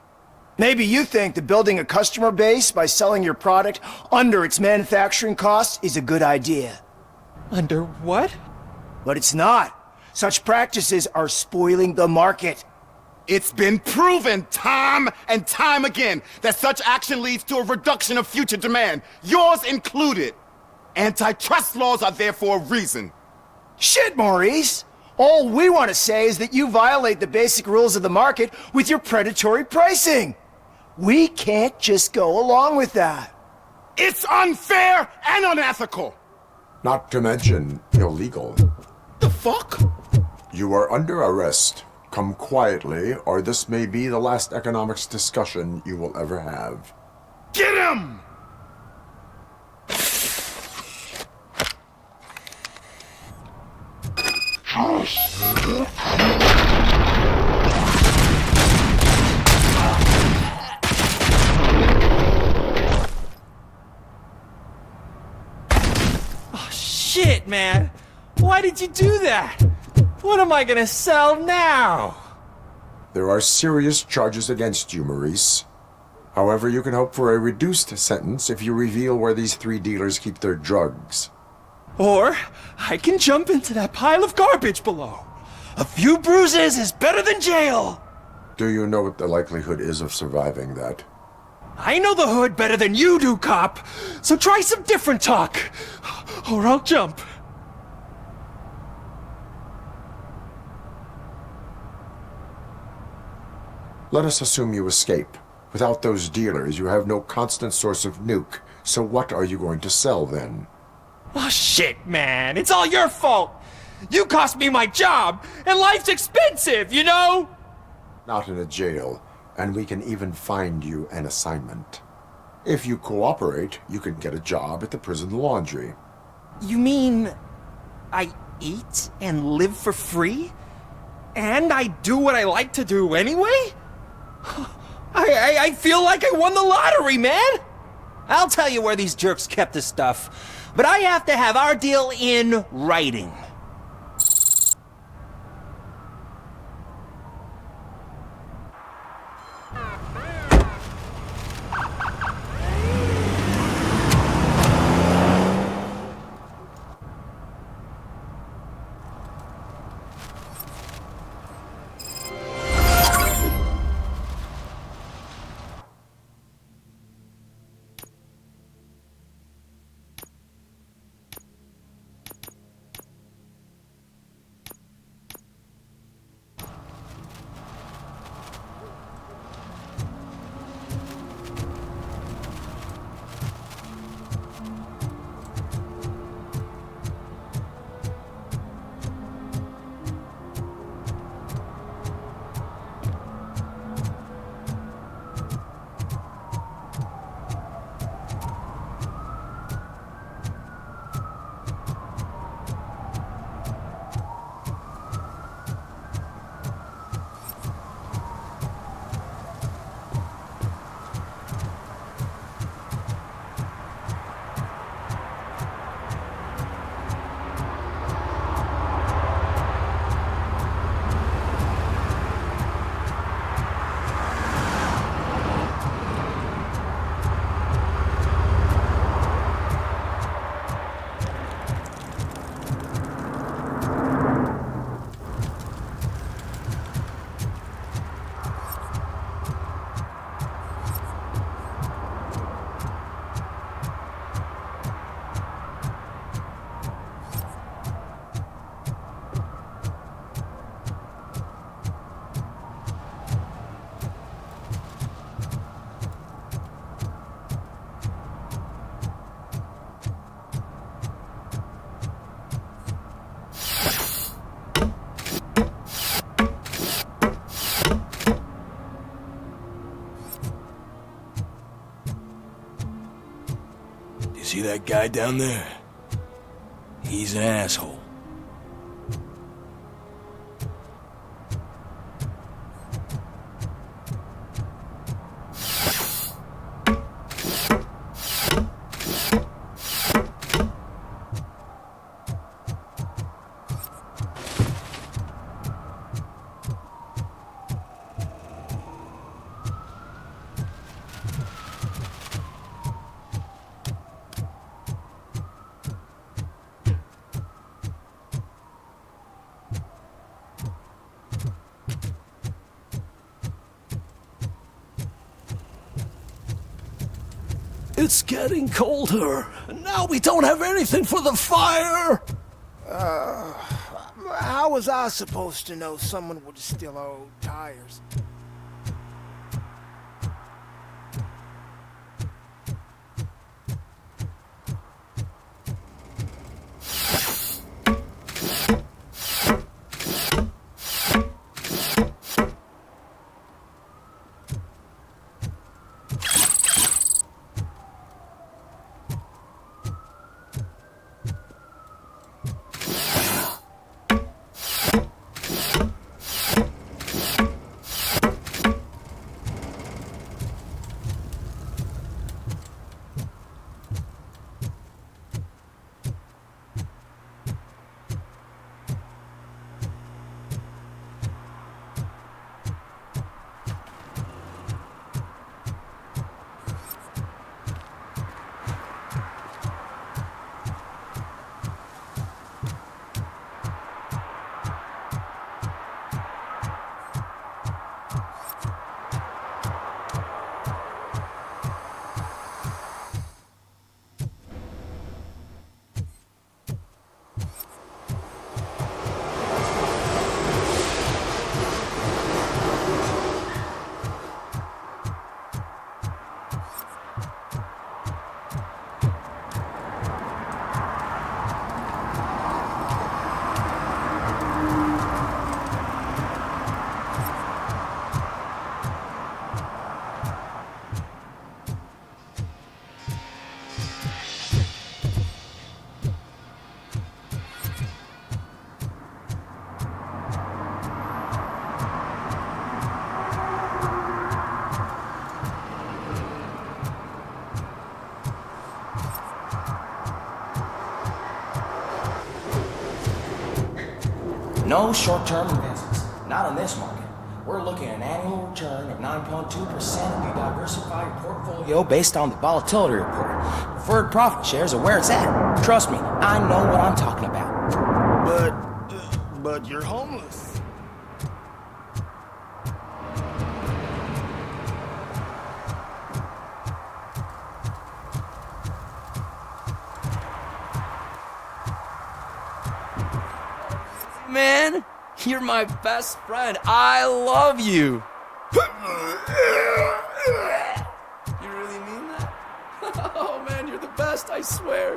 Maybe you think that building a customer base by selling your product under its manufacturing costs is a good idea. Under what? But it's not. Such practices are spoiling the market. It's been proven time and time again that such action leads to a reduction of future demand, yours included. Antitrust laws are there for a reason. Shit, Maurice! All we want to say is that you violate the basic rules of the market with your predatory pricing. We can't just go along with that. It's unfair and unethical. Not to mention illegal. The fuck? You are under arrest. Come quietly, or this may be the last economics discussion you will ever have. Get him! Oh, shit, man. Why did you do that? What am I gonna sell now? There are serious charges against you, Maurice. However, you can hope for a reduced sentence if you reveal where these 3 dealers keep their drugs. Or I can jump into that pile of garbage below. A few bruises is better than jail. Do you know what the likelihood is of surviving that? I know the hood better than you do, cop. So try some different talk, or I'll jump. Let us assume you escape. Without those dealers, you have no constant source of nuke. So what are you going to sell then? Oh shit, man. It's all your fault. You cost me my job, and life's expensive, you know? Not in a jail, and we can even find you an assignment. If you cooperate, you can get a job at the prison laundry. You mean I eat and live for free? And I do what I like to do anyway? I feel like I won the lottery, man! I'll tell you where these jerks kept the stuff, but I have to have our deal in writing. See that guy down there? He's an asshole. It's getting colder, and now we don't have anything for the fire! How was I supposed to know someone would steal our old tires? No short-term investments. Not on this market. We're looking at an annual return of 9.2% if you diversify your portfolio based on the volatility report. Preferred profit shares are where it's at. Trust me, I know what I'm talking about. But you're homeless. Man, you're my best friend. I love you. You really mean that? Oh man, you're the best, I swear.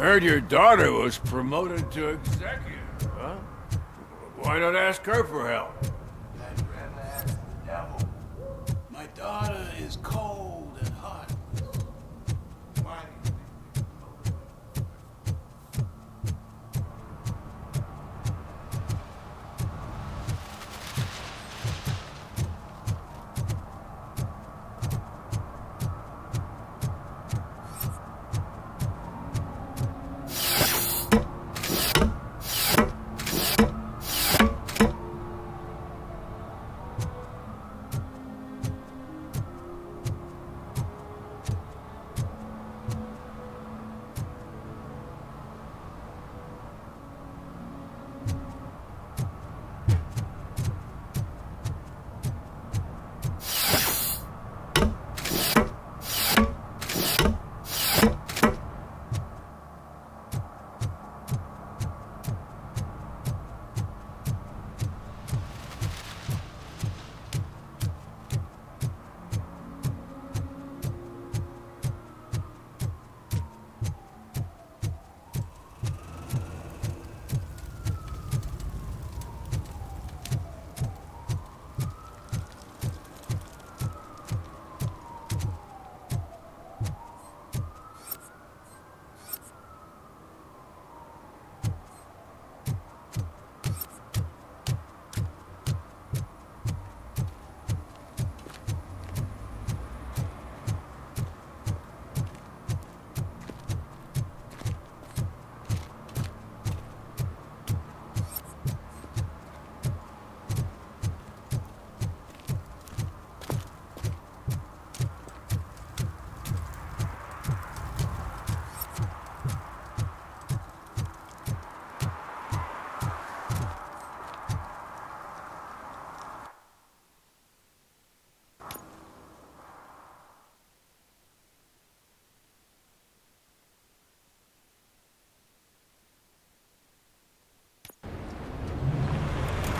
heard your daughter was promoted to executive, huh? Why not ask her for help? That red-ass devil. My daughter is cold and heartless. Why?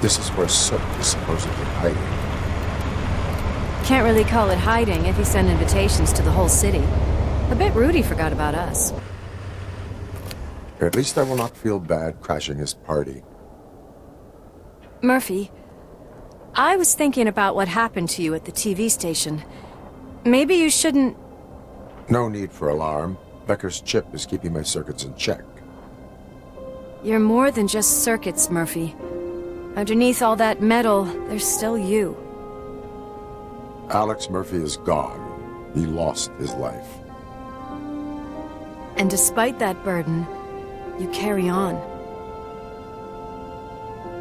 This is where Sook is supposedly hiding. Can't really call it hiding if he sent invitations to the whole city. A bit rude he forgot about us. At least I will not feel bad crashing his party. Murphy, I was thinking about what happened to you at the TV station. Maybe you shouldn't... No need for alarm. Becker's chip is keeping my circuits in check. You're more than just circuits, Murphy. Underneath all that metal, there's still you. Alex Murphy is gone. He lost his life. And despite that burden, you carry on.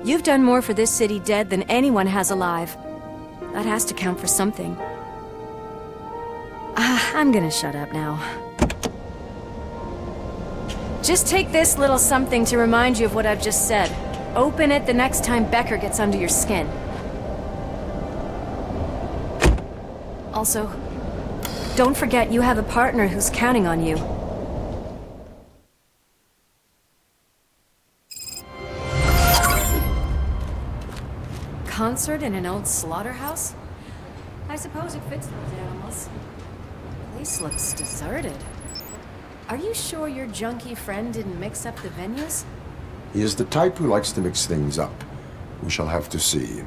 You've done more for this city dead than anyone has alive. That has to count for something. I'm gonna shut up now. Just take this little something to remind you of what I've just said. Open it the next time Becker gets under your skin. Also, don't forget you have a partner who's counting on you. Concert in an old slaughterhouse? I suppose it fits those animals. The place looks deserted. Are you sure your junkie friend didn't mix up the venues? He is the type who likes to mix things up. We shall have to see.